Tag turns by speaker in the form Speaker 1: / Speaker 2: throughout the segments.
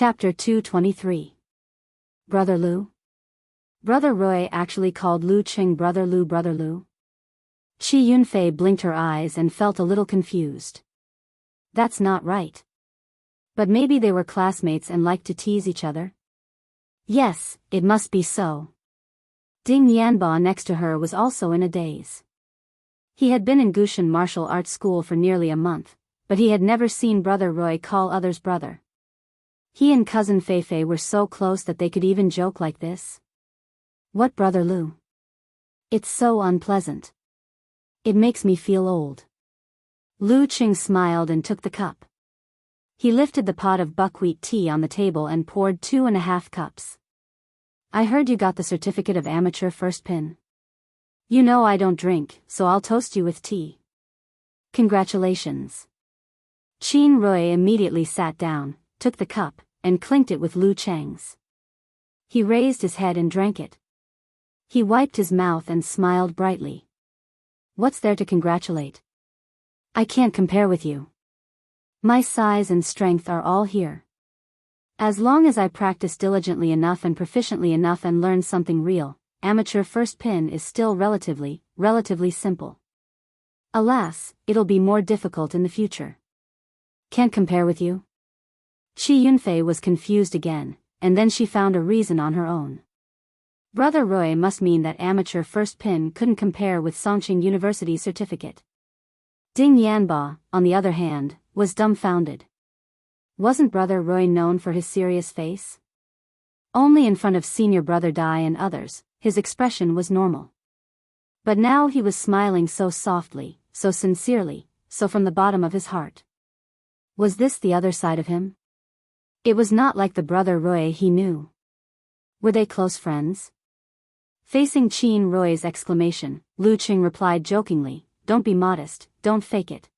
Speaker 1: Chapter 223. Brother Lu? Brother Roy actually called Lu Qing Brother Lu Brother Lu? Chi Yunfei blinked her eyes and felt a little confused. That's not right. But maybe they were classmates and liked to tease each other? Yes, it must be so. Ding Yanba next to her was also in a daze. He had been in Gushan martial arts school for nearly a month, but he had never seen Brother Roy call others brother. He and cousin Feifei were so close that they could even joke like this. What, Brother Lu? It's so unpleasant. It makes me feel old. Lu Qing smiled and took the cup. He lifted the pot of buckwheat tea on the table and poured 2.5 cups. I heard you got the certificate of amateur first pin. You know I don't drink, so I'll toast you with tea. Congratulations. Qin Rui immediately sat down, took the cup, and clinked it with Lu Cheng's. He raised his head and drank it. He wiped his mouth and smiled brightly. What's there to congratulate? I can't compare with you. My size and strength are all here. As long as I practice diligently enough and proficiently enough and learn something real, amateur first pin is still relatively simple. Alas, it'll be more difficult in the future. Can't compare with you? Chi Yunfei was confused again, and then she found a reason on her own. Brother Roy must mean that amateur first pin couldn't compare with Songqing University's certificate. Ding Yanba, on the other hand, was dumbfounded. Wasn't Brother Roy known for his serious face? Only in front of senior Brother Dai and others, his expression was normal. But now he was smiling so softly, so sincerely, so from the bottom of his heart. Was this the other side of him? It was not like the Brother Roy he knew. Were they close friends? Facing Qin Roy's exclamation, Lu Qing replied jokingly, "Don't be modest, don't fake it.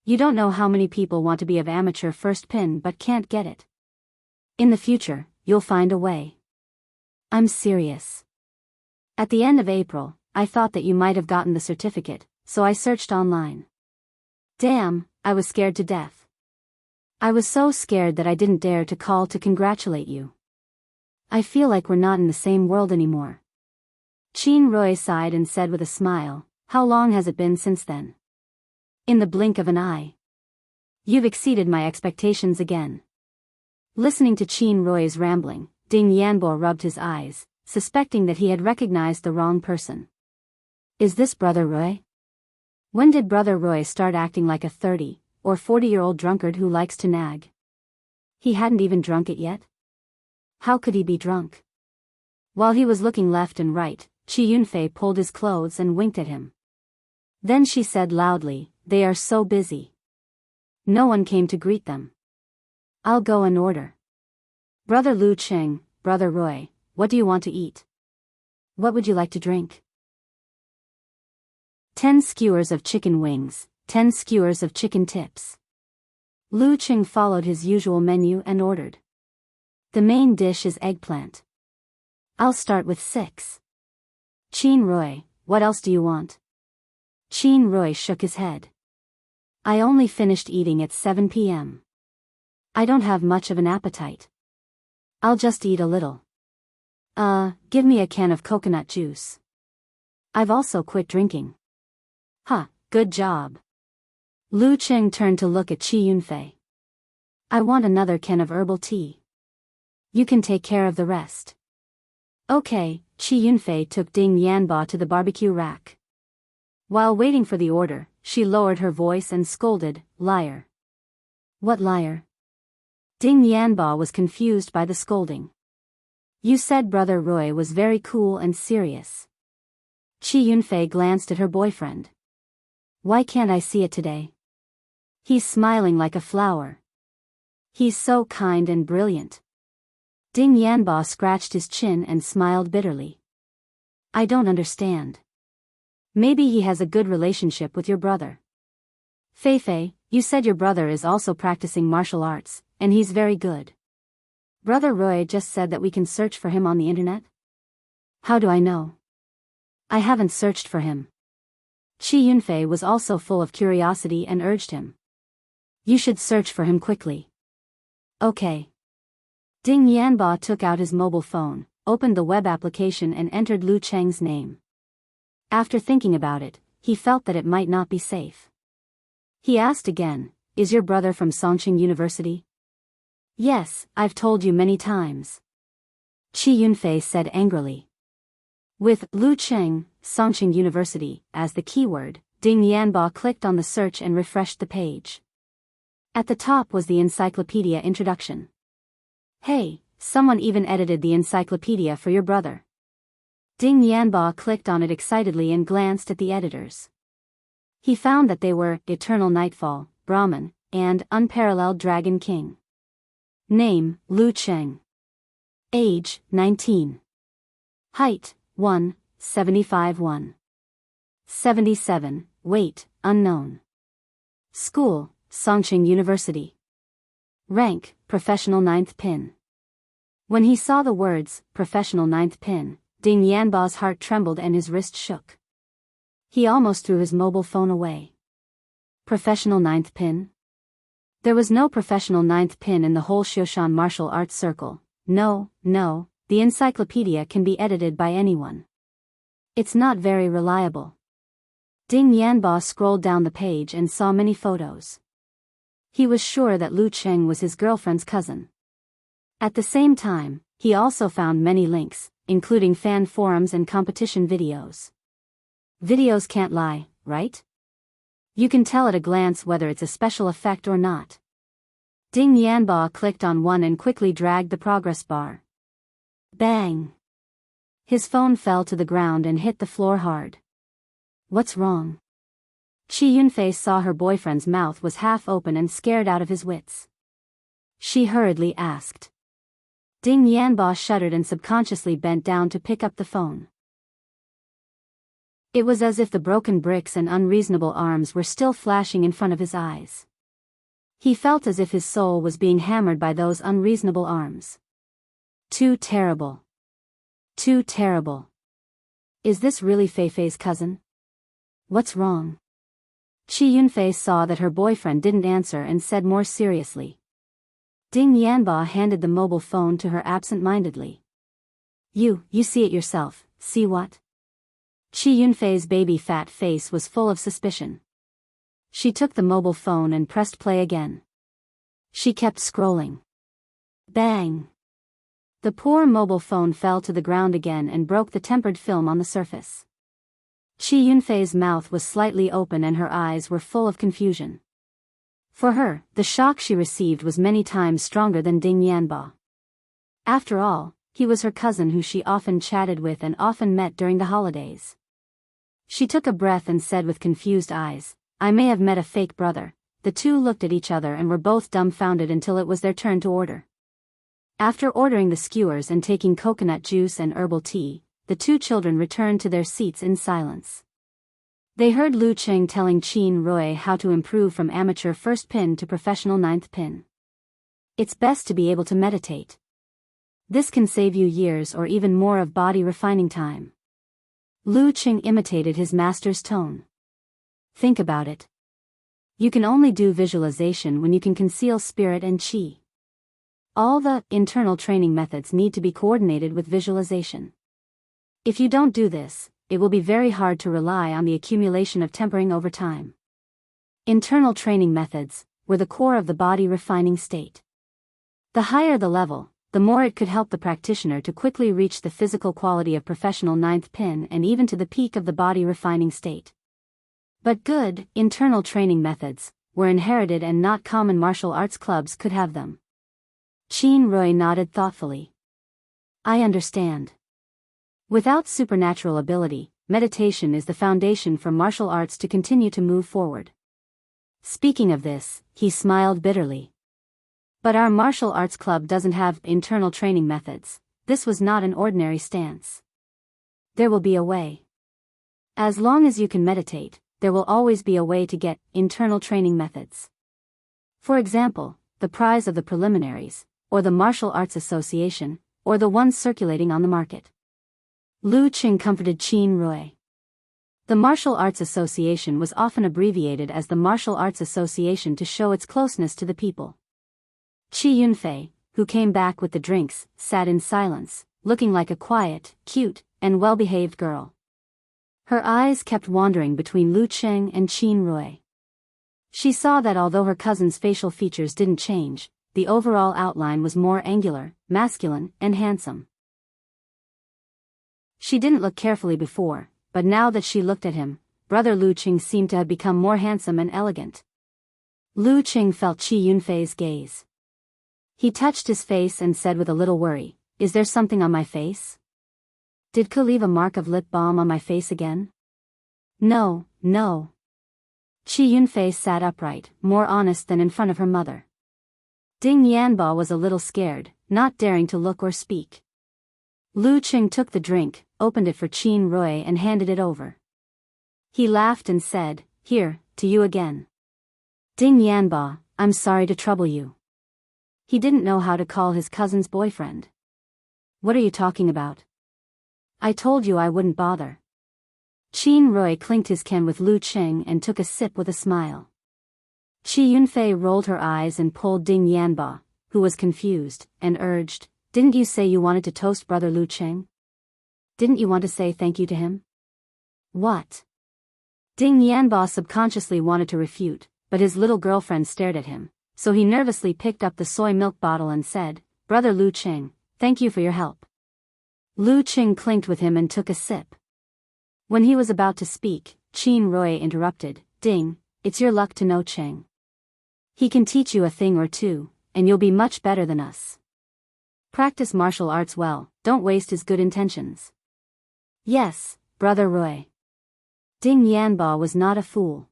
Speaker 1: You don't know how many people want to be of amateur first pin but can't get it. In the future, you'll find a way. I'm serious. At the end of April, I thought that you might have gotten the certificate, so I searched online. Damn, I was scared to death. I was so scared that I didn't dare to call to congratulate you. I feel like we're not in the same world anymore." Qin Roy sighed and said with a smile, "How long has it been since then?" "In the blink of an eye. You've exceeded my expectations again." Listening to Qin Roy's rambling, Ding Yanbo rubbed his eyes, suspecting that he had recognized the wrong person. Is this Brother Roy? When did Brother Roy start acting like a 30 or 40-year-old drunkard who likes to nag? He hadn't even drunk it yet? How could he be drunk? While he was looking left and right, Chi Yunfei pulled his clothes and winked at him. Then she said loudly, "They are so busy. No one came to greet them. I'll go and order. Brother Lu Qing, Brother Roy, what do you want to eat? What would you like to drink?" 10 skewers of chicken wings, 10 skewers of chicken tips. Lu Qing followed his usual menu and ordered. The main dish is eggplant. I'll start with 6. Qin Roy, what else do you want? Qin Roy shook his head. I only finished eating at 7 p.m. I don't have much of an appetite. I'll just eat a little. Give me a can of coconut juice. I've also quit drinking. Huh, good job. Lu Qing turned to look at Chi Yunfei. I want another can of herbal tea. You can take care of the rest. Okay, Chi Yunfei took Ding Yanba to the barbecue rack. While waiting for the order, she lowered her voice and scolded, "Liar." What liar? Ding Yanba was confused by the scolding. You said Brother Roy was very cool and serious. Chi Yunfei glanced at her boyfriend. Why can't I see it today? He's smiling like a flower. He's so kind and brilliant. Ding Yanba scratched his chin and smiled bitterly. I don't understand. Maybe he has a good relationship with your brother. Feifei, you said your brother is also practicing martial arts, and he's very good. Brother Roy just said that we can search for him on the internet? How do I know? I haven't searched for him. Chi Yunfei was also full of curiosity and urged him. You should search for him quickly. Okay. Ding Yanba took out his mobile phone, opened the web application and entered Lu Cheng's name. After thinking about it, he felt that it might not be safe. He asked again, "Is your brother from Songqing University?" "Yes, I've told you many times," Qi Yunfei said angrily. With Lu Cheng, Songqing University, as the keyword, Ding Yanba clicked on the search and refreshed the page. At the top was the encyclopedia introduction. "Hey, someone even edited the encyclopedia for your brother." Ding Yanba clicked on it excitedly and glanced at the editors. He found that they were Eternal Nightfall, Brahman, and Unparalleled Dragon King. Name, Lu Cheng. Age, 19. Height, 1.75 1.77, weight, unknown. School, Songqing University. Rank, Professional 9th Pin. When he saw the words, Professional 9th Pin, Ding Yanba's heart trembled and his wrist shook. He almost threw his mobile phone away. Professional 9th Pin? There was no professional 9th pin in the whole Xioshan martial arts circle. No, the encyclopedia can be edited by anyone. It's not very reliable. Ding Yanba scrolled down the page and saw many photos. He was sure that Lu Cheng was his girlfriend's cousin. At the same time, he also found many links, including fan forums and competition videos. Videos can't lie, right? You can tell at a glance whether it's a special effect or not. Ding Yanba clicked on one and quickly dragged the progress bar. Bang! His phone fell to the ground and hit the floor hard. What's wrong? Qi Yunfei saw her boyfriend's mouth was half open and scared out of his wits. She hurriedly asked. Ding Yanba shuddered and subconsciously bent down to pick up the phone. It was as if the broken bricks and unreasonable arms were still flashing in front of his eyes. He felt as if his soul was being hammered by those unreasonable arms. Too terrible. Too terrible. Is this really Feifei's cousin? What's wrong? Qi Yunfei saw that her boyfriend didn't answer and said more seriously. Ding Yanba handed the mobile phone to her absent-mindedly. You see it yourself, see what? Qi Yunfei's baby fat face was full of suspicion. She took the mobile phone and pressed play again. She kept scrolling. Bang! The poor mobile phone fell to the ground again and broke the tempered film on the surface. Qi Yunfei's mouth was slightly open and her eyes were full of confusion. For her, the shock she received was many times stronger than Ding Yanba. After all, he was her cousin who she often chatted with and often met during the holidays. She took a breath and said with confused eyes, "I may have met a fake brother." The two looked at each other and were both dumbfounded until it was their turn to order. After ordering the skewers and taking coconut juice and herbal tea, the two children returned to their seats in silence. They heard Lu Cheng telling Qin Rui how to improve from amateur first pin to professional 9th pin. It's best to be able to meditate. This can save you years or even more of body refining time. Lu Cheng imitated his master's tone. Think about it. You can only do visualization when you can conceal spirit and qi. All the internal training methods need to be coordinated with visualization. If you don't do this, it will be very hard to rely on the accumulation of tempering over time. Internal training methods were the core of the body refining state. The higher the level, the more it could help the practitioner to quickly reach the physical quality of professional 9th pin and even to the peak of the body refining state. But good, internal training methods were inherited and not common martial arts clubs could have them. Qin Rui nodded thoughtfully. I understand. Without supernatural ability, meditation is the foundation for martial arts to continue to move forward. Speaking of this, he smiled bitterly. But our martial arts club doesn't have internal training methods. This was not an ordinary stance. There will be a way. As long as you can meditate, there will always be a way to get internal training methods. For example, the prize of the preliminaries, or the Martial Arts Association, or the ones circulating on the market. Lu Cheng comforted Qin Rui. The Martial Arts Association was often abbreviated as the Martial Arts Association to show its closeness to the people. Qi Yunfei, who came back with the drinks, sat in silence, looking like a quiet, cute, and well-behaved girl. Her eyes kept wandering between Lu Qing and Qin Rui. She saw that although her cousin's facial features didn't change, the overall outline was more angular, masculine, and handsome. She didn't look carefully before, but now that she looked at him, brother Lu Qing seemed to have become more handsome and elegant. Lu Qing felt Qi Yunfei's gaze. He touched his face and said with a little worry, "Is there something on my face? Did Ke leave a mark of lip balm on my face again?" No. Qi Yunfei sat upright, more honest than in front of her mother. Ding Yanba was a little scared, not daring to look or speak. Lu Qing took the drink, opened it for Qin Rui and handed it over. He laughed and said, "Here, to you again." Ding Yanba, "I'm sorry to trouble you." He didn't know how to call his cousin's boyfriend. "What are you talking about? I told you I wouldn't bother." Qin Rui clinked his can with Lu Qing and took a sip with a smile. Qi Yunfei rolled her eyes and pulled Ding Yanba, who was confused, and urged, "Didn't you say you wanted to toast brother Lu Qing? Didn't you want to say thank you to him?" "What?" Ding Yanba subconsciously wanted to refute, but his little girlfriend stared at him, so he nervously picked up the soy milk bottle and said, "Brother Lu Qing, thank you for your help." Lu Qing clinked with him and took a sip. When he was about to speak, Qin Rui interrupted, "Ding, it's your luck to know Qing. He can teach you a thing or two, and you'll be much better than us. Practice martial arts well, don't waste his good intentions." "Yes, brother Rui." Ding Yanba was not a fool.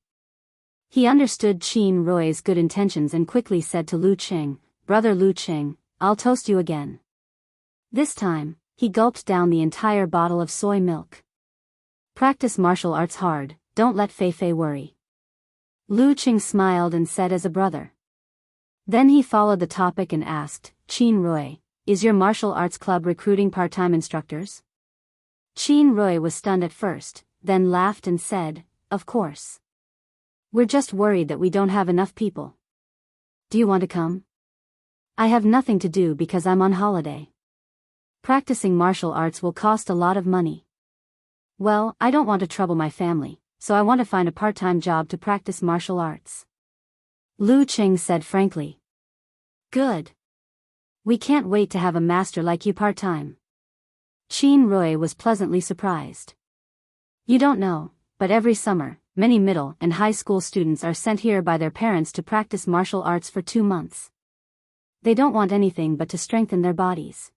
Speaker 1: He understood Qin Rui's good intentions and quickly said to Lu Qing, "Brother Lu Qing, I'll toast you again." This time, he gulped down the entire bottle of soy milk. "Practice martial arts hard, don't let Fei Fei worry." Lu Qing smiled and said as a brother. Then he followed the topic and asked, "Qin Rui, is your martial arts club recruiting part-time instructors?" Qin Rui was stunned at first, then laughed and said, "Of course. We're just worried that we don't have enough people. Do you want to come? I have nothing to do because I'm on holiday. Practicing martial arts will cost a lot of money. Well, I don't want to trouble my family, so I want to find a part-time job to practice martial arts." Lu Qing said frankly. "Good. We can't wait to have a master like you part-time." Qin Rui was pleasantly surprised. "You don't know, but every summer, many middle and high school students are sent here by their parents to practice martial arts for 2 months. They don't want anything but to strengthen their bodies.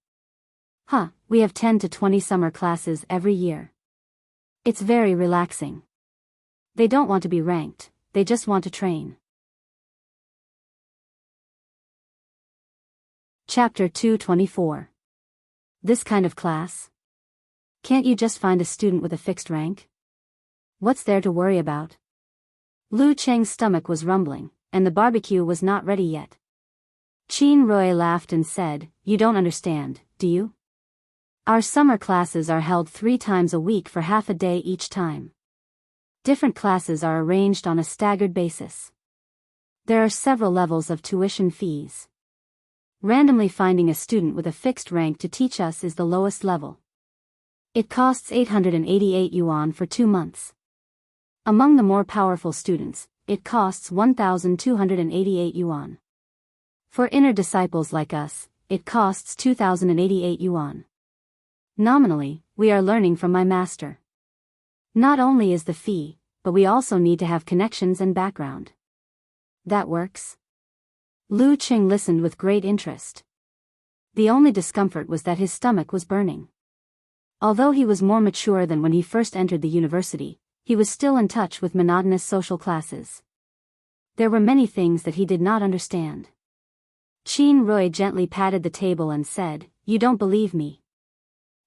Speaker 1: We have 10 to 20 summer classes every year. It's very relaxing. They don't want to be ranked, they just want to train." Chapter 224. This kind of class? Can't you just find a student with a fixed rank? What's there to worry about? Lu Qing's stomach was rumbling, and the barbecue was not ready yet. Qin Rui laughed and said, "You don't understand, do you? Our summer classes are held 3 times a week for half a day each time. Different classes are arranged on a staggered basis. There are several levels of tuition fees. Randomly finding a student with a fixed rank to teach us is the lowest level. It costs 888 yuan for 2 months. Among the more powerful students, it costs 1,288 yuan. For inner disciples like us, it costs 2,088 yuan. Nominally, we are learning from my master. Not only is the fee, but we also need to have connections and background. That works?" Lu Qing listened with great interest. The only discomfort was that his stomach was burning. Although he was more mature than when he first entered the university, he was still in touch with monotonous social classes. There were many things that he did not understand. Qin Rui gently patted the table and said, "You don't believe me.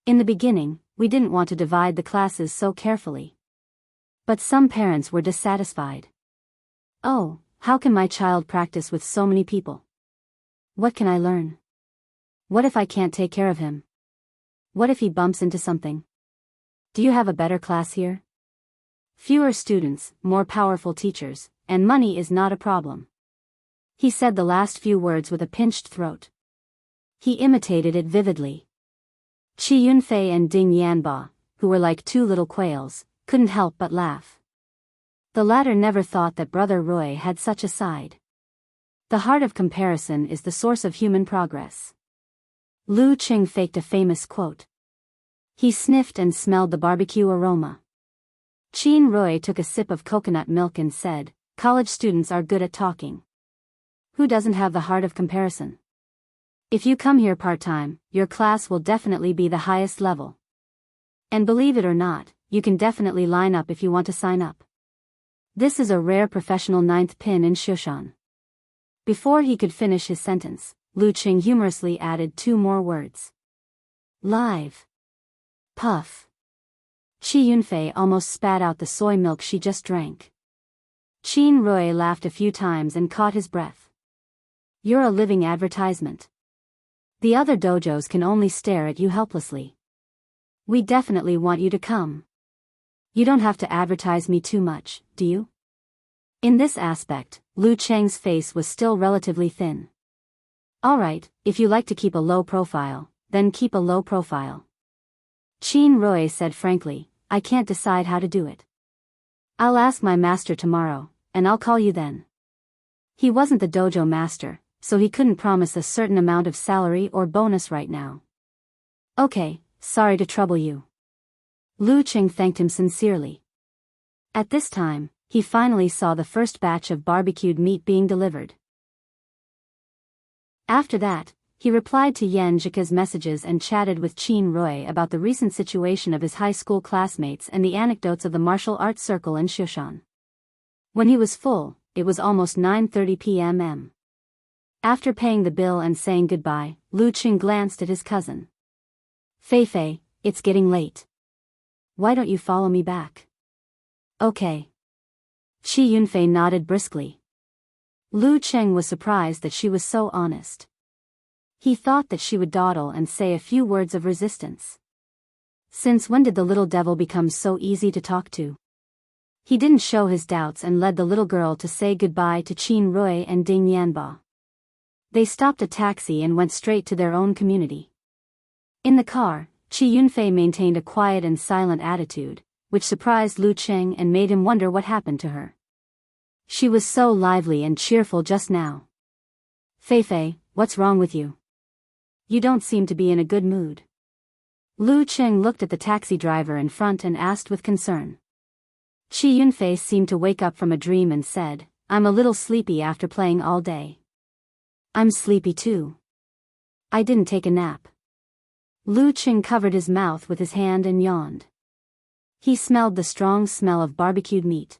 Speaker 1: In the beginning, we didn't want to divide the classes so carefully. But some parents were dissatisfied. Oh, how can my child practice with so many people? What can I learn? What if I can't take care of him? What if he bumps into something? Do you have a better class here? Fewer students, more powerful teachers, and money is not a problem." He said the last few words with a pinched throat. He imitated it vividly. Qi Yunfei and Ding Yanba, who were like two little quails, couldn't help but laugh. The latter never thought that Brother Roy had such a side. The heart of comparison is the source of human progress. Lu Qing faked a famous quote. He sniffed and smelled the barbecue aroma. Qin Roy took a sip of coconut milk and said, "College students are good at talking. Who doesn't have the heart of comparison? If you come here part-time, your class will definitely be the highest level. And believe it or not, you can definitely line up if you want to sign up. This is a rare professional ninth pin in Shushan." Before he could finish his sentence, Lu Qing humorously added two more words. Live. Puff. Qi Yunfei almost spat out the soy milk she just drank. Qin Roy laughed a few times and caught his breath. You're a living advertisement. The other dojos can only stare at you helplessly. We definitely want you to come. You don't have to advertise me too much, do you? In this aspect, Lu Cheng's face was still relatively thin. Alright, if you like to keep a low profile, then keep a low profile. Qin Roy said frankly, I can't decide how to do it. I'll ask my master tomorrow, and I'll call you then. He wasn't the dojo master, so he couldn't promise a certain amount of salary or bonus right now. Okay, sorry to trouble you. Lu Qing thanked him sincerely. At this time, he finally saw the first batch of barbecued meat being delivered. After that, he replied to Yan Zhika's messages and chatted with Qin Roy about the recent situation of his high school classmates and the anecdotes of the martial arts circle in Shushan. When he was full, it was almost 9:30 p.m. After paying the bill and saying goodbye, Lu Qing glanced at his cousin. Fei Fei, it's getting late. Why don't you follow me back? Okay. Qi Yunfei nodded briskly. Lu Qing was surprised that she was so honest. He thought that she would dawdle and say a few words of resistance. Since when did the little devil become so easy to talk to? He didn't show his doubts and led the little girl to say goodbye to Qin Roy and Ding Yanba. They stopped a taxi and went straight to their own community. In the car, Qi Yunfei maintained a quiet and silent attitude, which surprised Lu Qing and made him wonder what happened to her. She was so lively and cheerful just now. Fei Fei, what's wrong with you? You don't seem to be in a good mood. Lu Qing looked at the taxi driver in front and asked with concern. Qi Yunfei seemed to wake up from a dream and said, I'm a little sleepy after playing all day. I'm sleepy too. I didn't take a nap. Lu Qing covered his mouth with his hand and yawned. He smelled the strong smell of barbecued meat.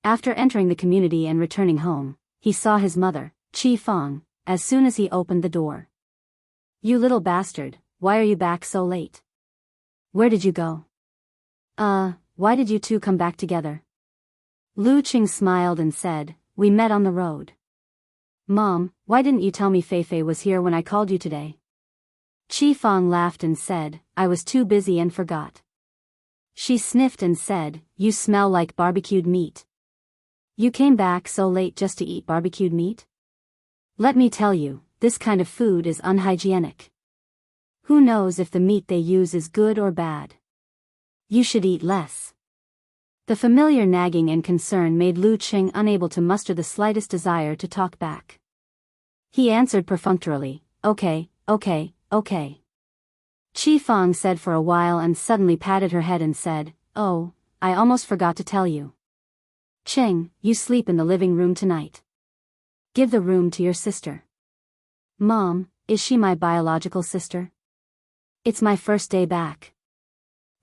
Speaker 1: After entering the community and returning home, he saw his mother, Qi Fang, as soon as he opened the door. You little bastard, why are you back so late? Where did you go? Why did you two come back together? Lu Qing smiled and said, we met on the road. Mom, why didn't you tell me Fei Fei was here when I called you today? Qi Fang laughed and said, I was too busy and forgot. She sniffed and said, you smell like barbecued meat. You came back so late just to eat barbecued meat? Let me tell you, this kind of food is unhygienic. Who knows if the meat they use is good or bad? You should eat less. The familiar nagging and concern made Lu Qing unable to muster the slightest desire to talk back. He answered perfunctorily, okay. Qi Fang said for a while and suddenly patted her head and said, oh, I almost forgot to tell you. Qing, you sleep in the living room tonight. Give the room to your sister. Mom, is she my biological sister? It's my first day back.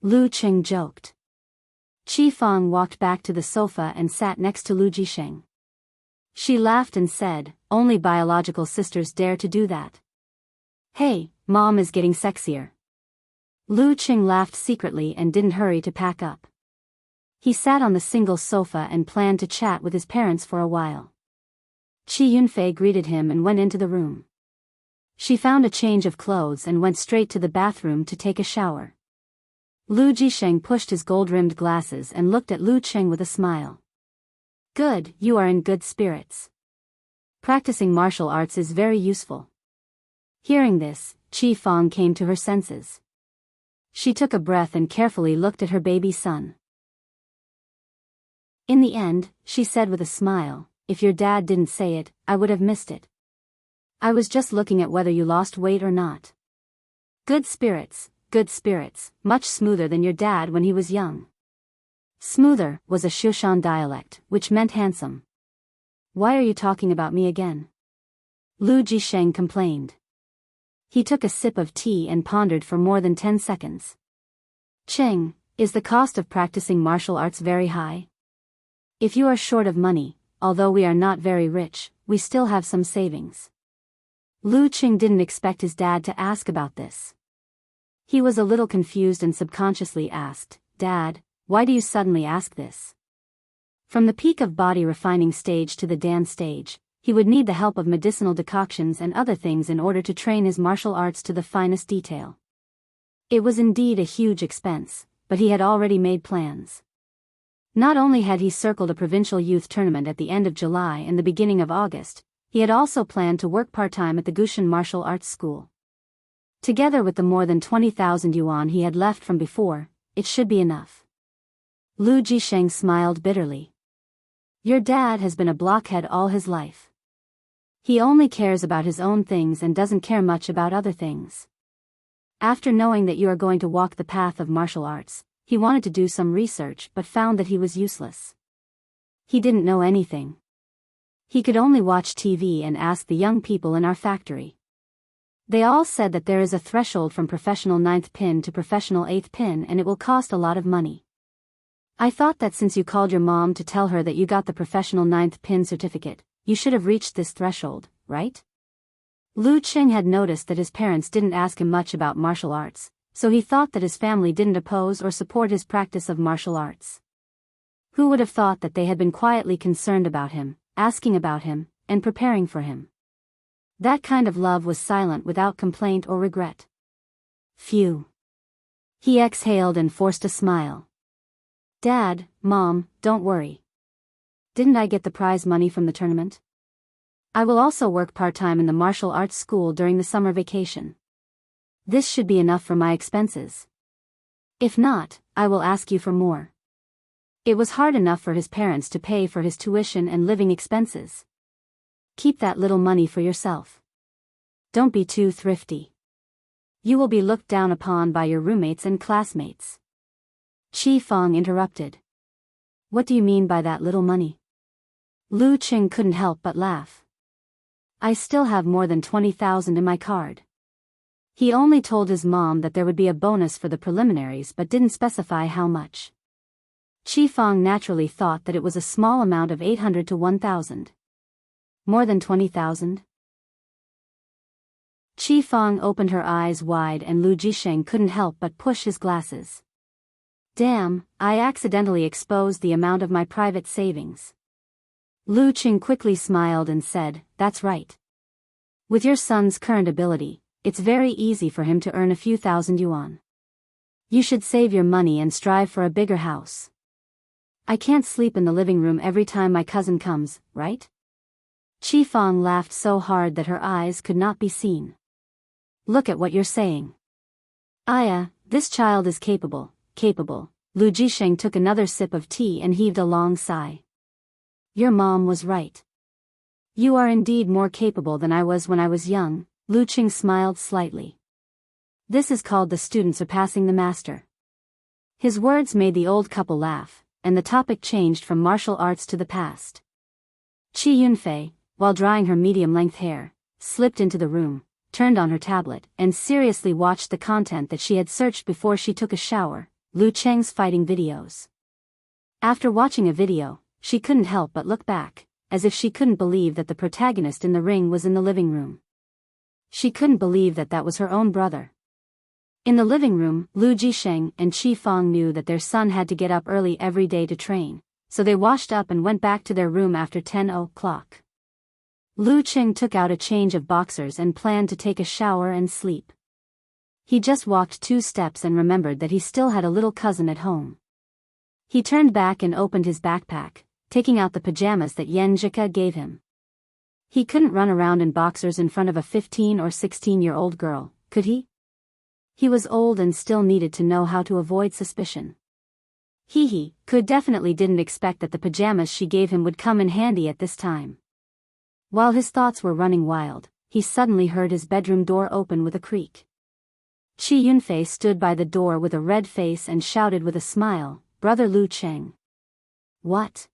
Speaker 1: Lu Qing joked. Qi Fang walked back to the sofa and sat next to Lu Jisheng. She laughed and said, only biological sisters dare to do that. Hey, Mom is getting sexier. Lu Qing laughed secretly and didn't hurry to pack up. He sat on the single sofa and planned to chat with his parents for a while. Qi Yunfei greeted him and went into the room. She found a change of clothes and went straight to the bathroom to take a shower. Lu Jisheng pushed his gold-rimmed glasses and looked at Lu Qing with a smile. Good, you are in good spirits. Practicing martial arts is very useful. Hearing this, Qi Fang came to her senses. She took a breath and carefully looked at her baby son. In the end, she said with a smile, "If your dad didn't say it, I would have missed it. I was just looking at whether you lost weight or not. Good spirits, much smoother than your dad when he was young." Smoother was a Shushan dialect, which meant handsome. "Why are you talking about me again?" Lu Jisheng complained. He took a sip of tea and pondered for more than 10 seconds. "Cheng, is the cost of practicing martial arts very high? If you are short of money, although we are not very rich, we still have some savings." Lu Qing didn't expect his dad to ask about this. He was a little confused and subconsciously asked, "Dad, why do you suddenly ask this?" From the peak of body refining stage to the Dan stage, he would need the help of medicinal decoctions and other things in order to train his martial arts to the finest detail. It was indeed a huge expense, but he had already made plans. Not only had he circled a provincial youth tournament at the end of July and the beginning of August, he had also planned to work part-time at the Gushan Martial Arts School. Together with the more than 20,000 yuan he had left from before, it should be enough. Lu Jisheng smiled bitterly. "Your dad has been a blockhead all his life. He only cares about his own things and doesn't care much about other things. After knowing that you are going to walk the path of martial arts, he wanted to do some research but found that he was useless. He didn't know anything. He could only watch TV and ask the young people in our factory. They all said that there is a threshold from professional 9th pin to professional 8th pin and it will cost a lot of money. I thought that since you called your mom to tell her that you got the professional 9th pin certificate, you should have reached this threshold, right?" Lu Qing had noticed that his parents didn't ask him much about martial arts, so he thought that his family didn't oppose or support his practice of martial arts. Who would have thought that they had been quietly concerned about him, asking about him, and preparing for him? That kind of love was silent without complaint or regret. Phew. He exhaled and forced a smile. "Dad, Mom, don't worry. Didn't I get the prize money from the tournament? I will also work part-time in the martial arts school during the summer vacation. This should be enough for my expenses. If not, I will ask you for more." It was hard enough for his parents to pay for his tuition and living expenses. "Keep that little money for yourself. Don't be too thrifty. You will be looked down upon by your roommates and classmates." Qi Fang interrupted. "What do you mean by that little money?" Lu Qing couldn't help but laugh. "I still have more than 20,000 in my card." He only told his mom that there would be a bonus for the preliminaries but didn't specify how much. Qi Fang naturally thought that it was a small amount of 800 to 1,000. More than 20,000? Qi Fang opened her eyes wide and Lu Jisheng couldn't help but push his glasses. "Damn, I accidentally exposed the amount of my private savings." Lu Qing quickly smiled and said, "That's right. With your son's current ability, it's very easy for him to earn a few thousand yuan. You should save your money and strive for a bigger house. I can't sleep in the living room every time my cousin comes, right?" Qi Fang laughed so hard that her eyes could not be seen. "Look at what you're saying. Aya, this child is capable. Lu Jisheng took another sip of tea and heaved a long sigh. "Your mom was right. You are indeed more capable than I was when I was young." Lu Qing smiled slightly. "This is called the student surpassing the master." His words made the old couple laugh, and the topic changed from martial arts to the past. Qi Yunfei, while drying her medium-length hair, slipped into the room, turned on her tablet, and seriously watched the content that she had searched before she took a shower, Lu Cheng's fighting videos. After watching a video, she couldn't help but look back, as if she couldn't believe that the protagonist in the ring was in the living room. She couldn't believe that that was her own brother. In the living room, Lu Jisheng and Qi Fang knew that their son had to get up early every day to train, so they washed up and went back to their room after 10 o'clock. Lu Qing took out a change of boxers and planned to take a shower and sleep. He just walked 2 steps and remembered that he still had a little cousin at home. He turned back and opened his backpack, taking out the pajamas that Yan Jika gave him. He couldn't run around in boxers in front of a 15 or 16-year-old girl, could he? He was old and still needed to know how to avoid suspicion. He definitely didn't expect that the pajamas she gave him would come in handy at this time. While his thoughts were running wild, he suddenly heard his bedroom door open with a creak. Chi Yunfei stood by the door with a red face and shouted with a smile, "Brother Lu Cheng." "What?"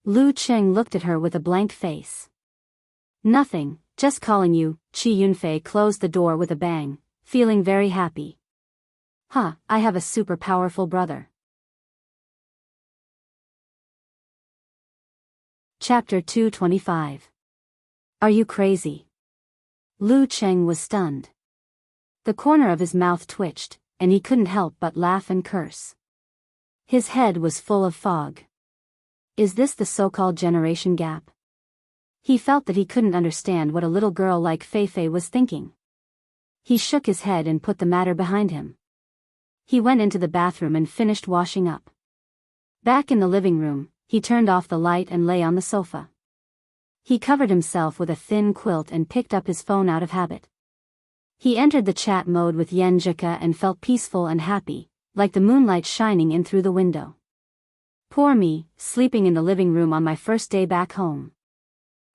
Speaker 1: Lu Cheng looked at her with a blank face. "Nothing, just calling you." Chi Yunfei closed the door with a bang, feeling very happy. I have a super powerful brother. Chapter 225. Are you crazy? Lu Cheng was stunned. The corner of his mouth twitched, and he couldn't help but laugh and curse. His head was full of fog. Is this the so-called generation gap? He felt that he couldn't understand what a little girl like Fei Fei was thinking. He shook his head and put the matter behind him. He went into the bathroom and finished washing up. Back in the living room, he turned off the light and lay on the sofa. He covered himself with a thin quilt and picked up his phone out of habit. He entered the chat mode with Yen Jika and felt peaceful and happy, like the moonlight shining in through the window. Poor me, sleeping in the living room on my first day back home.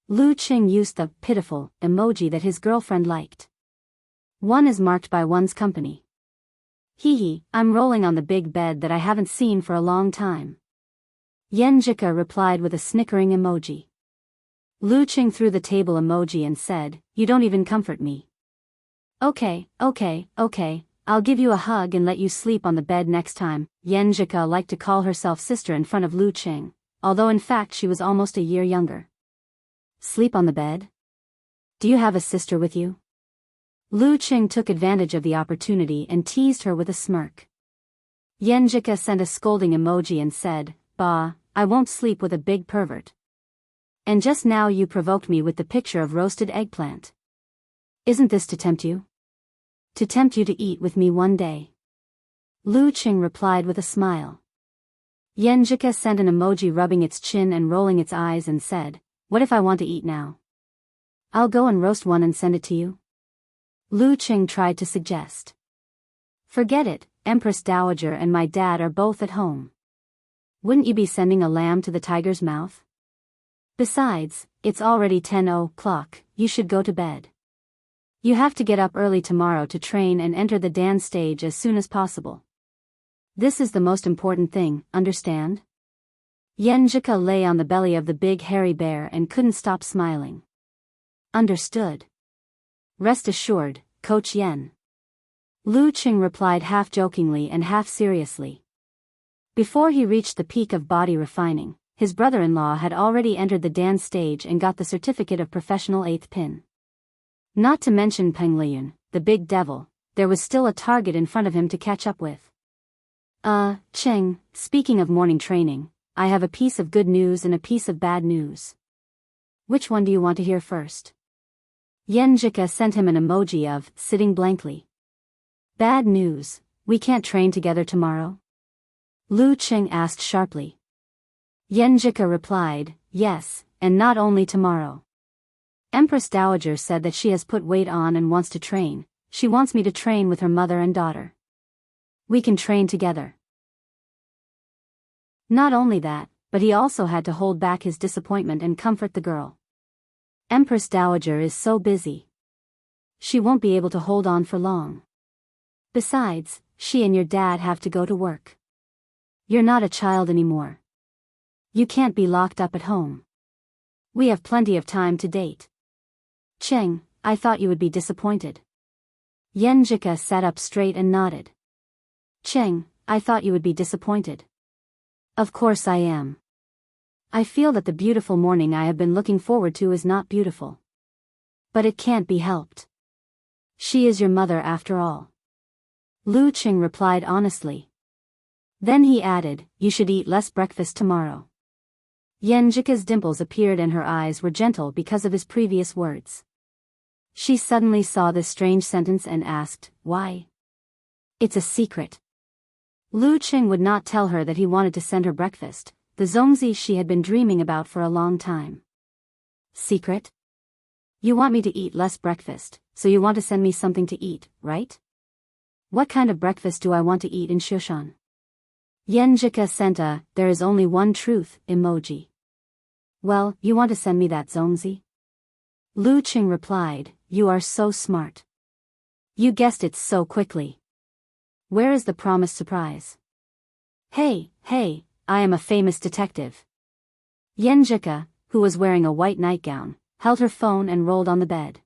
Speaker 1: Lu Cheng used the pitiful emoji that his girlfriend liked. One is marked by one's company. I'm rolling on the big bed that I haven't seen for a long time. Yen Jika replied with a snickering emoji. Lu Cheng threw the table emoji and said, "You don't even comfort me." Okay, I'll give you a hug and let you sleep on the bed next time." Yen Jika liked to call herself sister in front of Lu Cheng, although in fact she was almost a year younger. Sleep on the bed? Do you have a sister with you? Lu Cheng took advantage of the opportunity and teased her with a smirk. Yen Jika sent a scolding emoji and said, "Bah, I won't sleep with a big pervert. And just now you provoked me with the picture of roasted eggplant. Isn't this to tempt you? To tempt you to eat with me one day?" Lu Cheng replied with a smile. Yen Jika sent an emoji rubbing its chin and rolling its eyes and said, "What if I want to eat now? I'll go and roast one and send it to you." Lu Cheng tried to suggest. "Forget it, Empress Dowager and my dad are both at home. Wouldn't you be sending a lamb to the tiger's mouth? Besides, it's already 10 o'clock, you should go to bed. You have to get up early tomorrow to train and enter the dance stage as soon as possible. This is the most important thing, understand?" Yen Jika lay on the belly of the big hairy bear and couldn't stop smiling. "Understood. Rest assured, Coach Yen." Lu Cheng replied half jokingly and half seriously. Before he reached the peak of body refining, his brother-in-law had already entered the dance stage and got the certificate of professional 8th pin. Not to mention Peng Liyun, the big devil, there was still a target in front of him to catch up with. Cheng, speaking of morning training, I have a piece of good news and a piece of bad news. Which one do you want to hear first?" Yen Jika sent him an emoji of sitting blankly. "Bad news, we can't train together tomorrow?" Lu Cheng asked sharply. Yen Jika replied, "Yes, and not only tomorrow. Empress Dowager said that she has put weight on and wants to train. She wants me to train with her mother and daughter. We can train together." Not only that, but he also had to hold back his disappointment and comfort the girl. Empress Dowager is so busy. She won't be able to hold on for long. Besides, she and your dad have to go to work. You're not a child anymore. You can't be locked up at home. We have plenty of time to date. Cheng, I thought you would be disappointed." Yen Jika sat up straight and nodded. "Cheng, I thought you would be disappointed. Of course I am. I feel that the beautiful morning I have been looking forward to is not beautiful. But it can't be helped. She is your mother after all." Lu Cheng replied honestly. Then he added, "You should eat less breakfast tomorrow." Yen Jika's dimples appeared and her eyes were gentle because of his previous words. She suddenly saw this strange sentence and asked, "Why?" "It's a secret." Lu Cheng would not tell her that he wanted to send her breakfast, the zongzi she had been dreaming about for a long time. "Secret?" You want me to eat less breakfast, so you want to send me something to eat, right? What kind of breakfast do I want to eat in Shushan? Yenjika sent a, there is only one truth, emoji. Well, you want to send me that zongzi? Lu Qing replied, you are so smart. You guessed it so quickly. Where is the promised surprise? Hey, I am a famous detective. Yenjika, who was wearing a white nightgown, held her phone and rolled on the bed.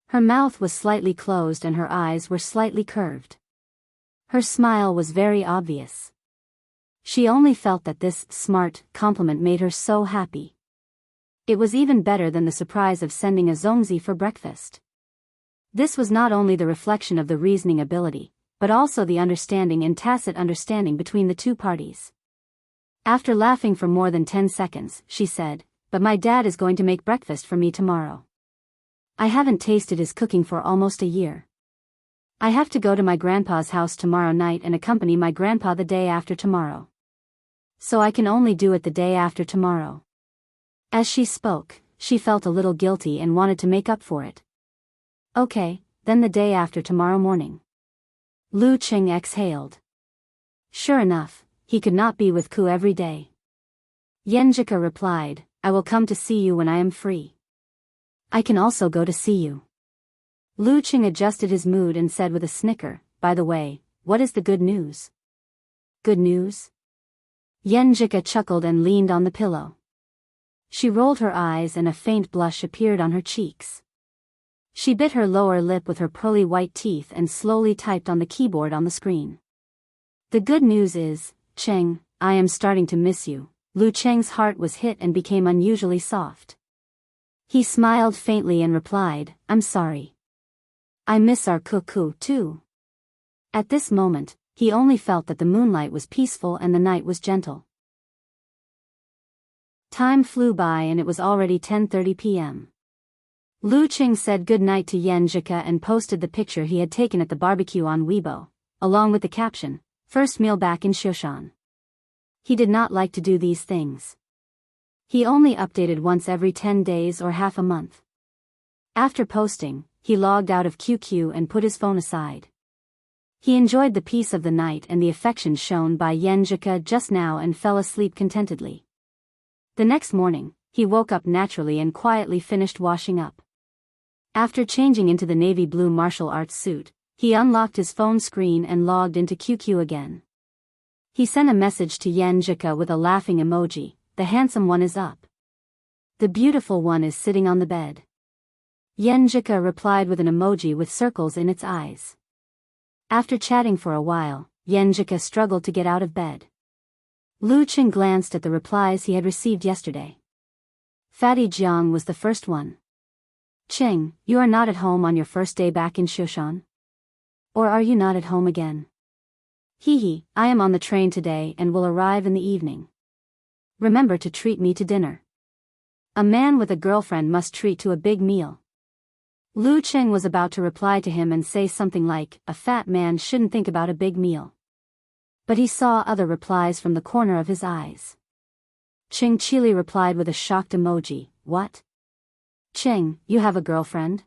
Speaker 1: Her mouth was slightly closed and her eyes were slightly curved. Her smile was very obvious. She only felt that this smart compliment made her so happy. It was even better than the surprise of sending a zongzi for breakfast. This was not only the reflection of the reasoning ability, but also the understanding and tacit understanding between the two parties. After laughing for more than 10 seconds, she said, but my dad is going to make breakfast for me tomorrow. I haven't tasted his cooking for almost a year. I have to go to my grandpa's house tomorrow night and accompany my grandpa the day after tomorrow. So I can only do it the day after tomorrow. As she spoke, she felt a little guilty and wanted to make up for it. Okay, then the day after tomorrow morning. Lu Qing exhaled. Sure enough, he could not be with Ku every day. Yenjika replied, I will come to see you when I am free. I can also go to see you. Lu Qing adjusted his mood and said with a snicker, by the way, what is the good news? Good news? Yenjika chuckled and leaned on the pillow. She rolled her eyes and a faint blush appeared on her cheeks. She bit her lower lip with her pearly white teeth and slowly typed on the keyboard on the screen. The good news is, Cheng, I am starting to miss you. Lu Cheng's heart was hit and became unusually soft. He smiled faintly and replied, I'm sorry. I miss our cuckoo too. At this moment, he only felt that the moonlight was peaceful and the night was gentle. Time flew by and it was already 10:30 p.m. Lu Qing said good night to Yenjika and posted the picture he had taken at the barbecue on Weibo, along with the caption, first meal back in Shushan. He did not like to do these things. He only updated once every 10 days or half a month. After posting, he logged out of QQ and put his phone aside. He enjoyed the peace of the night and the affection shown by Yenjika just now and fell asleep contentedly. The next morning, he woke up naturally and quietly finished washing up. After changing into the navy blue martial arts suit, he unlocked his phone screen and logged into QQ again. He sent a message to Yenjika with a laughing emoji, the handsome one is up. The beautiful one is sitting on the bed. Yenjika replied with an emoji with circles in its eyes. After chatting for a while, Yenjika struggled to get out of bed. Lu Qing glanced at the replies he had received yesterday. Fatty Jiang was the first one. Qing, you are not at home on your first day back in Shushan? Or are you not at home again? Hehe, I am on the train today and will arrive in the evening. Remember to treat me to dinner. A man with a girlfriend must treat to a big meal. Lu Qing was about to reply to him and say something like, a fat man shouldn't think about a big meal. But he saw other replies from the corner of his eyes. Qing Chili replied with a shocked emoji, what? Qing, you have a girlfriend?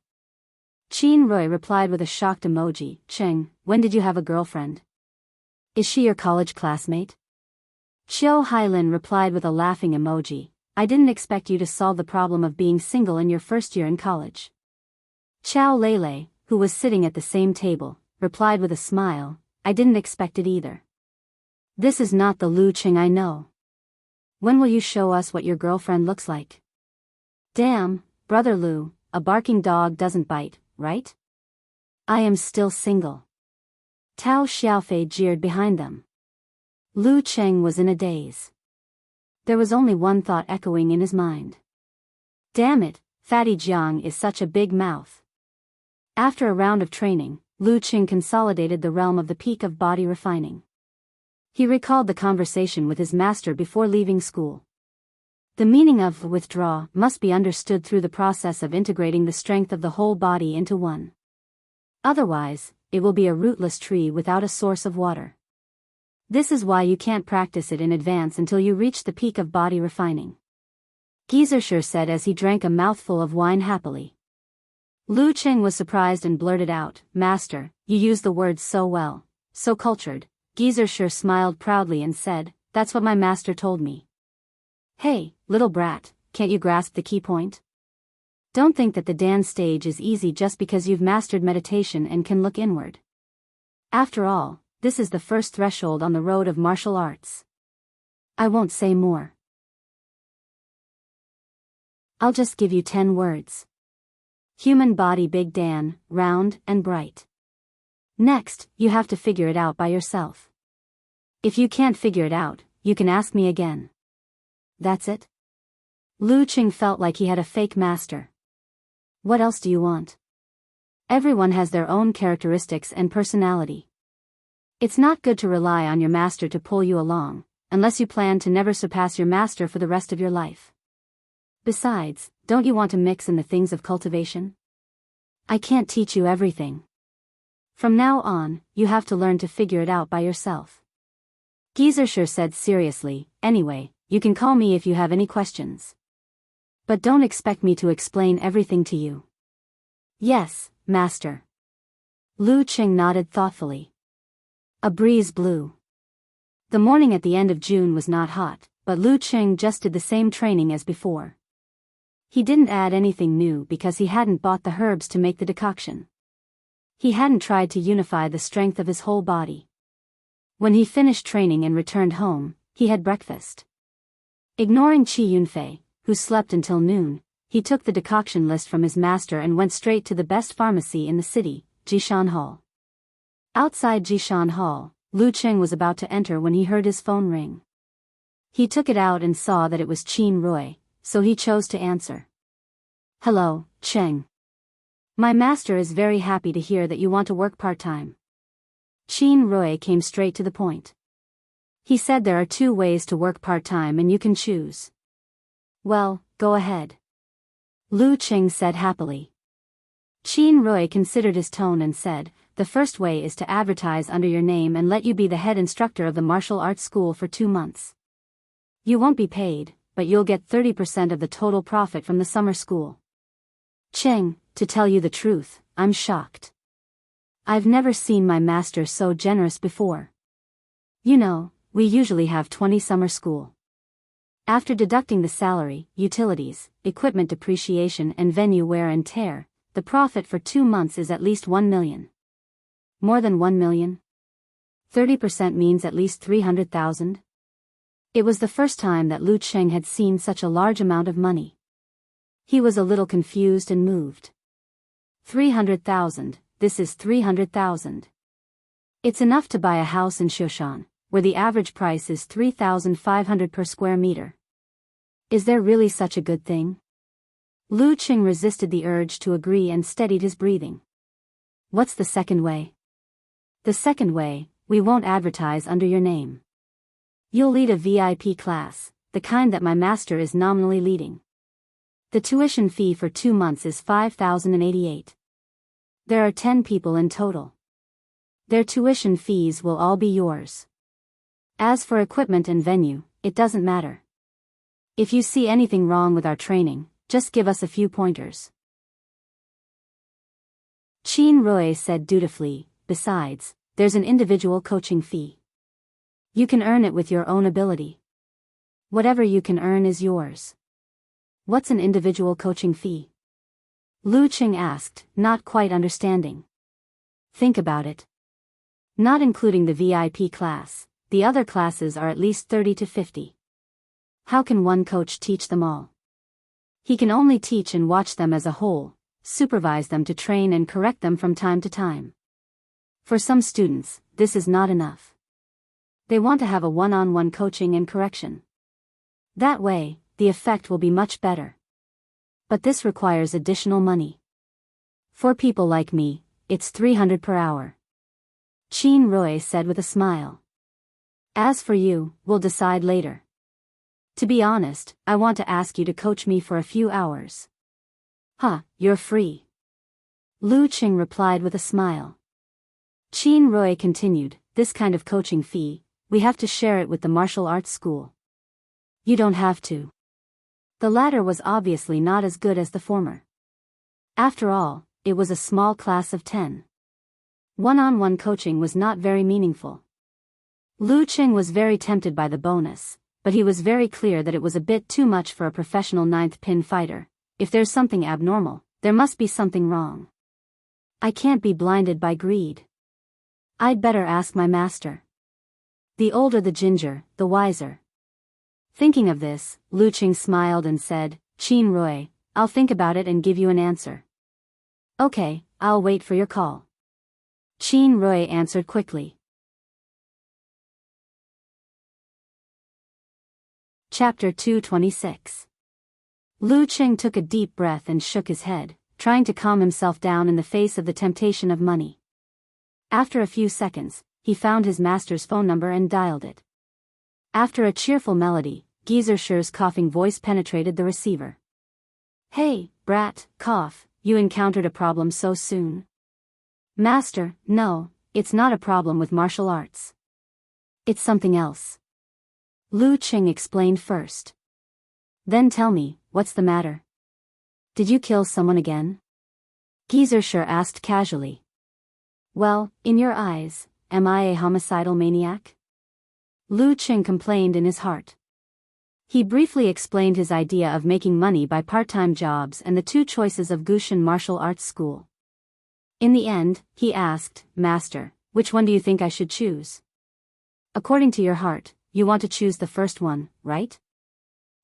Speaker 1: Qin Rui replied with a shocked emoji, Qing, when did you have a girlfriend? Is she your college classmate? Qiu Hailin replied with a laughing emoji, I didn't expect you to solve the problem of being single in your first year in college. Qiao Lele, who was sitting at the same table, replied with a smile, I didn't expect it either. This is not the Lu Qing I know. When will you show us what your girlfriend looks like? Damn, Brother Lu, a barking dog doesn't bite, right? I am still single. Tao Xiaofei jeered behind them. Lu Qing was in a daze. There was only one thought echoing in his mind. Damn it, Fatty Jiang is such a big mouth. After a round of training, Lu Qing consolidated the realm of the peak of body refining. He recalled the conversation with his master before leaving school. The meaning of withdraw must be understood through the process of integrating the strength of the whole body into one. Otherwise, it will be a rootless tree without a source of water. This is why you can't practice it in advance until you reach the peak of body refining. Gieserscher said as he drank a mouthful of wine happily. Lu Qing was surprised and blurted out, "Master, you use the words so well, so cultured." Geezer smiled proudly and said, "That's what my master told me." "Hey, little brat, can't you grasp the key point? Don't think that the dance stage is easy just because you've mastered meditation and can look inward. After all, this is the first threshold on the road of martial arts. I won't say more. I'll just give you 10 words. Human body Big Dan, round and bright. Next, you have to figure it out by yourself. If you can't figure it out, you can ask me again. That's it?" Lu Qing felt like he had a fake master. What else do you want? Everyone has their own characteristics and personality. It's not good to rely on your master to pull you along, unless you plan to never surpass your master for the rest of your life. Besides, don't you want to mix in the things of cultivation? I can't teach you everything. From now on, you have to learn to figure it out by yourself. Geezer said seriously, "Anyway, you can call me if you have any questions. But don't expect me to explain everything to you." "Yes, master." Lu Qing nodded thoughtfully. A breeze blew. The morning at the end of June was not hot, but Lu Qing just did the same training as before. He didn't add anything new because he hadn't bought the herbs to make the decoction. He hadn't tried to unify the strength of his whole body. When he finished training and returned home, he had breakfast. Ignoring Qi Yunfei, who slept until noon, he took the decoction list from his master and went straight to the best pharmacy in the city, Jishan Hall. Outside Jishan Hall, Lu Qing was about to enter when he heard his phone ring. He took it out and saw that it was Qin Rui, so he chose to answer. "Hello, Qing. My master is very happy to hear that you want to work part-time." Qin Rui came straight to the point. He said there are 2 ways to work part-time and you can choose. "Well, go ahead," Lu Qing said happily. Qin Rui considered his tone and said, "The first way is to advertise under your name and let you be the head instructor of the martial arts school for 2 months. You won't be paid, but you'll get 30% of the total profit from the summer school." "Qing, to tell you the truth, I'm shocked. I've never seen my master so generous before. You know, we usually have 20 summer school. After deducting the salary, utilities, equipment depreciation and venue wear and tear, the profit for 2 months is at least 1 million. More than 1 million? 30% means at least 300,000? It was the first time that Lu Qing had seen such a large amount of money. He was a little confused and moved. 300,000, this is 300,000. It's enough to buy a house in Shoshan, where the average price is 3,500 per square meter. Is there really such a good thing? Lu Qing resisted the urge to agree and steadied his breathing. What's the second way? The second way, we won't advertise under your name. You'll lead a VIP class, the kind that my master is nominally leading. The tuition fee for 2 months is 5,088. There are 10 people in total. Their tuition fees will all be yours. As for equipment and venue, it doesn't matter. If you see anything wrong with our training, just give us a few pointers." Qin Rui said dutifully, "Besides, there's an individual coaching fee. You can earn it with your own ability. Whatever you can earn is yours." "What's an individual coaching fee?" Lu Qing asked, not quite understanding. "Think about it. Not including the VIP class, the other classes are at least 30 to 50. How can one coach teach them all? He can only teach and watch them as a whole, supervise them to train and correct them from time to time. For some students, this is not enough. They want to have a one-on-one coaching and correction. That way, the effect will be much better. But this requires additional money. For people like me, it's 300 per hour." Qin Rui said with a smile. "As for you, we'll decide later. To be honest, I want to ask you to coach me for a few hours." "Huh, you're free." Lu Qing replied with a smile. Qin Rui continued, "This kind of coaching fee, we have to share it with the martial arts school." "You don't have to." The latter was obviously not as good as the former. After all, it was a small class of 10. One-on-one coaching was not very meaningful. Lu Qing was very tempted by the bonus, but he was very clear that it was a bit too much for a professional ninth pin fighter. If there's something abnormal, there must be something wrong. I can't be blinded by greed. I'd better ask my master. The older the ginger, the wiser. Thinking of this, Lu Qing smiled and said, "Qin Rui, I'll think about it and give you an answer." "Okay, I'll wait for your call." Qin Rui answered quickly. Chapter 226. Lu Qing took a deep breath and shook his head, trying to calm himself down in the face of the temptation of money. After a few seconds, he found his master's phone number and dialed it. After a cheerful melody, Geysershur's coughing voice penetrated the receiver. "Hey, brat, cough, you encountered a problem so soon?" "Master, no, it's not a problem with martial arts. It's something else." Lu Qing explained first. "Then tell me, what's the matter? Did you kill someone again?" Geysershur asked casually. "Well, in your eyes, am I a homicidal maniac?" Lu Qing complained in his heart. He briefly explained his idea of making money by part-time jobs and the two choices of Gushan Martial Arts School. In the end, he asked, "Master, which one do you think I should choose?" "According to your heart, you want to choose the first one, right?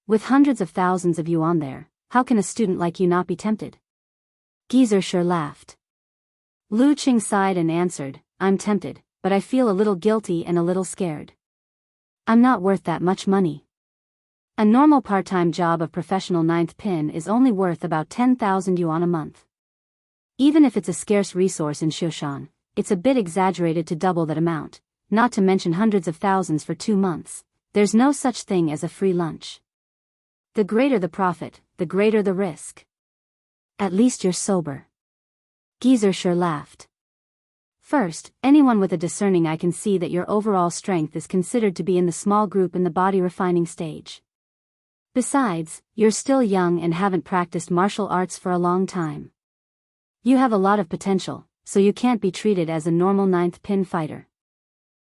Speaker 1: With hundreds of thousands of you on there, how can a student like you not be tempted?" Geysershur laughed. Lu Qing sighed and answered, "I'm tempted, but I feel a little guilty and a little scared. I'm not worth that much money. A normal part-time job of professional ninth pin is only worth about 10,000 yuan a month. Even if it's a scarce resource in Shushan, it's a bit exaggerated to double that amount, not to mention hundreds of thousands for 2 months. There's no such thing as a free lunch. The greater the profit, the greater the risk. At least you're sober." Geysershur laughed. "First, anyone with a discerning eye can see that your overall strength is considered to be in the small group in the body refining stage. Besides, you're still young and haven't practiced martial arts for a long time. You have a lot of potential, so you can't be treated as a normal ninth pin fighter.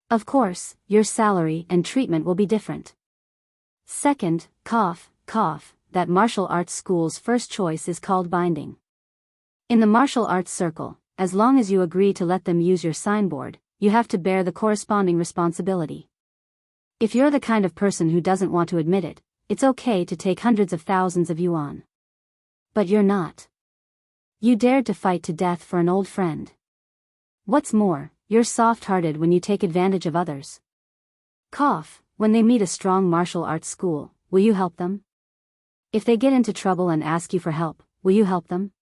Speaker 1: Of course, your salary and treatment will be different. Second, cough, that martial arts school's first choice is called binding. In the martial arts circle, as long as you agree to let them use your signboard, you have to bear the corresponding responsibility. If you're the kind of person who doesn't want to admit it, it's okay to take hundreds of thousands of yuan. But you're not. You dared to fight to death for an old friend. What's more, you're soft-hearted when you take advantage of others. Cough, when they meet a strong martial arts school, will you help them? If they get into trouble and ask you for help, will you help them?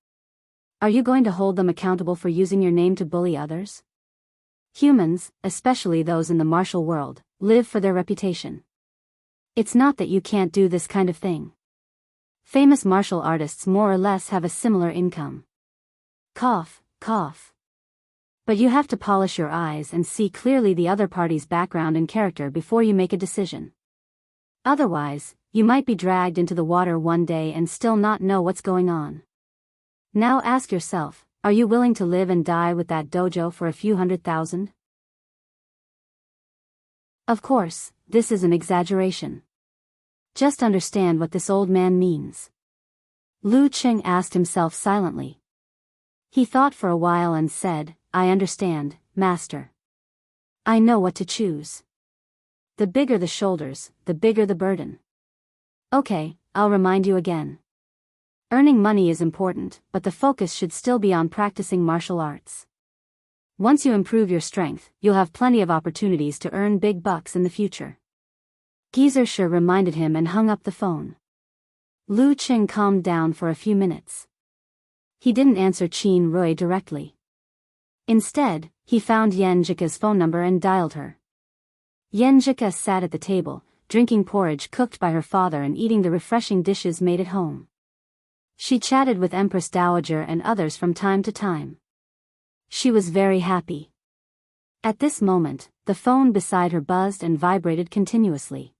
Speaker 1: Are you going to hold them accountable for using your name to bully others? Humans, especially those in the martial world, live for their reputation. It's not that you can't do this kind of thing. Famous martial artists more or less have a similar income. Cough. But you have to polish your eyes and see clearly the other party's background and character before you make a decision. Otherwise, you might be dragged into the water one day and still not know what's going on. Now ask yourself, are you willing to live and die with that dojo for a few 100,000? Of course, this is an exaggeration. Just understand what this old man means. Lu Qing asked himself silently. He thought for a while and said, "I understand, master. I know what to choose. The bigger the shoulders, the bigger the burden. Okay, I'll remind you again. Earning money is important, but the focus should still be on practicing martial arts. Once you improve your strength, you'll have plenty of opportunities to earn big bucks in the future." Geysershur reminded him and hung up the phone. Lu Qing calmed down for a few minutes. He didn't answer Qin Rui directly. Instead, he found Yenjika's phone number and dialed her. Yenjika sat at the table, drinking porridge cooked by her father and eating the refreshing dishes made at home. She chatted with Empress Dowager and others from time to time. She was very happy. At this moment, the phone beside her buzzed and vibrated continuously.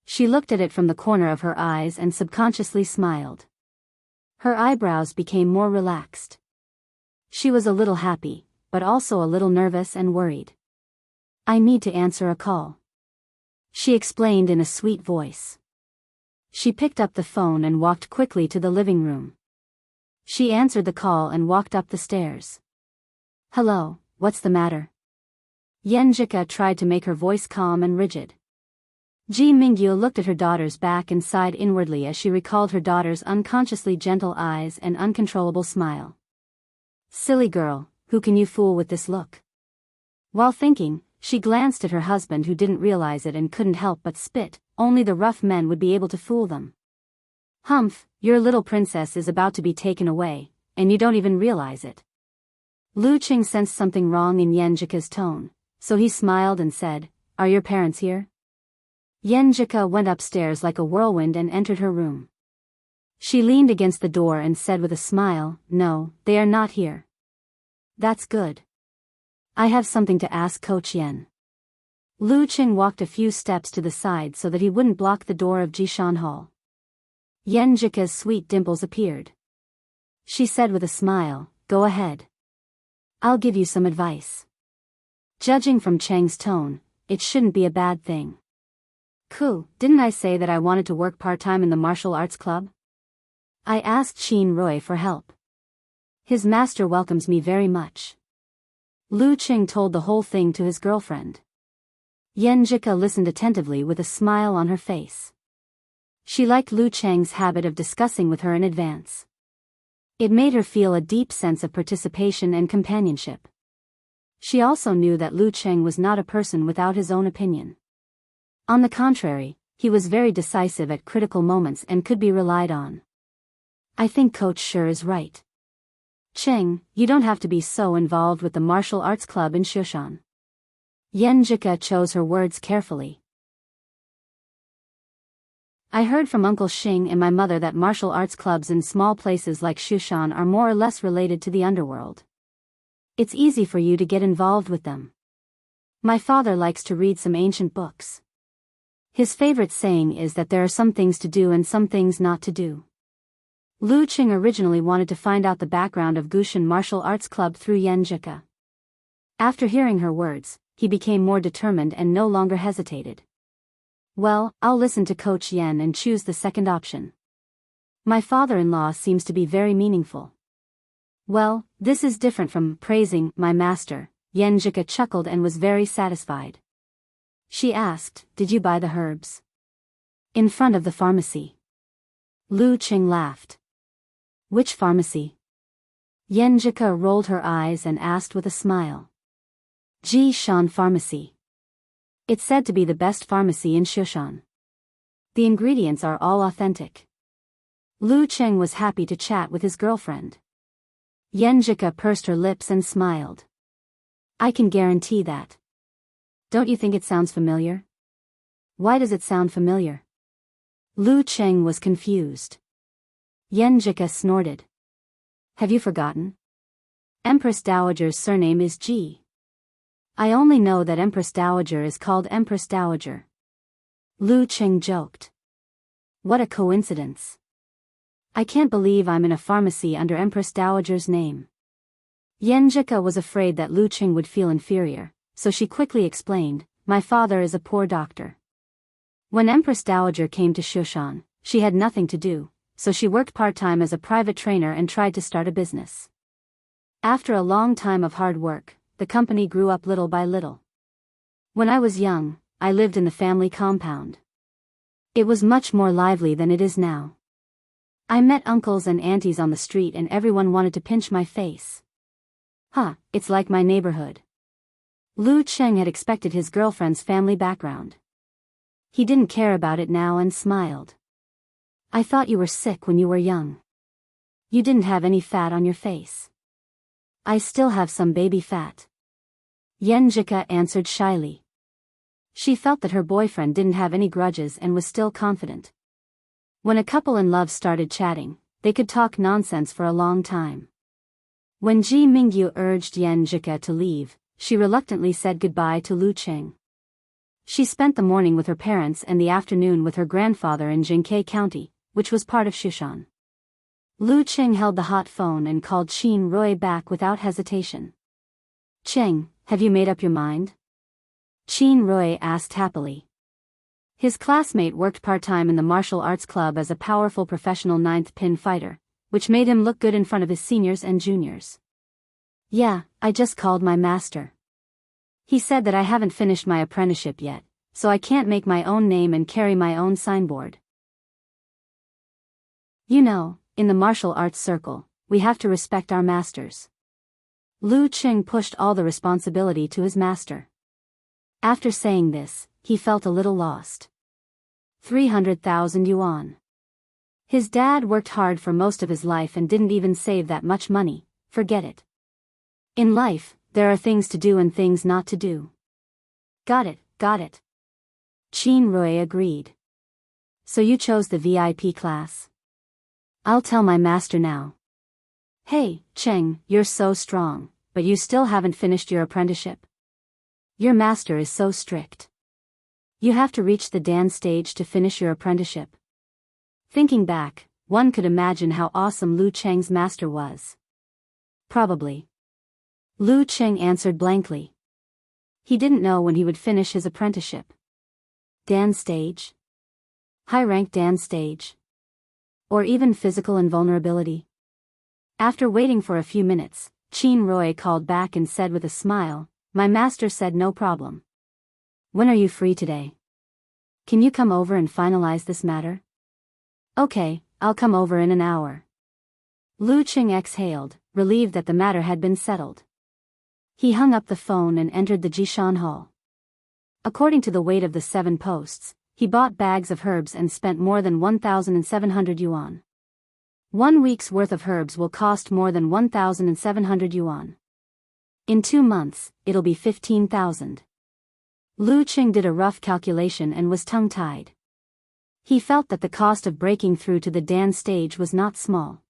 Speaker 1: She looked at it from the corner of her eyes and subconsciously smiled. Her eyebrows became more relaxed. She was a little happy, but also a little nervous and worried. "I need to answer a call," she explained in a sweet voice. She picked up the phone and walked quickly to the living room. She answered the call and walked up the stairs. "Hello, what's the matter?" Yenjika tried to make her voice calm and rigid. Ji Mingyu looked at her daughter's back and sighed inwardly as she recalled her daughter's unconsciously gentle eyes and uncontrollable smile. "Silly girl, who can you fool with this look?" While thinking, she glanced at her husband who didn't realize it and couldn't help but spit. Only the rough men would be able to fool them. "Humph, your little princess is about to be taken away, and you don't even realize it." Lu Qing sensed something wrong in Yenjika's tone, so he smiled and said, "Are your parents here?" Yenjika went upstairs like a whirlwind and entered her room. She leaned against the door and said with a smile, "No, they are not here." "That's good. I have something to ask Coach Yen." Lu Qing walked a few steps to the side so that he wouldn't block the door of Jishan Hall. Yenjika's sweet dimples appeared. She said with a smile, "Go ahead. I'll give you some advice." Judging from Cheng's tone, it shouldn't be a bad thing. "Cool, didn't I say that I wanted to work part-time in the martial arts club? I asked Qin Roy for help. His master welcomes me very much." Lu Qing told the whole thing to his girlfriend. Yenjika listened attentively with a smile on her face. She liked Lu Cheng's habit of discussing with her in advance. It made her feel a deep sense of participation and companionship. She also knew that Lu Cheng was not a person without his own opinion. On the contrary, he was very decisive at critical moments and could be relied on. "I think Coach sure is right. Cheng, you don't have to be so involved with the martial arts club in Shushan." Yenjika chose her words carefully. "I heard from Uncle Xing and my mother that martial arts clubs in small places like Shushan are more or less related to the underworld. It's easy for you to get involved with them. My father likes to read some ancient books. His favorite saying is that there are some things to do and some things not to do." Lu Qing originally wanted to find out the background of Gushan Martial Arts Club through Yenjika. After hearing her words, he became more determined and no longer hesitated. "Well, I'll listen to Coach Yen and choose the second option. My father-in-law seems to be very meaningful." "Well, this is different from praising my master." Yenjika chuckled and was very satisfied. She asked, "Did you buy the herbs?" "In front of the pharmacy." Lu Qing laughed. "Which pharmacy?" Yenjika rolled her eyes and asked with a smile. "Jishan Pharmacy. It's said to be the best pharmacy in Shushan. The ingredients are all authentic." Lu Cheng was happy to chat with his girlfriend. Yenjika pursed her lips and smiled. "I can guarantee that. Don't you think it sounds familiar?" "Why does it sound familiar?" Lu Cheng was confused. Yenjika snorted. "Have you forgotten? Empress Dowager's surname is Ji. I only know that Empress Dowager is called Empress Dowager." Lu Cheng joked. "What a coincidence. I can't believe I'm in a pharmacy under Empress Dowager's name." Yenjika was afraid that Lu Cheng would feel inferior, so she quickly explained, "My father is a poor doctor. When Empress Dowager came to Shushan, she had nothing to do, so she worked part-time as a private trainer and tried to start a business. After a long time of hard work, the company grew up little by little. When I was young, I lived in the family compound. It was much more lively than it is now. I met uncles and aunties on the street and everyone wanted to pinch my face. It's like my neighborhood." Lu Cheng had expected his girlfriend's family background. He didn't care about it now and smiled. "I thought you were sick when you were young. You didn't have any fat on your face." "I still have some baby fat," Yenjika answered shyly. She felt that her boyfriend didn't have any grudges and was still confident. When a couple in love started chatting, they could talk nonsense for a long time. When Ji Mingyu urged Yenjika to leave, she reluctantly said goodbye to Lu Cheng. She spent the morning with her parents and the afternoon with her grandfather in Jinkei County, which was part of Shushan. Lu Qing held the hot phone and called Qin Rui back without hesitation. Qing, have you made up your mind? Qin Rui asked happily. His classmate worked part-time in the martial arts club as a powerful professional ninth pin fighter, which made him look good in front of his seniors and juniors. Yeah, I just called my master. He said that I haven't finished my apprenticeship yet, so I can't make my own name and carry my own signboard. You know, in the martial arts circle, we have to respect our masters. Lu Qing pushed all the responsibility to his master. After saying this, he felt a little lost. 300,000 yuan. His dad worked hard for most of his life and didn't even save that much money, forget it. In life, there are things to do and things not to do. Got it, got it. Qin Rui agreed. So you chose the VIP class? I'll tell my master now. Hey, Cheng, you're so strong, but you still haven't finished your apprenticeship? Your master is so strict. You have to reach the Dan stage to finish your apprenticeship. Thinking back, one could imagine how awesome Lu Cheng's master was. Probably. Lu Qing answered blankly. He didn't know when he would finish his apprenticeship. Dan stage? High-rank Dan stage? Or even physical invulnerability? After waiting for a few minutes, Qin Rui called back and said with a smile, "My master said no problem. When are you free today? Can you come over and finalize this matter?" Okay, I'll come over in an hour. Lu Qing exhaled, relieved that the matter had been settled. He hung up the phone and entered the Jishan Hall. According to the weight of the 7 posts, he bought bags of herbs and spent more than 1,700 yuan. 1 week's worth of herbs will cost more than 1,700 yuan. In 2 months, it'll be 15,000. Lu Qing did a rough calculation and was tongue-tied. He felt that the cost of breaking through to the Dan stage was not small.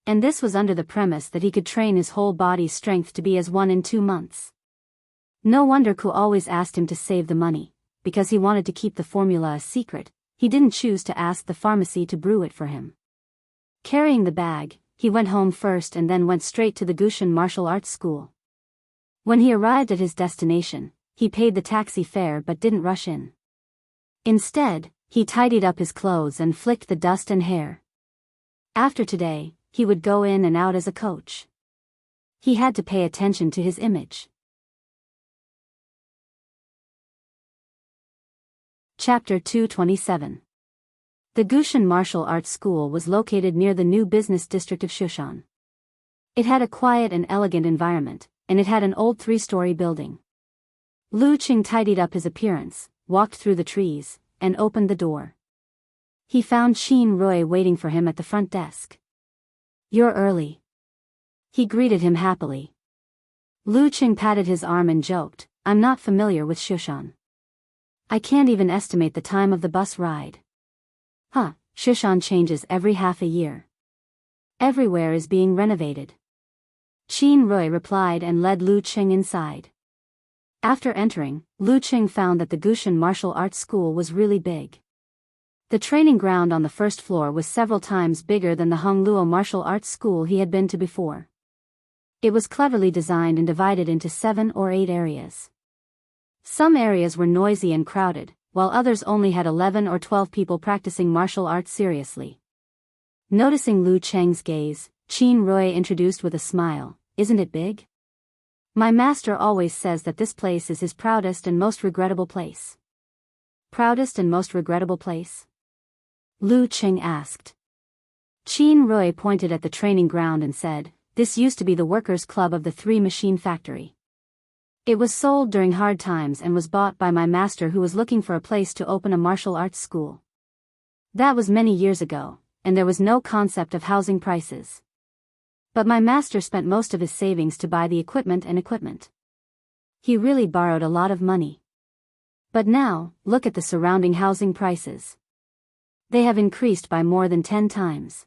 Speaker 1: And this was under the premise that he could train his whole body's strength to be as one in 2 months. No wonder Ku always asked him to save the money, because he wanted to keep the formula a secret. He didn't choose to ask the pharmacy to brew it for him. Carrying the bag, he went home first and then went straight to the Gushan martial arts school. When he arrived at his destination, he paid the taxi fare but didn't rush in. Instead, he tidied up his clothes and flicked the dust and hair. After today, he would go in and out as a coach. He had to pay attention to his image. Chapter 227. The Gushan Martial Arts School was located near the new business district of Shushan. It had a quiet and elegant environment, and it had an old 3-story building. Lu Qing tidied up his appearance, walked through the trees, and opened the door. He found Qin Rui waiting for him at the front desk. "You're early." He greeted him happily. Lu Qing patted his arm and joked, "I'm not familiar with Shushan. I can't even estimate the time of the bus ride." Huh, Shushan changes every half a year. Everywhere is being renovated. Qin Rui replied and led Lu Qing inside. After entering, Lu Qing found that the Gushan Martial Arts School was really big. The training ground on the first floor was several times bigger than the Hongluo Martial Arts School he had been to before. It was cleverly designed and divided into 7 or 8 areas. Some areas were noisy and crowded, while others only had 11 or 12 people practicing martial arts seriously. Noticing Lu Cheng's gaze, Qin Rui introduced with a smile, "Isn't it big? My master always says that this place is his proudest and most regrettable place." Proudest and most regrettable place? Lu Qing asked. Qin Rui pointed at the training ground and said, "This used to be the workers' club of the 3-machine factory. It was sold during hard times and was bought by my master who was looking for a place to open a martial arts school. That was many years ago, and there was no concept of housing prices. But my master spent most of his savings to buy the equipment. He really borrowed a lot of money. But now, look at the surrounding housing prices. They have increased by more than 10 times.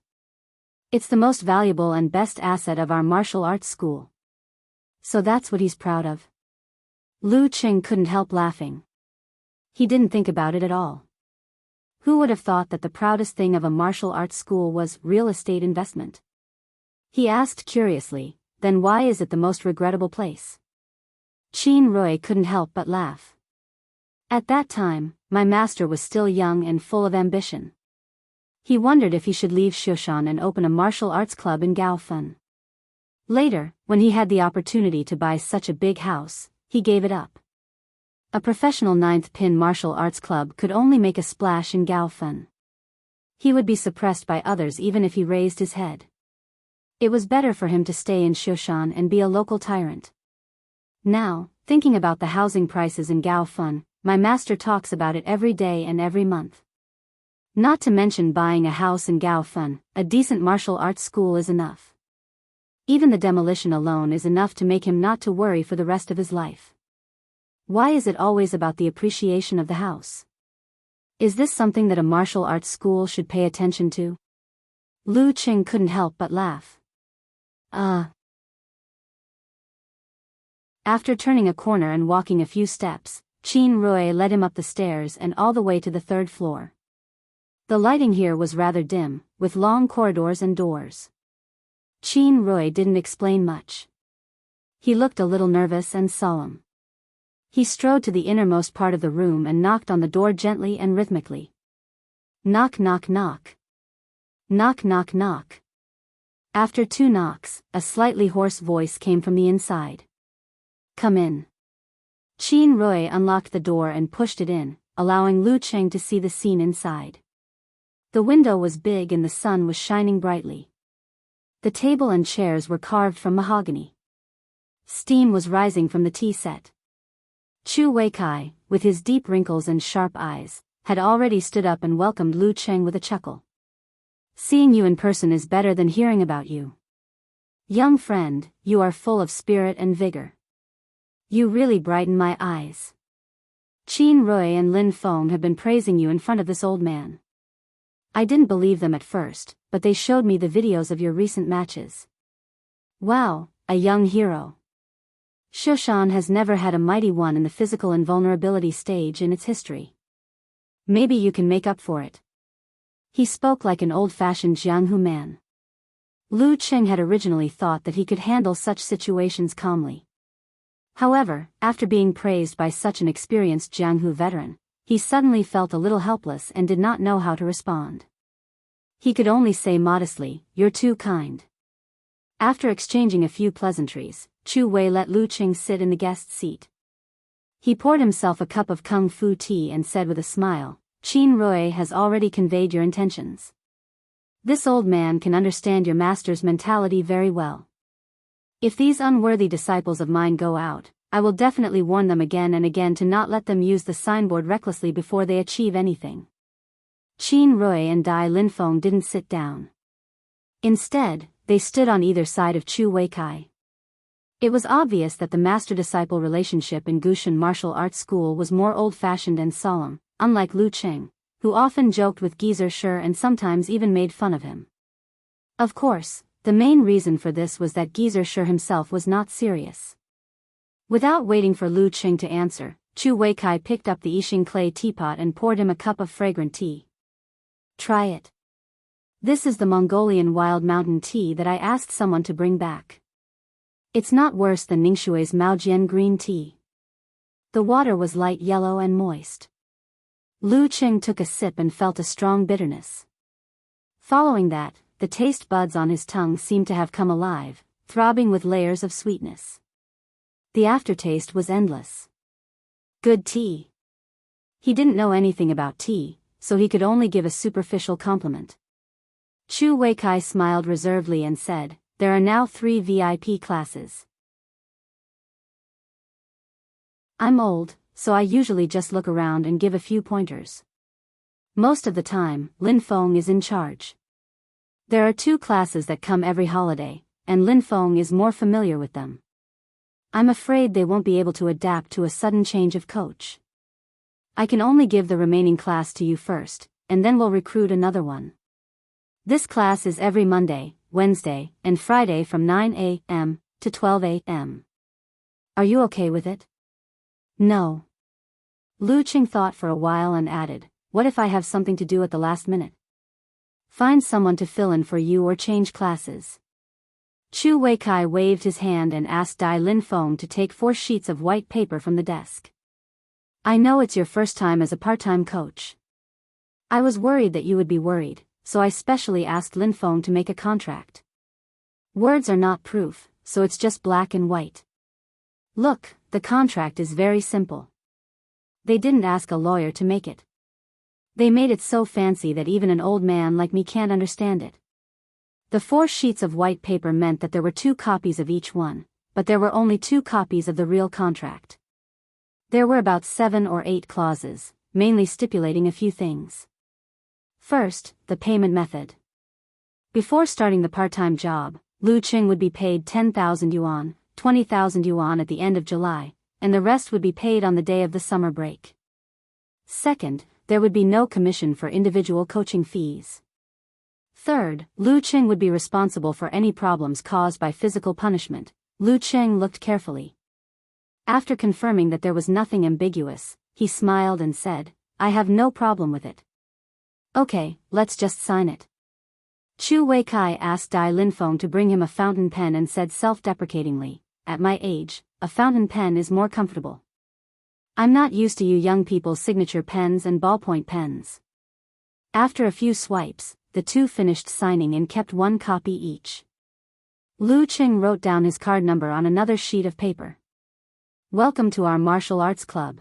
Speaker 1: It's the most valuable and best asset of our martial arts school. So that's what he's proud of." Lu Qing couldn't help laughing. He didn't think about it at all. Who would have thought that the proudest thing of a martial arts school was real estate investment? He asked curiously, then why is it the most regrettable place? Qin Rui couldn't help but laugh. At that time, my master was still young and full of ambition. He wondered if he should leave Shoshan and open a martial arts club in Gaofen. Later, when he had the opportunity to buy such a big house, he gave it up. A professional ninth pin martial arts club could only make a splash in Gaofen. He would be suppressed by others even if he raised his head. It was better for him to stay in Shoshan and be a local tyrant. Now, thinking about the housing prices in Gaofen, my master talks about it every day and every month. Not to mention buying a house in Gaofen, a decent martial arts school is enough. Even the demolition alone is enough to make him not to worry for the rest of his life. Why is it always about the appreciation of the house? Is this something that a martial arts school should pay attention to? Lu Qing couldn't help but laugh. After turning a corner and walking a few steps, Qin Rui led him up the stairs and all the way to the third floor. The lighting here was rather dim, with long corridors and doors. Qin Rui didn't explain much. He looked a little nervous and solemn. He strode to the innermost part of the room and knocked on the door gently and rhythmically. Knock, knock, knock. Knock, knock, knock. After 2 knocks, a slightly hoarse voice came from the inside. Come in. Qin Rui unlocked the door and pushed it in, allowing Lu Qing to see the scene inside. The window was big and the sun was shining brightly. The table and chairs were carved from mahogany. Steam was rising from the tea set. Chu Weikai, with his deep wrinkles and sharp eyes, had already stood up and welcomed Lu Qing with a chuckle. Seeing you in person is better than hearing about you. Young friend, you are full of spirit and vigor. You really brighten my eyes. Qin Rui and Lin Feng have been praising you in front of this old man. I didn't believe them at first, but they showed me the videos of your recent matches. Wow, a young hero. Shoshan has never had a mighty one in the physical invulnerability stage in its history. Maybe you can make up for it. He spoke like an old-fashioned Jianghu man. Lu Qing had originally thought that he could handle such situations calmly. However, after being praised by such an experienced Jianghu veteran, he suddenly felt a little helpless and did not know how to respond. He could only say modestly, "You're too kind." After exchanging a few pleasantries, Chu Wei let Lu Qing sit in the guest seat. He poured himself a cup of kung fu tea and said with a smile, Qin Rui has already conveyed your intentions. This old man can understand your master's mentality very well. If these unworthy disciples of mine go out, I will definitely warn them again and again to not let them use the signboard recklessly before they achieve anything. Qin Rui and Dai Linfeng didn't sit down. Instead, they stood on either side of Chu Weikai. It was obvious that the master-disciple relationship in Gushan Martial Arts School was more old-fashioned and solemn, unlike Lu Qing, who often joked with Geezer Shi and sometimes even made fun of him. Of course, the main reason for this was that Geezer Shi himself was not serious. Without waiting for Lu Qing to answer, Chu Weikai picked up the Yixing clay teapot and poured him a cup of fragrant tea. Try it. This is the Mongolian wild mountain tea that I asked someone to bring back. It's not worse than Ningshui's Maojian green tea. The water was light yellow and moist. Lu Qing took a sip and felt a strong bitterness. Following that, the taste buds on his tongue seemed to have come alive, throbbing with layers of sweetness. The aftertaste was endless. Good tea. He didn't know anything about tea, so he could only give a superficial compliment. Chu Weikai smiled reservedly and said, there are now 3 VIP classes. I'm old, so I usually just look around and give a few pointers. Most of the time, Lin Feng is in charge. There are 2 classes that come every holiday, and Lin Feng is more familiar with them. I'm afraid they won't be able to adapt to a sudden change of coach. I can only give the remaining class to you first, and then we'll recruit another one. This class is every Monday, Wednesday, and Friday from 9 a.m. to 12 a.m. Are you okay with it? No. Lu Qing thought for a while and added, what if I have something to do at the last minute? Find someone to fill in for you or change classes. Chu Weikai waved his hand and asked Dai Lin Feng to take 4 sheets of white paper from the desk. I know it's your first time as a part-time coach. I was worried that you would be worried, so I specially asked Lin Feng to make a contract. Words are not proof, so it's just black and white. Look, the contract is very simple. They didn't ask a lawyer to make it. They made it so fancy that even an old man like me can't understand it. The 4 sheets of white paper meant that there were 2 copies of each one, but there were only 2 copies of the real contract. There were about 7 or 8 clauses, mainly stipulating a few things. First, the payment method. Before starting the part-time job, Lu Qing would be paid 10,000 yuan, 20,000 yuan at the end of July, and the rest would be paid on the day of the summer break. Second, there would be no commission for individual coaching fees. Third, Lu Qing would be responsible for any problems caused by physical punishment. Lu Qing looked carefully. After confirming that there was nothing ambiguous, he smiled and said, I have no problem with it. Okay, let's just sign it. Chu Weikai asked Dai Lin Feng to bring him a fountain pen and said self-deprecatingly, at my age, a fountain pen is more comfortable. I'm not used to you young people's signature pens and ballpoint pens. After a few swipes, the 2 finished signing and kept 1 copy each. Lu Qing wrote down his card number on another sheet of paper. Welcome to our martial arts club.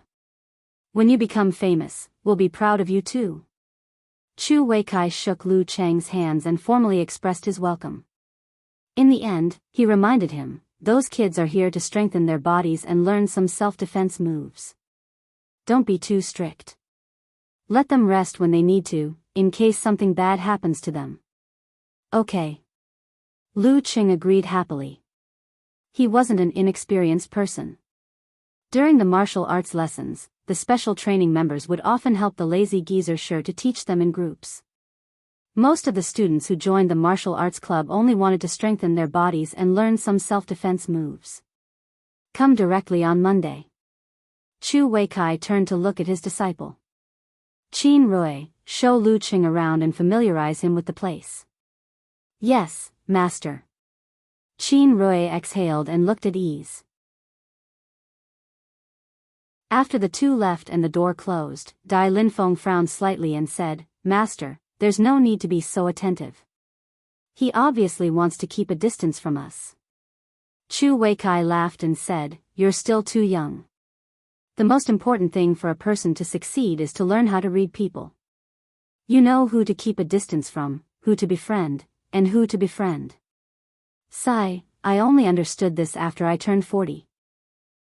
Speaker 1: When you become famous, we'll be proud of you too. Chu Weikai shook Lu Cheng's hands and formally expressed his welcome. In the end, he reminded him, those kids are here to strengthen their bodies and learn some self-defense moves. Don't be too strict. Let them rest when they need to, in case something bad happens to them. Okay. Lu Qing agreed happily. He wasn't an inexperienced person. During the martial arts lessons, the special training members would often help the lazy geezer sure to teach them in groups. Most of the students who joined the martial arts club only wanted to strengthen their bodies and learn some self-defense moves. Come directly on Monday. Chu Weikai turned to look at his disciple. Qin Rui, show Lu Qing around and familiarize him with the place. Yes, master. Qin Rui exhaled and looked at ease. After the 2 left and the door closed, Dai Lin Feng frowned slightly and said, Master, there's no need to be so attentive. He obviously wants to keep a distance from us. Chu Weikai laughed and said, You're still too young. The most important thing for a person to succeed is to learn how to read people. You know who to keep a distance from, who to befriend, and who to befriend. Sigh, I only understood this after I turned 40.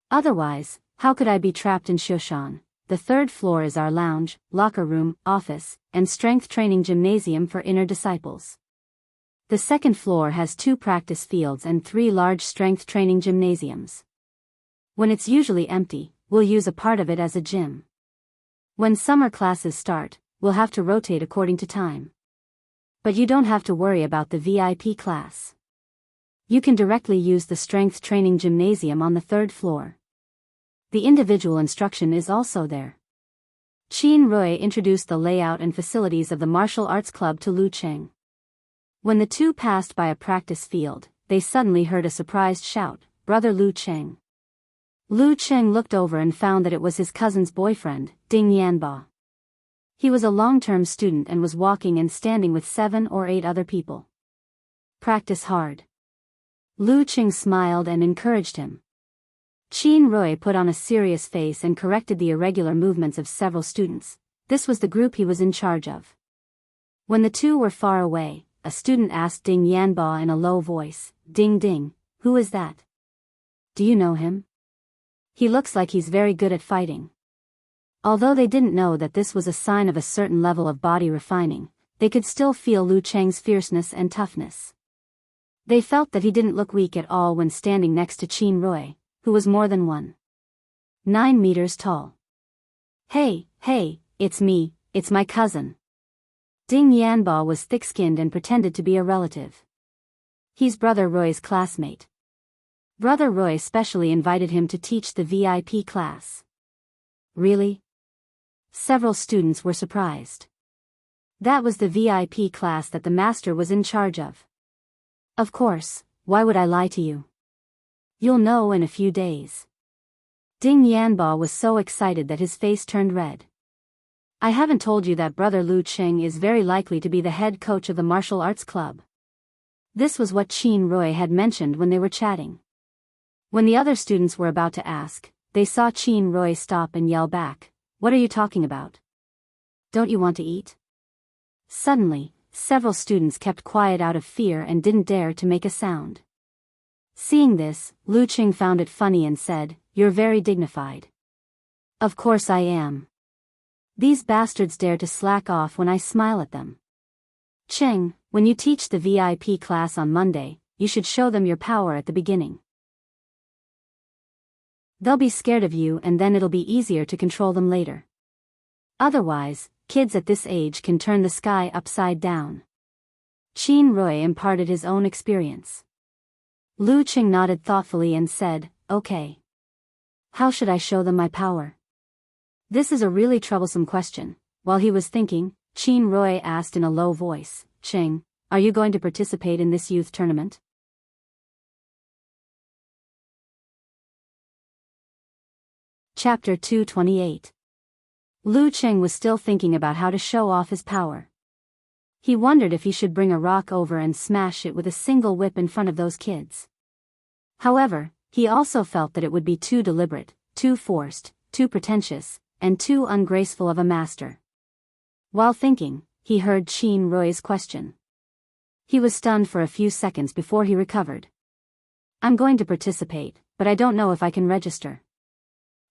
Speaker 1: Otherwise, how could I be trapped in Shoshan? The 3rd floor is our lounge, locker room, office, and strength training gymnasium for inner disciples. The 2nd floor has 2 practice fields and 3 large strength training gymnasiums. When it's usually empty, we'll use a part of it as a gym. When summer classes start, we'll have to rotate according to time. But you don't have to worry about the VIP class. You can directly use the strength training gymnasium on the 3rd floor. The individual instruction is also there. Qin Rui introduced the layout and facilities of the martial arts club to Lu Qing. When the 2 passed by a practice field, they suddenly heard a surprised shout, Brother Lu Qing. Lu Qing looked over and found that it was his cousin's boyfriend, Ding Yanba. He was a long-term student and was walking and standing with 7 or 8 other people. Practice hard. Lu Qing smiled and encouraged him. Qin Rui put on a serious face and corrected the irregular movements of several students. This was the group he was in charge of. When the 2 were far away, a student asked Ding Yanba in a low voice, Ding Ding, who is that? Do you know him? He looks like he's very good at fighting. Although they didn't know that this was a sign of a certain level of body refining, they could still feel Lu Cheng's fierceness and toughness. They felt that he didn't look weak at all when standing next to Qin Rui, who was more than 1.9 meters tall. Hey, it's me, it's my cousin. Ding Yanba was thick-skinned and pretended to be a relative. He's Brother Roy's classmate. Brother Roy specially invited him to teach the VIP class. Really? Several students were surprised. That was the VIP class that the master was in charge of. Of course, why would I lie to you? You'll know in a few days. Ding Yanbo was so excited that his face turned red. I haven't told you that Brother Lu Qing is very likely to be the head coach of the martial arts club. This was what Qin Rui had mentioned when they were chatting. When the other students were about to ask, they saw Qin Rui stop and yell back, "What are you talking about? Don't you want to eat?" Suddenly, several students kept quiet out of fear and didn't dare to make a sound. Seeing this, Lu Qing found it funny and said, "You're very dignified." "Of course I am. These bastards dare to slack off when I smile at them. Qing, when you teach the VIP class on Monday, you should show them your power at the beginning. They'll be scared of you and then it'll be easier to control them later. Otherwise, kids at this age can turn the sky upside down." Qin Rui imparted his own experience. Lu Qing nodded thoughtfully and said, "Okay. How should I show them my power?" This is a really troublesome question. While he was thinking, Qin Rui asked in a low voice, "Qing, are you going to participate in this youth tournament?" Chapter 228. Lu Qing was still thinking about how to show off his power. He wondered if he should bring a rock over and smash it with a single whip in front of those kids. However, he also felt that it would be too deliberate, too forced, too pretentious, and too ungraceful of a master. While thinking, he heard Qin Rui's question. He was stunned for a few seconds before he recovered. "I'm going to participate, but I don't know if I can register."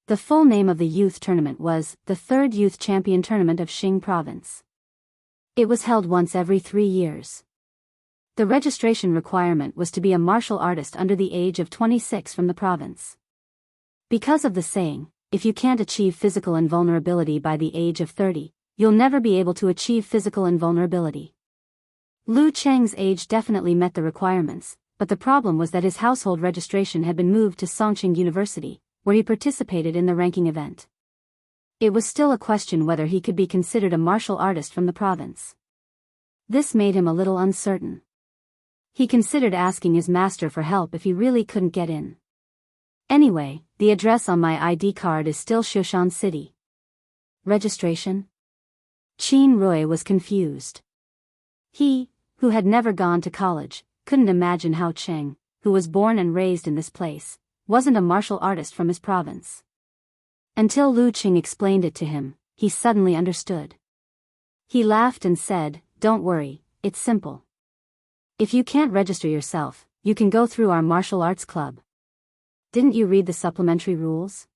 Speaker 1: The full name of the youth tournament was the Third Youth Champion Tournament of Xing Province. It was held once every 3 years. The registration requirement was to be a martial artist under the age of 26 from the province. Because of the saying, if you can't achieve physical invulnerability by the age of 30, you'll never be able to achieve physical invulnerability. Lu Cheng's age definitely met the requirements, but the problem was that his household registration had been moved to Songqing University, where he participated in the ranking event. It was still a question whether he could be considered a martial artist from the province. This made him a little uncertain. He considered asking his master for help if he really couldn't get in. "Anyway, the address on my ID card is still Shushan City." Registration? Qin Rui was confused. He, who had never gone to college, couldn't imagine how Cheng, who was born and raised in this place, wasn't a martial artist from his province. Until Lu Qing explained it to him, he suddenly understood. He laughed and said, "Don't worry, it's simple. If you can't register yourself, you can go through our martial arts club. Didn't you read the supplementary rules?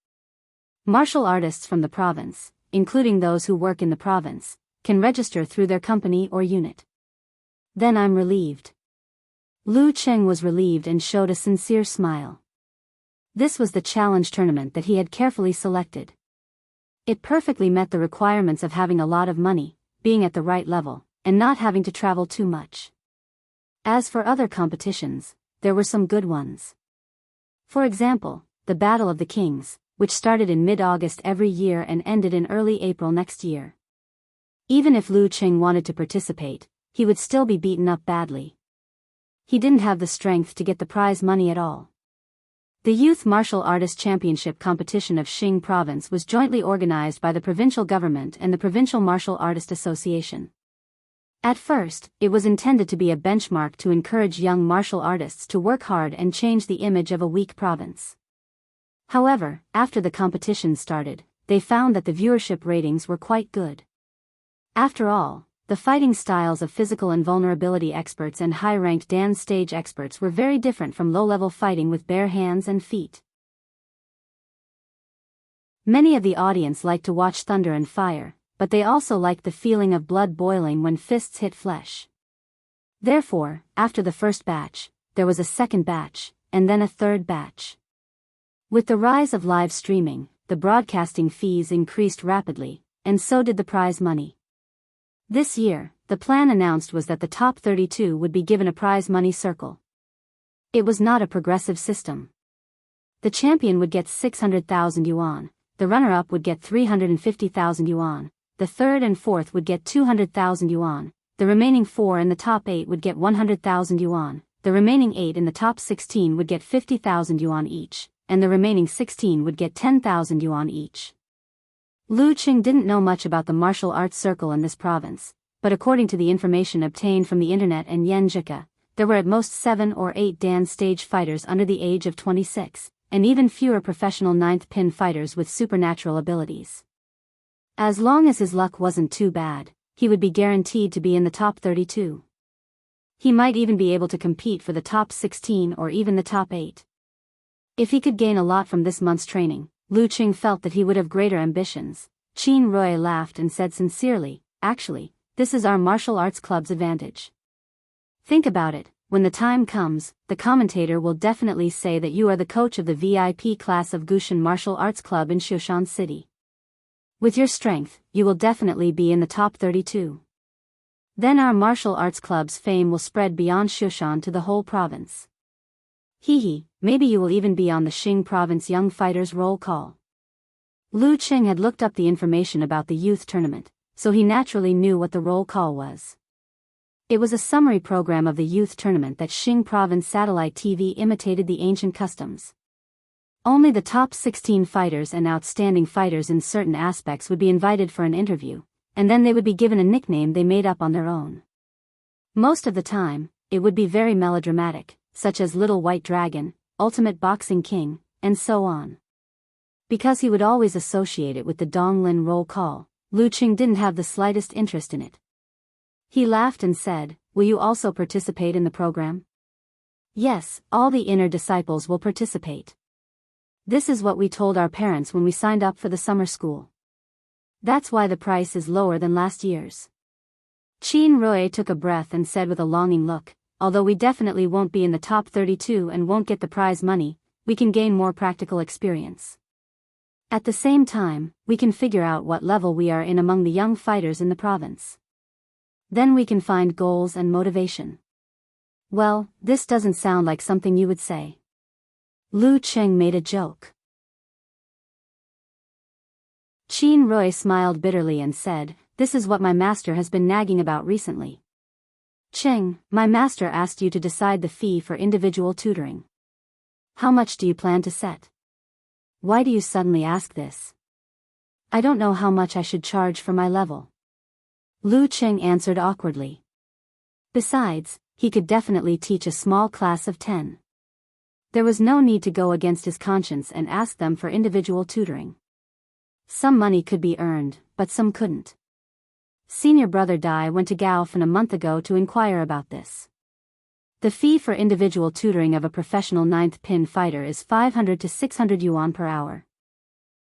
Speaker 1: Martial artists from the province, including those who work in the province, can register through their company or unit." Then I'm relieved. Lu Qing was relieved and showed a sincere smile. This was the challenge tournament that he had carefully selected. It perfectly met the requirements of having a lot of money, being at the right level, and not having to travel too much. As for other competitions, there were some good ones. For example, the Battle of the Kings, which started in mid-August every year and ended in early April next year. Even if Lu Qing wanted to participate, he would still be beaten up badly. He didn't have the strength to get the prize money at all. The Youth Martial Artist Championship competition of Xing Province was jointly organized by the provincial government and the Provincial Martial Artist Association. At first, it was intended to be a benchmark to encourage young martial artists to work hard and change the image of a weak province. However, after the competition started, they found that the viewership ratings were quite good. After all, the fighting styles of physical invulnerability experts and high-ranked dance stage experts were very different from low-level fighting with bare hands and feet. Many of the audience liked to watch thunder and fire, but they also liked the feeling of blood boiling when fists hit flesh. Therefore, after the first batch, there was a second batch, and then a third batch. With the rise of live streaming, the broadcasting fees increased rapidly, and so did the prize money. This year, the plan announced was that the top 32 would be given a prize money circle. It was not a progressive system. The champion would get 600,000 yuan, the runner-up would get 350,000 yuan, the third and fourth would get 200,000 yuan, the remaining 4 in the top 8 would get 100,000 yuan, the remaining 8 in the top 16 would get 50,000 yuan each, and the remaining 16 would get 10,000 yuan each. Lu Qing didn't know much about the martial arts circle in this province, but according to the information obtained from the internet and Yanzhika, there were at most 7 or 8 Dan stage fighters under the age of 26, and even fewer professional 9th pin fighters with supernatural abilities. As long as his luck wasn't too bad, he would be guaranteed to be in the top 32. He might even be able to compete for the top 16 or even the top 8. If he could gain a lot from this month's training, Lu Qing felt that he would have greater ambitions. Qin Rui laughed and said sincerely, "Actually, this is our martial arts club's advantage. Think about it, when the time comes, the commentator will definitely say that you are the coach of the VIP class of Gushan Martial Arts Club in Shushan City. With your strength, you will definitely be in the top 32. Then our martial arts club's fame will spread beyond Shushan to the whole province. Hee, maybe you will even be on the Xing province young fighters roll call." Lu Qing had looked up the information about the youth tournament, so he naturally knew what the roll call was. It was a summary program of the youth tournament that Xing province satellite TV imitated the ancient customs. Only the top 16 fighters and outstanding fighters in certain aspects would be invited for an interview, and then they would be given a nickname they made up on their own. Most of the time, it would be very melodramatic, such as Little White Dragon, Ultimate Boxing King, and so on. Because he would always associate it with the Donglin roll call, Lu Qing didn't have the slightest interest in it. He laughed and said, "Will you also participate in the program?" "Yes, all the inner disciples will participate. This is what we told our parents when we signed up for the summer school. That's why the price is lower than last year's." Qin Rui took a breath and said with a longing look, "Although we definitely won't be in the top 32 and won't get the prize money, we can gain more practical experience. At the same time, we can figure out what level we are in among the young fighters in the province. Then we can find goals and motivation." "Well, this doesn't sound like something you would say." Lu Qing made a joke. Qin Rui smiled bitterly and said, "This is what my master has been nagging about recently. Qing, my master asked you to decide the fee for individual tutoring. How much do you plan to set?" "Why do you suddenly ask this?" "I don't know how much I should charge for my level." Lu Qing answered awkwardly. Besides, he could definitely teach a small class of 10. There was no need to go against his conscience and ask them for individual tutoring. Some money could be earned, but some couldn't. Senior brother Dai went to Gaofen a month ago to inquire about this. The fee for individual tutoring of a professional 9th pin fighter is 500 to 600 yuan per hour.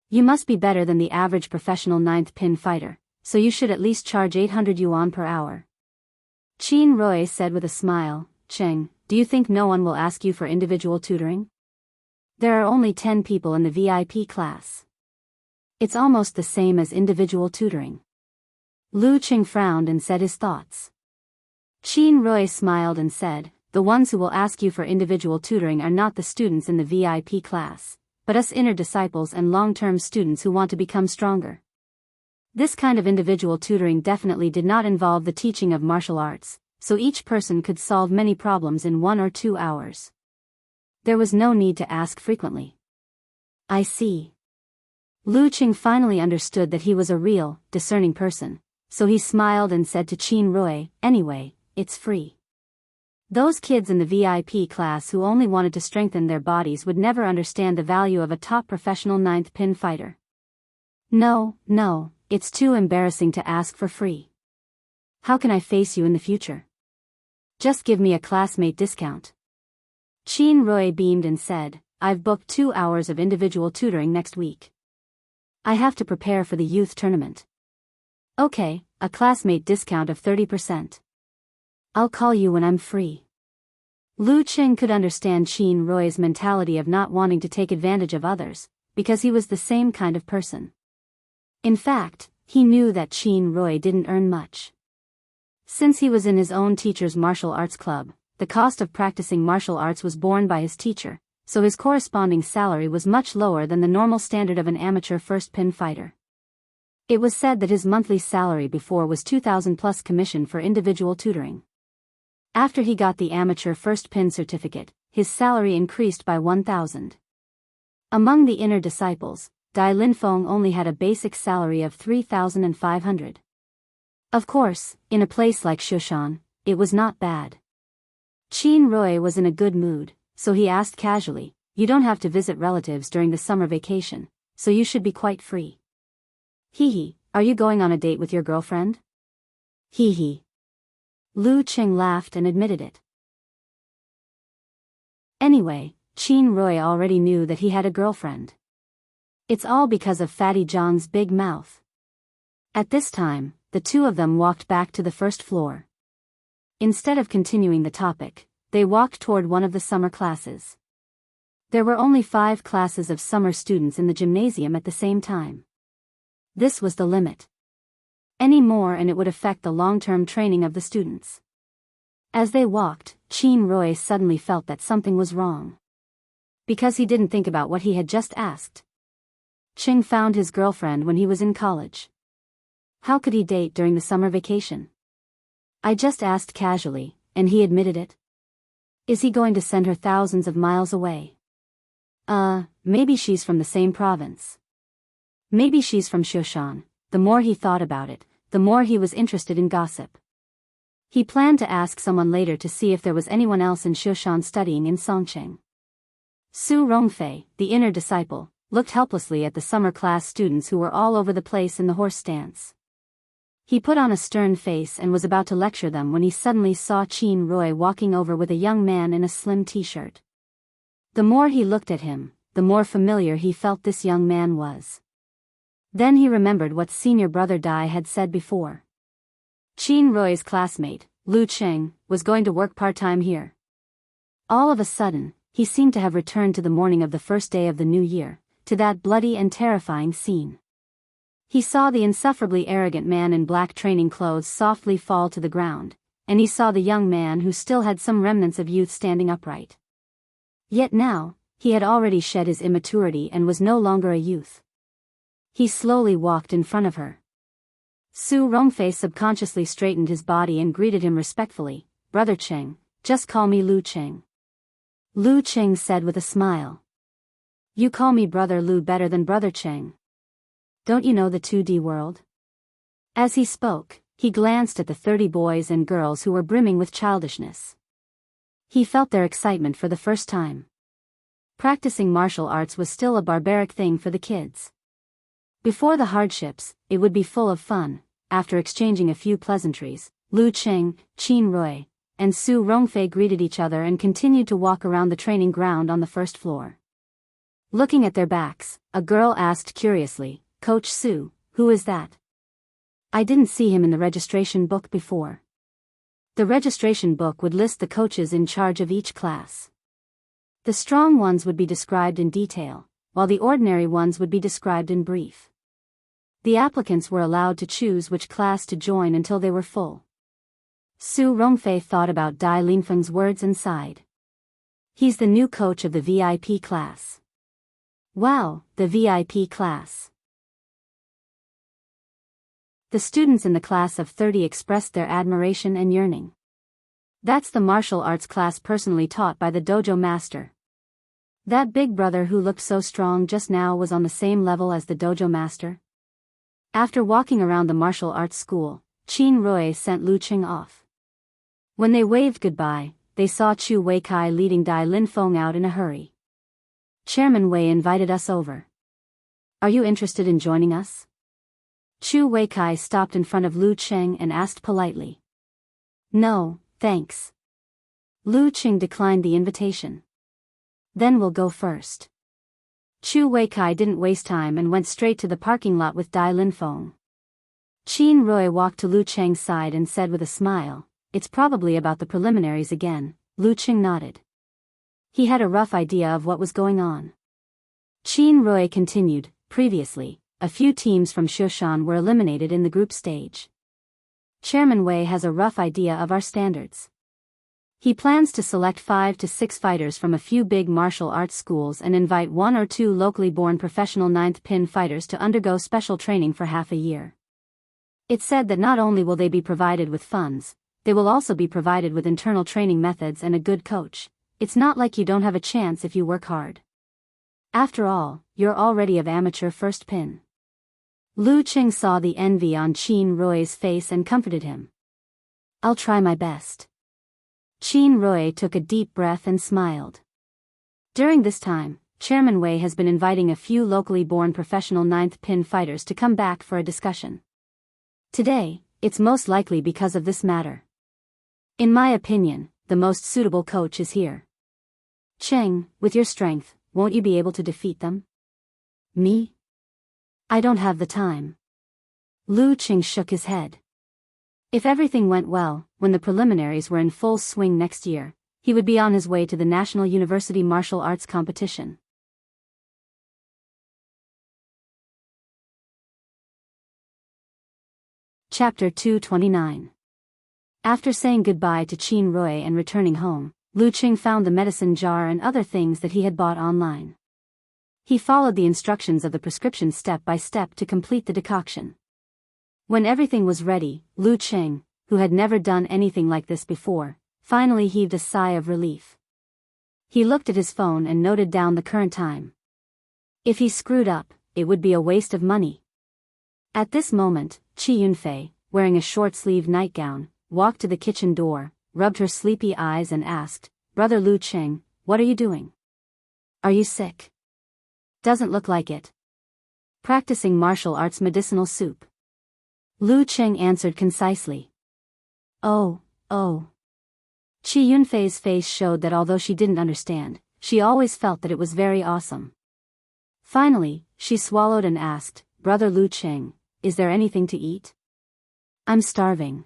Speaker 1: You must be better than the average professional 9th pin fighter, so you should at least charge 800 yuan per hour. Qin Rui said with a smile, "Qing, do you think no one will ask you for individual tutoring? There are only 10 people in the VIP class. It's almost the same as individual tutoring." Lu Qing frowned and said his thoughts. Qin Rui smiled and said, "The ones who will ask you for individual tutoring are not the students in the VIP class, but us inner disciples and long-term students who want to become stronger." This kind of individual tutoring definitely did not involve the teaching of martial arts, so each person could solve many problems in 1 or 2 hours. There was no need to ask frequently. "I see." Lu Qing finally understood that he was a real, discerning person, so he smiled and said to Qin Rui, "Anyway, it's free. Those kids in the VIP class who only wanted to strengthen their bodies would never understand the value of a top professional 9th pin fighter. No, it's too embarrassing to ask for free. How can I face you in the future? Just give me a classmate discount." Qin Rui beamed and said, "I've booked 2 hours of individual tutoring next week. I have to prepare for the youth tournament." "Okay, a classmate discount of 30%. I'll call you when I'm free." Lu Qing could understand Qin Rui's mentality of not wanting to take advantage of others, because he was the same kind of person. In fact, he knew that Qin Rui didn't earn much. Since he was in his own teacher's martial arts club, the cost of practicing martial arts was borne by his teacher, so his corresponding salary was much lower than the normal standard of an amateur first-pin fighter. It was said that his monthly salary before was 2,000 plus commission for individual tutoring. After he got the amateur first-pin certificate, his salary increased by 1,000. Among the inner disciples, Dai Linfeng only had a basic salary of 3,500. Of course, in a place like Shushan, it was not bad. Qin Rui was in a good mood, so he asked casually, "You don't have to visit relatives during the summer vacation, so you should be quite free." "Hee, are you going on a date with your girlfriend?" "Hee." Lu Qing laughed and admitted it. Anyway, Qin Rui already knew that he had a girlfriend. It's all because of Fatty Zhang's big mouth. At this time, the two of them walked back to the first floor. Instead of continuing the topic, they walked toward one of the summer classes. There were only 5 classes of summer students in the gymnasium at the same time. This was the limit. Any more and it would affect the long-term training of the students. As they walked, Qin Rui suddenly felt that something was wrong. Because he didn't think about what he had just asked. Qing found his girlfriend when he was in college. How could he date during the summer vacation? I just asked casually, and he admitted it. Is he going to send her thousands of miles away? Maybe she's from the same province. Maybe she's from Shushan. The more he thought about it, the more he was interested in gossip. He planned to ask someone later to see if there was anyone else in Shushan studying in Songqing. Su Rongfei, the inner disciple, looked helplessly at the summer class students who were all over the place in the horse stance. He put on a stern face and was about to lecture them when he suddenly saw Qin Rui walking over with a young man in a slim t-shirt. The more he looked at him, the more familiar he felt this young man was. Then he remembered what senior brother Dai had said before. Qin Rui's classmate, Lu Qing, was going to work part-time here. All of a sudden, he seemed to have returned to the morning of the first day of the new year, to that bloody and terrifying scene. He saw the insufferably arrogant man in black training clothes softly fall to the ground, and he saw the young man who still had some remnants of youth standing upright. Yet now, he had already shed his immaturity and was no longer a youth. He slowly walked in front of her. Su Rongfei subconsciously straightened his body and greeted him respectfully. "Brother Qing, just call me Lu Qing." Lu Qing said with a smile. "You call me Brother Lu better than Brother Qing. Don't you know the 2D world?" As he spoke, he glanced at the 30 boys and girls who were brimming with childishness. He felt their excitement for the first time. Practicing martial arts was still a barbaric thing for the kids. Before the hardships, it would be full of fun. After exchanging a few pleasantries, Lu Qing, Qin Rui, and Su Rongfei greeted each other and continued to walk around the training ground on the first floor. Looking at their backs, a girl asked curiously, "Coach Su, who is that? I didn't see him in the registration book before." The registration book would list the coaches in charge of each class. The strong ones would be described in detail, while the ordinary ones would be described in brief. The applicants were allowed to choose which class to join until they were full. Su Rongfei thought about Dai Linfeng's words and sighed. He's the new coach of the VIP class. Wow, the VIP class. The students in the class of 30 expressed their admiration and yearning. That's the martial arts class personally taught by the dojo master. That big brother who looked so strong just now was on the same level as the dojo master. After walking around the martial arts school, Qin Rui sent Lu Qing off. When they waved goodbye, they saw Chu Weikai leading Dai Linfeng out in a hurry. "Chairman Wei invited us over. Are you interested in joining us?" Chu Weikai stopped in front of Lu Qing and asked politely. "No, thanks." Lu Qing declined the invitation. "Then we'll go first." Chu Weikai didn't waste time and went straight to the parking lot with Dai Linfeng. Qin Rui walked to Lu Qing's side and said with a smile, "It's probably about the preliminaries again." Lu Qing nodded. He had a rough idea of what was going on. Qin Rui continued, "Previously, a few teams from Shushan were eliminated in the group stage. Chairman Wei has a rough idea of our standards. He plans to select 5 to 6 fighters from a few big martial arts schools and invite 1 or 2 locally born professional 9th pin fighters to undergo special training for half a year. It's said that not only will they be provided with funds, they will also be provided with internal training methods and a good coach. It's not like you don't have a chance if you work hard. After all, you're already of amateur first pin. Lu Qing saw the envy on Qin Rui's face and comforted him. I'll try my best. Qin Rui took a deep breath and smiled. During this time, Chairman Wei has been inviting a few locally born professional 9th pin fighters to come back for a discussion. Today, it's most likely because of this matter. In my opinion, the most suitable coach is here. Cheng, with your strength, won't you be able to defeat them? Me? I don't have the time. Lu Qing shook his head. If everything went well, when the preliminaries were in full swing next year, he would be on his way to the National University Martial Arts competition. Chapter 229. After saying goodbye to Qin Rui and returning home, Lu Qing found the medicine jar and other things that he had bought online. He followed the instructions of the prescription step by step to complete the decoction. When everything was ready, Lu Qing, who had never done anything like this before, finally heaved a sigh of relief. He looked at his phone and noted down the current time. If he screwed up, it would be a waste of money. At this moment, Qi Yunfei, wearing a short-sleeved nightgown, walked to the kitchen door, rubbed her sleepy eyes and asked, "Brother Lu Qing, what are you doing? Are you sick?" "Doesn't look like it. Practicing martial arts medicinal soup." Lu Qing answered concisely. Oh. Qi Yunfei's face showed that although she didn't understand, she always felt that it was very awesome. Finally, she swallowed and asked, "Brother Lu Qing, is there anything to eat?" "I'm starving."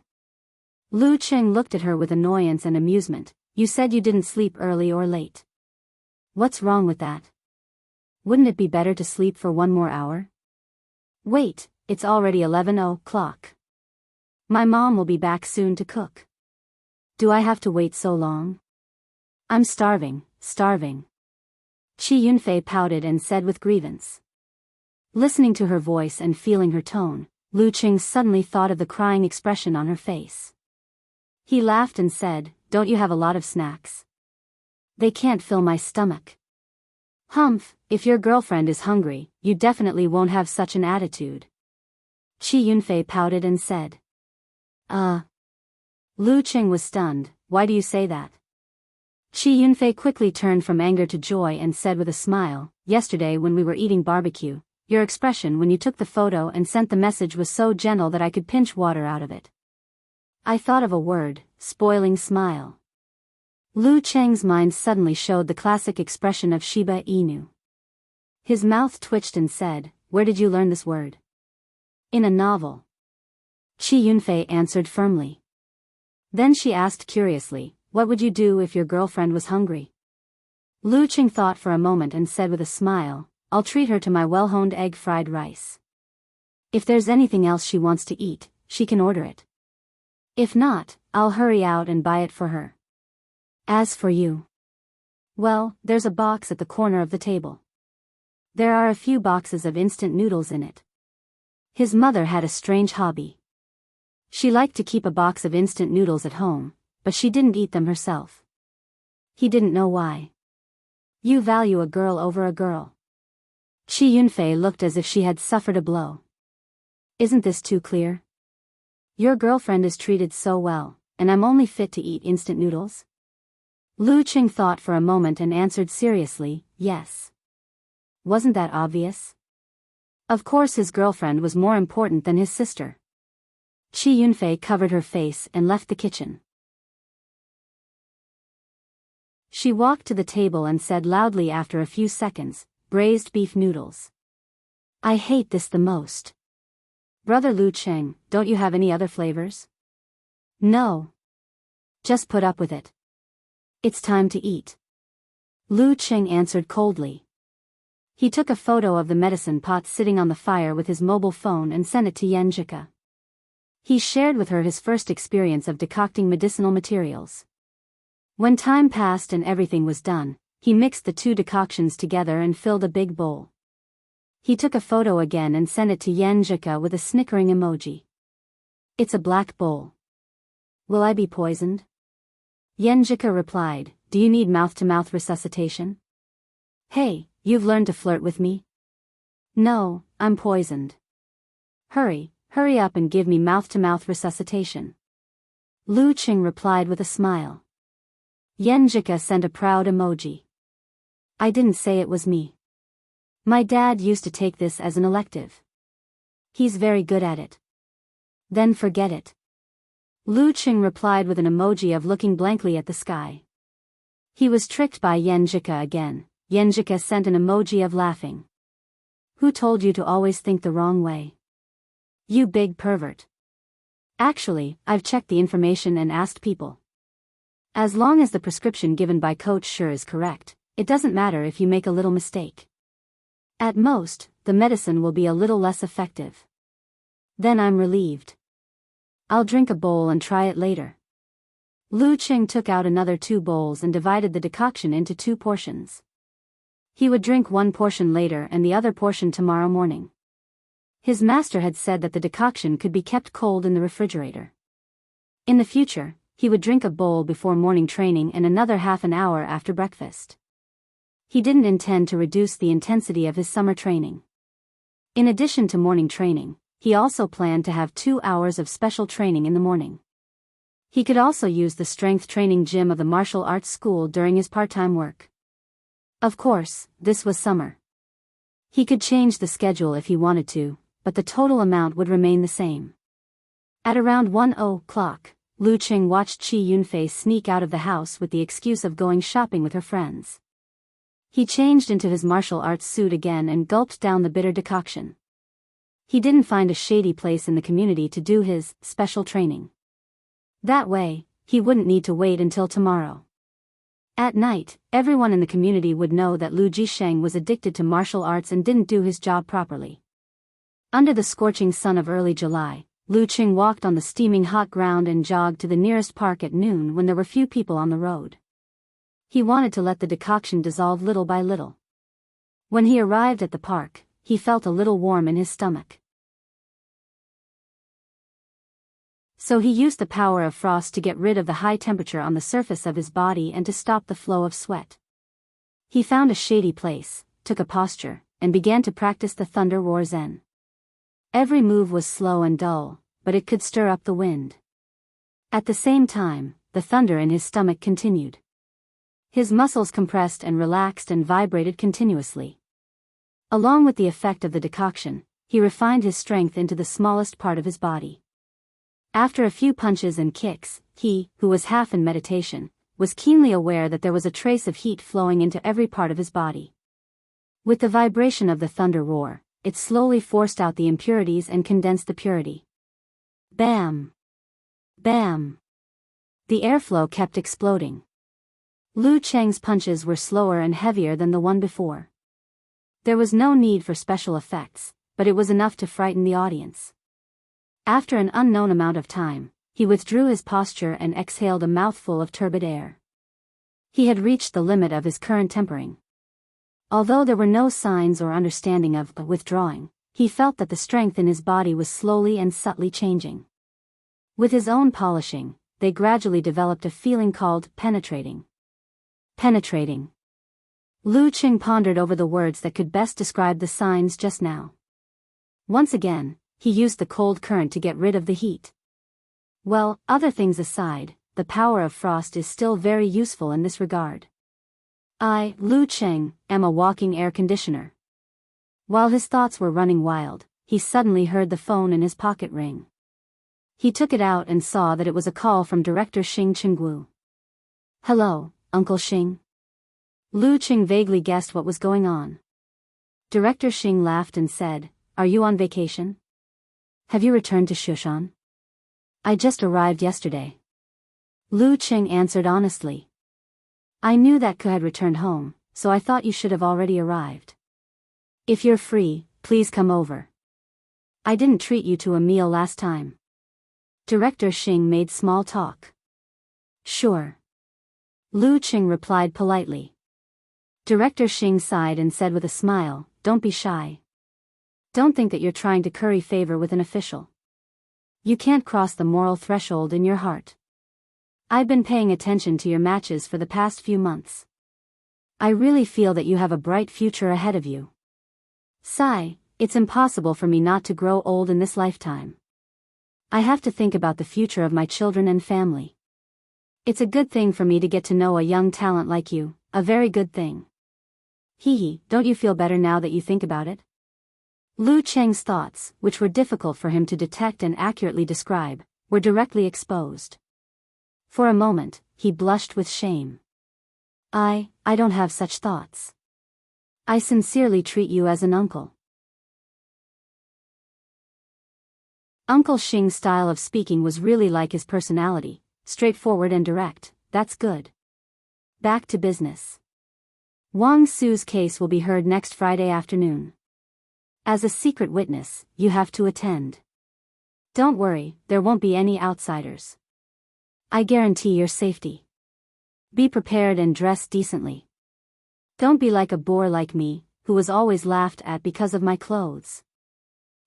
Speaker 1: Lu Qing looked at her with annoyance and amusement. "You said you didn't sleep early or late. What's wrong with that? Wouldn't it be better to sleep for 1 more hour?" "Wait, it's already 11 o'clock. My mom will be back soon to cook. Do I have to wait so long? I'm starving. Qi Yunfei pouted and said with grievance. Listening to her voice and feeling her tone, Lu Qing suddenly thought of the crying expression on her face. He laughed and said, "Don't you have a lot of snacks? They can't fill my stomach." "Humph, if your girlfriend is hungry, you definitely won't have such an attitude." Qi Yunfei pouted and said. Lu Qing was stunned. "Why do you say that?" Qi Yunfei quickly turned from anger to joy and said with a smile, "Yesterday when we were eating barbecue, your expression when you took the photo and sent the message was so gentle that I could pinch water out of it. I thought of a word, spoiling smile." Lu Qing's mind suddenly showed the classic expression of Shiba Inu. His mouth twitched and said, "Where did you learn this word?" "In a novel." Qi Yunfei answered firmly. Then she asked curiously, "What would you do if your girlfriend was hungry?" Lu Qing thought for a moment and said with a smile, "I'll treat her to my well-honed egg fried rice. If there's anything else she wants to eat, she can order it. If not, I'll hurry out and buy it for her. As for you, well, there's a box at the corner of the table. There are a few boxes of instant noodles in it." His mother had a strange hobby. She liked to keep a box of instant noodles at home, but she didn't eat them herself. He didn't know why. You value a girl over a girl. Qi Yunfei looked as if she had suffered a blow. Isn't this too clear? Your girlfriend is treated so well, and I'm only fit to eat instant noodles? Lu Qing thought for a moment and answered seriously, "Yes." Wasn't that obvious? Of course his girlfriend was more important than his sister. Qi Yunfei covered her face and left the kitchen. She walked to the table and said loudly after a few seconds, "Braised beef noodles. I hate this the most. Brother Lu Qing, don't you have any other flavors?" "No. Just put up with it. It's time to eat." Lu Qing answered coldly. He took a photo of the medicine pot sitting on the fire with his mobile phone and sent it to Yenjika. He shared with her his first experience of decocting medicinal materials. When time passed and everything was done, he mixed the two decoctions together and filled a big bowl. He took a photo again and sent it to Yenjika with a snickering emoji. It's a black bowl. Will I be poisoned? Yenjika replied, do you need mouth-to-mouth resuscitation? Hey, you've learned to flirt with me? No, I'm poisoned. Hurry up and give me mouth-to-mouth resuscitation. Lu Qing replied with a smile. Yenjika sent a proud emoji. I didn't say it was me. My dad used to take this as an elective. He's very good at it. Then forget it. Lu Qing replied with an emoji of looking blankly at the sky. He was tricked by Yenjika again. Yenjika sent an emoji of laughing. Who told you to always think the wrong way? You big pervert. Actually, I've checked the information and asked people. As long as the prescription given by Coach Sure is correct, it doesn't matter if you make a little mistake. At most, the medicine will be a little less effective. Then I'm relieved. I'll drink a bowl and try it later. Lu Qing took out another 2 bowls and divided the decoction into 2 portions. He would drink 1 portion later and the other portion tomorrow morning. His master had said that the decoction could be kept cold in the refrigerator. In the future, he would drink a bowl before morning training and another half an hour after breakfast. He didn't intend to reduce the intensity of his summer training. In addition to morning training, he also planned to have 2 hours of special training in the morning. He could also use the strength training gym of the martial arts school during his part-time work. Of course, this was summer. He could change the schedule if he wanted to, but the total amount would remain the same. At around 1:00, Lu Qing watched Qi Yunfei sneak out of the house with the excuse of going shopping with her friends. He changed into his martial arts suit again and gulped down the bitter decoction. He didn't find a shady place in the community to do his special training. That way, he wouldn't need to wait until tomorrow. At night, everyone in the community would know that Lu Jisheng was addicted to martial arts and didn't do his job properly. Under the scorching sun of early July, Lu Qing walked on the steaming hot ground and jogged to the nearest park at noon when there were few people on the road. He wanted to let the decoction dissolve little by little. When he arrived at the park, he felt a little warm in his stomach. So he used the power of frost to get rid of the high temperature on the surface of his body and to stop the flow of sweat. He found a shady place, took a posture, and began to practice the Thunder Roar Zen. Every move was slow and dull, but it could stir up the wind. At the same time, the thunder in his stomach continued. His muscles compressed and relaxed and vibrated continuously. Along with the effect of the decoction, he refined his strength into the smallest part of his body. After a few punches and kicks, he, who was half in meditation, was keenly aware that there was a trace of heat flowing into every part of his body. With the vibration of the thunder roar, it slowly forced out the impurities and condensed the purity. Bam! Bam! The airflow kept exploding. Lu Cheng's punches were slower and heavier than the one before. There was no need for special effects, but it was enough to frighten the audience. After an unknown amount of time, he withdrew his posture and exhaled a mouthful of turbid air. He had reached the limit of his current tempering. Although there were no signs or understanding of withdrawing, he felt that the strength in his body was slowly and subtly changing. With his own polishing, they gradually developed a feeling called penetrating. Penetrating. Lu Qing pondered over the words that could best describe the signs just now. Once again, he used the cold current to get rid of the heat. Well, other things aside, the power of frost is still very useful in this regard. I, Lu Qing, am a walking air conditioner. While his thoughts were running wild, he suddenly heard the phone in his pocket ring. He took it out and saw that it was a call from Director Xing Qinggu. Hello, Uncle Xing. Lu Qing vaguely guessed what was going on. Director Xing laughed and said, Are you on vacation? Have you returned to Shushan? I just arrived yesterday. Lu Qing answered honestly. I knew that Ke had returned home, so I thought you should have already arrived. If you're free, please come over. I didn't treat you to a meal last time. Director Xing made small talk. Sure. Lu Qing replied politely. Director Xing sighed and said with a smile, "Don't be shy. Don't think that you're trying to curry favor with an official. You can't cross the moral threshold in your heart. I've been paying attention to your matches for the past few months. I really feel that you have a bright future ahead of you. Sigh, it's impossible for me not to grow old in this lifetime. I have to think about the future of my children and family. It's a good thing for me to get to know a young talent like you, a very good thing. Hee hee, don't you feel better now that you think about it?" Lu Cheng's thoughts, which were difficult for him to detect and accurately describe, were directly exposed. For a moment, he blushed with shame. I don't have such thoughts. I sincerely treat you as an uncle." Uncle Xing's style of speaking was really like his personality, straightforward and direct. "That's good. Back to business. Wang Su's case will be heard next Friday afternoon. As a secret witness, you have to attend. Don't worry, there won't be any outsiders. I guarantee your safety. Be prepared and dress decently. Don't be like a boor like me, who was always laughed at because of my clothes."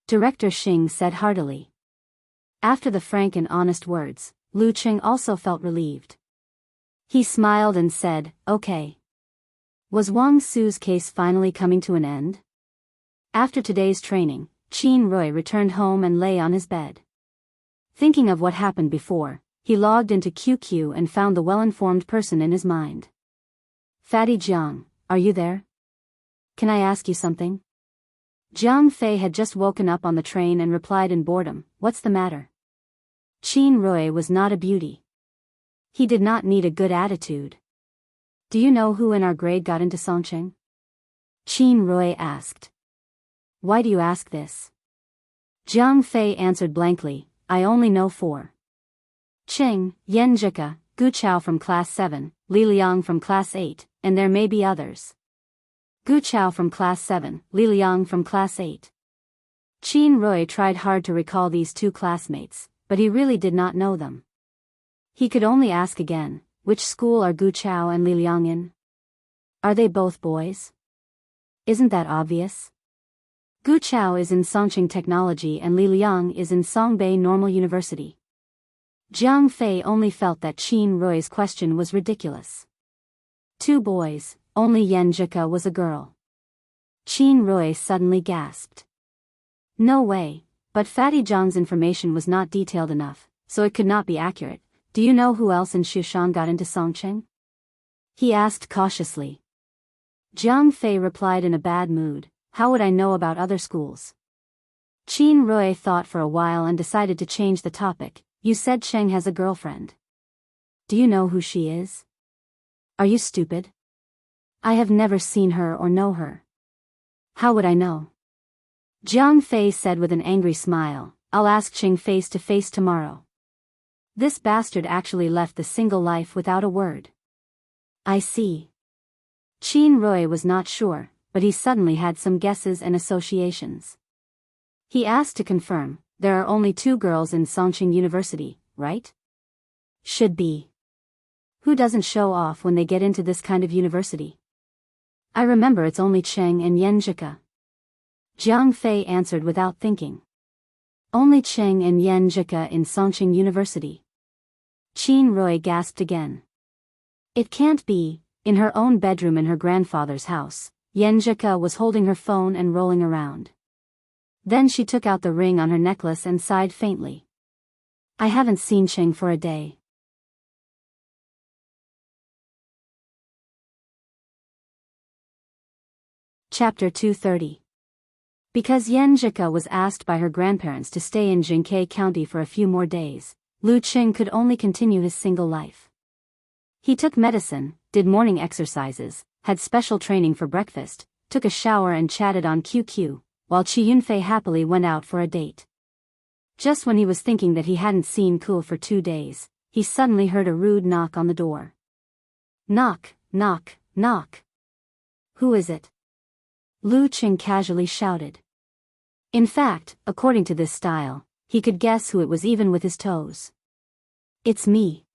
Speaker 1: Director Xing said heartily. After the frank and honest words, Lu Qing also felt relieved. He smiled and said, "Okay." Was Wang Su's case finally coming to an end? After today's training, Qin Rui returned home and lay on his bed. Thinking of what happened before, he logged into QQ and found the well-informed person in his mind. "Fatty Jiang, are you there? Can I ask you something?" Jiang Fei had just woken up on the train and replied in boredom, "What's the matter?" Qin Rui was not a beauty. He did not need a good attitude. "Do you know who in our grade got into Songqing?" Qin Rui asked. "Why do you ask this?" Jiang Fei answered blankly, "I only know 4. Qing, Yan Zhika, Gu Chao from class 7, Li Liang from class 8, and there may be others. Gu Chao from class 7, Li Liang from class 8. Qin Rui tried hard to recall these 2 classmates, but he really did not know them. He could only ask again, which school are Gu Chao and Li Liang in? Are they both boys? Isn't that obvious? Gu Chao is in Songqing Technology and Li Liang is in Songbei Normal University. Jiang Fei only felt that Qin Rui's question was ridiculous. 2 boys, only Yan Zhika was a girl. Qin Rui suddenly gasped. No way, but Fatty Zhang's information was not detailed enough, so it could not be accurate. "Do you know who else in Shushan got into Songqing?" he asked cautiously. Jiang Fei replied in a bad mood, "How would I know about other schools?" Qin Rui thought for a while and decided to change the topic. "You said Cheng has a girlfriend. Do you know who she is?" "Are you stupid? I have never seen her or know her. How would I know?" Jiang Fei said with an angry smile, "I'll ask Cheng face to face tomorrow." This bastard actually left the single life without a word. "I see." Qin Rui was not sure, but he suddenly had some guesses and associations. He asked to confirm, "There are only 2 girls in Songqing University, right?" "Should be. Who doesn't show off when they get into this kind of university?" "I remember it's only Cheng and Yan Zhika." Jiang Fei answered without thinking. "Only Cheng and Yan Zhika in Songqing University." Qin Rui gasped again. It can't be. In her own bedroom in her grandfather's house, Yan Zhika was holding her phone and rolling around. Then she took out the ring on her necklace and sighed faintly. "I haven't seen Cheng for a day." Chapter 230. Because Yan Zhika was asked by her grandparents to stay in Jingkai County for a few more days, Lu Qing could only continue his single life. He took medicine, did morning exercises, had special training for breakfast, took a shower and chatted on QQ, while Qi Yunfei happily went out for a date. Just when he was thinking that he hadn't seen Ku for 2 days, he suddenly heard a rude knock on the door. "Knock, knock, knock. Who is it?" Lu Qing casually shouted. In fact, according to this style, he could guess who it was even with his toes. "It's me."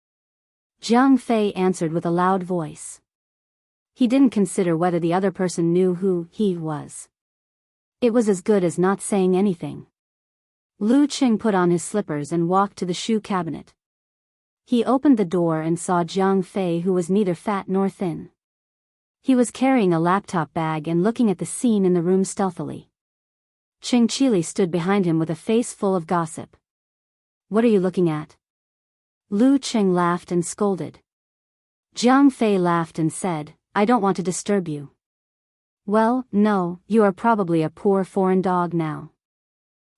Speaker 1: Jiang Fei answered with a loud voice. He didn't consider whether the other person knew who he was. It was as good as not saying anything. Lu Qing put on his slippers and walked to the shoe cabinet. He opened the door and saw Jiang Fei, who was neither fat nor thin. He was carrying a laptop bag and looking at the scene in the room stealthily. Qing Qili stood behind him with a face full of gossip. "What are you looking at?" Lu Qing laughed and scolded. Jiang Fei laughed and said, "I don't want to disturb you." "Well, no, you are probably a poor foreign dog now."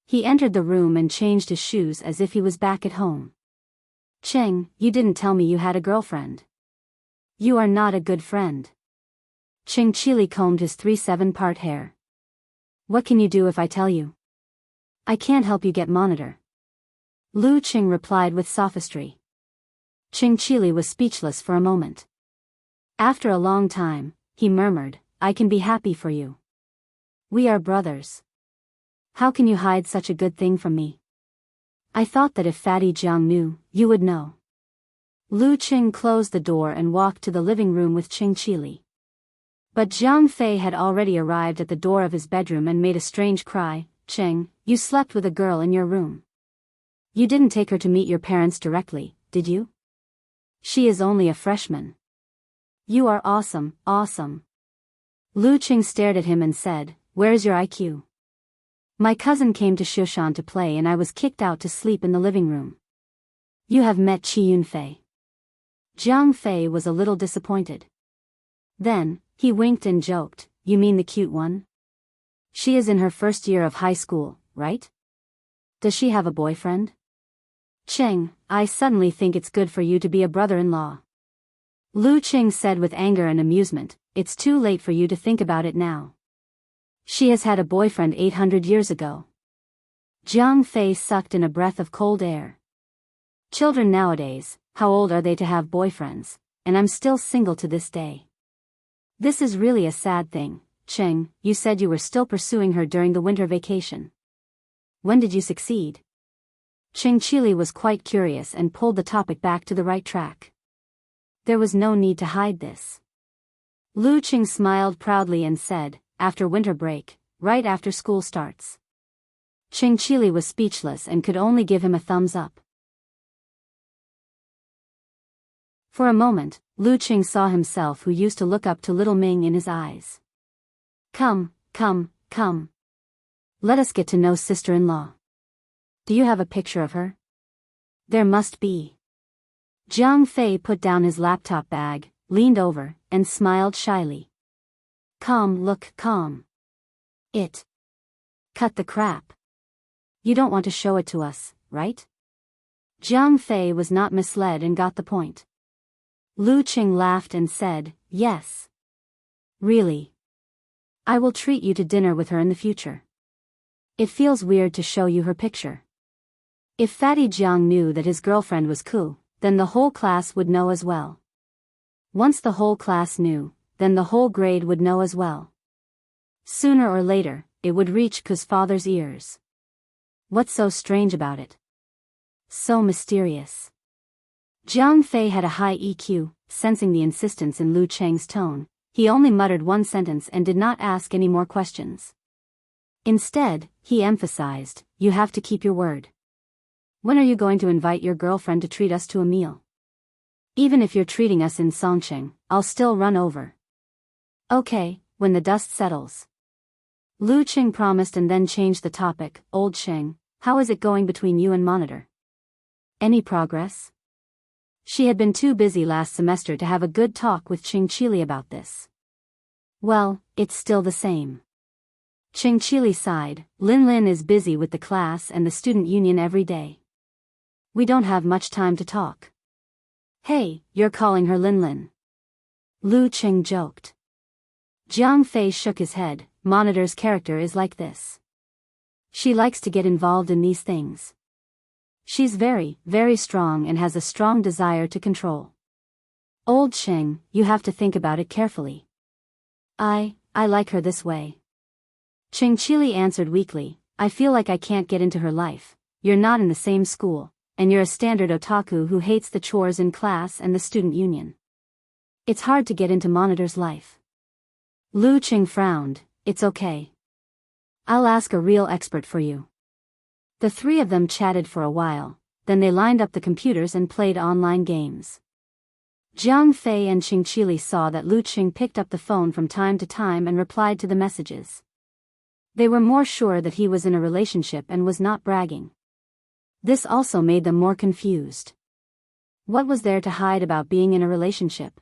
Speaker 1: He entered the room and changed his shoes as if he was back at home. "Qing, you didn't tell me you had a girlfriend. You are not a good friend." Qing Qili combed his 3/7-part hair. "What can you do if I tell you?" "I can't help you get monitor." Lu Qing replied with sophistry. Qing Qili was speechless for a moment. After a long time, he murmured, "I can be happy for you. We are brothers. How can you hide such a good thing from me? I thought that if Fatty Jiang knew, you would know." Lu Qing closed the door and walked to the living room with Qing Qili. But Jiang Fei had already arrived at the door of his bedroom and made a strange cry. "Qing, you slept with a girl in your room. You didn't take her to meet your parents directly, did you? She is only a freshman. You are awesome, awesome." Lu Qing stared at him and said, "Where's your IQ? My cousin came to Shushan to play and I was kicked out to sleep in the living room. You have met Qi Yunfei." Jiang Fei was a little disappointed. Then, he winked and joked, "You mean the cute one? She is in her first year of high school, right? Does she have a boyfriend?" "Qing, I suddenly think it's good for you to be a brother-in-law." Lu Qing said with anger and amusement, "It's too late for you to think about it now. She has had a boyfriend 800 years ago." Jiang Fei sucked in a breath of cold air. "Children nowadays, how old are they to have boyfriends? And I'm still single to this day. This is really a sad thing." "Qing, you said you were still pursuing her during the winter vacation. When did you succeed?" Qing Qili was quite curious and pulled the topic back to the right track. There was no need to hide this. Lu Qing smiled proudly and said, "After winter break, right after school starts." Qing Qili was speechless and could only give him a thumbs up. For a moment, Lu Qing saw himself who used to look up to little Ming in his eyes. Come. Let us get to know sister-in-law. Do you have a picture of her?" "There must be." Jiang Fei put down his laptop bag, leaned over, and smiled shyly. Look calm. Cut the crap. You don't want to show it to us, right?" Jiang Fei was not misled and got the point. Lu Qing laughed and said, "Yes. Really. I will treat you to dinner with her in the future. It feels weird to show you her picture. If Fatty Jiang knew that his girlfriend was Ku, then the whole class would know as well. Once the whole class knew, then the whole grade would know as well. Sooner or later, it would reach Ku's father's ears. What's so strange about it? So mysterious." Jiang Fei had a high EQ, sensing the insistence in Lu Cheng's tone. He only muttered one sentence and did not ask any more questions. Instead, he emphasized, "You have to keep your word. When are you going to invite your girlfriend to treat us to a meal? Even if you're treating us in Songqing, I'll still run over." "Okay, when the dust settles." Lu Qing promised and then changed the topic. "Old Qing, how is it going between you and Monitor? Any progress?" She had been too busy last semester to have a good talk with Qing Qili about this. "Well, it's still the same." Qing Qili sighed. Lin is busy with the class and the student union every day. We don't have much time to talk." "Hey, you're calling her Lin." Lu Qing joked. Jiang Fei shook his head. Monitor's character is like this. She likes to get involved in these things. She's very, very strong and has a strong desire to control. Old Qing, you have to think about it carefully. I like her this way." Qing Qili answered weakly, "I feel like I can't get into her life. You're not in the same school, and you're a standard otaku who hates the chores in class and the student union. It's hard to get into Monitor's life. Lu Qing frowned. It's okay. I'll ask a real expert for you. The three of them chatted for a while, then they lined up the computers and played online games. Jiang Fei and Qing Qili saw that Lu Qing picked up the phone from time to time and replied to the messages. They were more sure that he was in a relationship and was not bragging. This also made them more confused. What was there to hide about being in a relationship?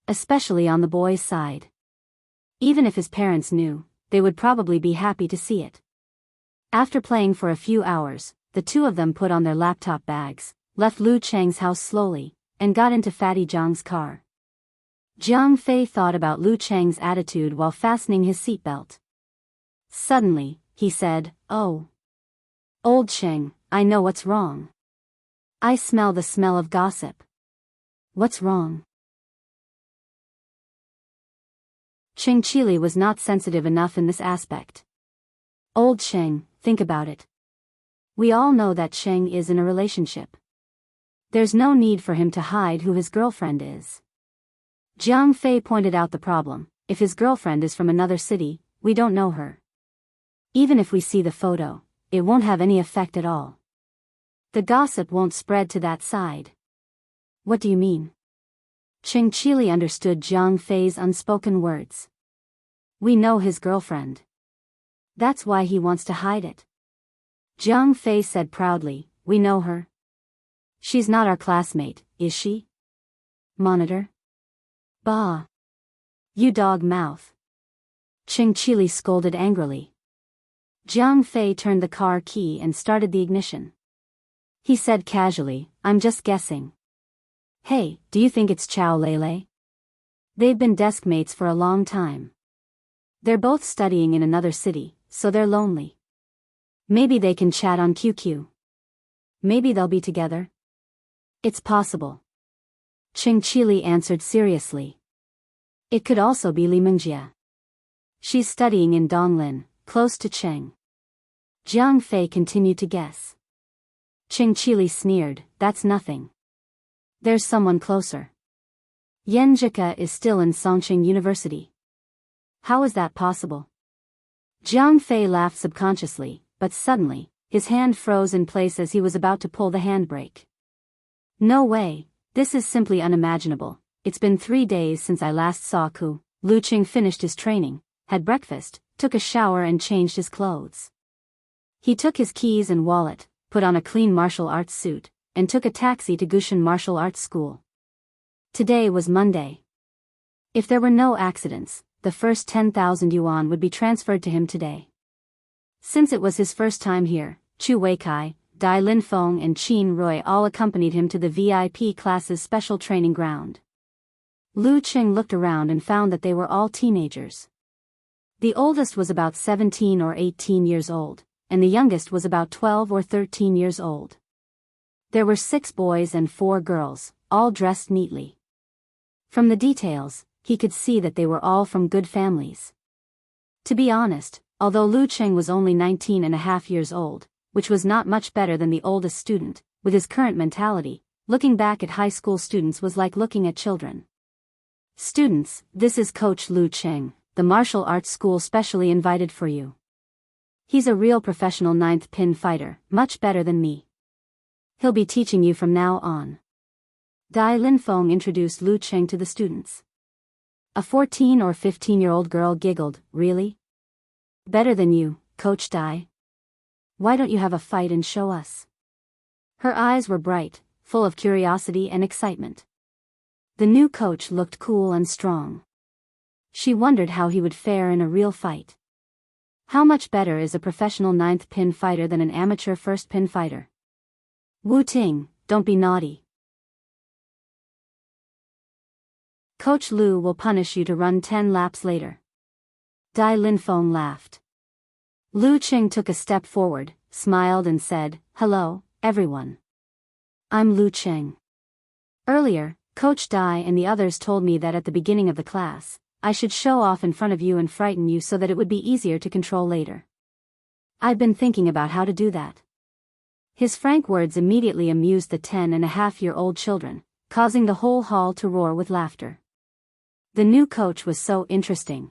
Speaker 1: Especially on the boy's side. Even if his parents knew, they would probably be happy to see it. After playing for a few hours, the two of them put on their laptop bags, left Lu Cheng's house slowly, and got into Fatty Zhang's car. Jiang Fei thought about Lu Cheng's attitude while fastening his seatbelt. Suddenly, he said, "Oh. Old Cheng, I know what's wrong. I smell the smell of gossip." "What's wrong?" Qing Qili was not sensitive enough in this aspect. "Old Cheng, think about it. We all know that Cheng is in a relationship. There's no need for him to hide who his girlfriend is." Jiang Fei pointed out the problem. If his girlfriend is from another city, we don't know her. Even if we see the photo, it won't have any effect at all. The gossip won't spread to that side. "What do you mean?" Qing Qili understood Jiang Fei's unspoken words. "We know his girlfriend. That's why he wants to hide it." Jiang Fei said proudly, "We know her. She's not our classmate, is she?" "Monitor?" "Bah. You dog mouth." Qing Qili scolded angrily. Jiang Fei turned the car key and started the ignition. He said casually, "I'm just guessing. Hey, do you think it's Chow Lele?" They've been desk mates for a long time. They're both studying in another city, so they're lonely. Maybe they can chat on QQ. Maybe they'll be together. It's possible. Qing Qili answered seriously. It could also be Li Mingjie. She's studying in Donglin, close to Cheng. Jiang Fei continued to guess. Qing Qili sneered, "That's nothing. There's someone closer. Yan Jika is still in Songqing University." "How is that possible?" Jiang Fei laughed subconsciously, but suddenly, his hand froze in place as he was about to pull the handbrake. "No way, this is simply unimaginable. It's been 3 days since I last saw Ku." Lu Qing finished his training, had breakfast, took a shower and changed his clothes. He took his keys and wallet, put on a clean martial arts suit, and took a taxi to Gushan Martial Arts School. Today was Monday. If there were no accidents, the first 10,000 yuan would be transferred to him today. Since it was his first time here, Chu Weikai, Dai Linfeng and Qin Rui all accompanied him to the VIP class's special training ground. Lu Qing looked around and found that they were all teenagers. The oldest was about 17 or 18 years old, and the youngest was about 12 or 13 years old. There were 6 boys and 4 girls, all dressed neatly. From the details, he could see that they were all from good families. To be honest, although Lu Qing was only 19 and a half years old, which was not much better than the oldest student, with his current mentality, looking back at high school students was like looking at children. "Students, this is Coach Lu Qing, the martial arts school specially invited for you. He's a real professional 9th pin fighter, much better than me. He'll be teaching you from now on." Dai Linfeng introduced Lu Qing to the students. A 14 or 15-year-old girl giggled, "Really? Better than you, Coach Dai? Why don't you have a fight and show us?" Her eyes were bright, full of curiosity and excitement. The new coach looked cool and strong. She wondered how he would fare in a real fight. How much better is a professional 9th pin fighter than an amateur 1st pin fighter? "Wu Ting, don't be naughty. Coach Lu will punish you to run 10 laps later." Dai Linfeng laughed. Lu Qing took a step forward, smiled and said, "Hello, everyone. I'm Lu Qing. Earlier, Coach Dai and the others told me that at the beginning of the class, I should show off in front of you and frighten you so that it would be easier to control later. I've been thinking about how to do that. His frank words immediately amused the 10-and-a-half-year-old children, causing the whole hall to roar with laughter. The new coach was so interesting.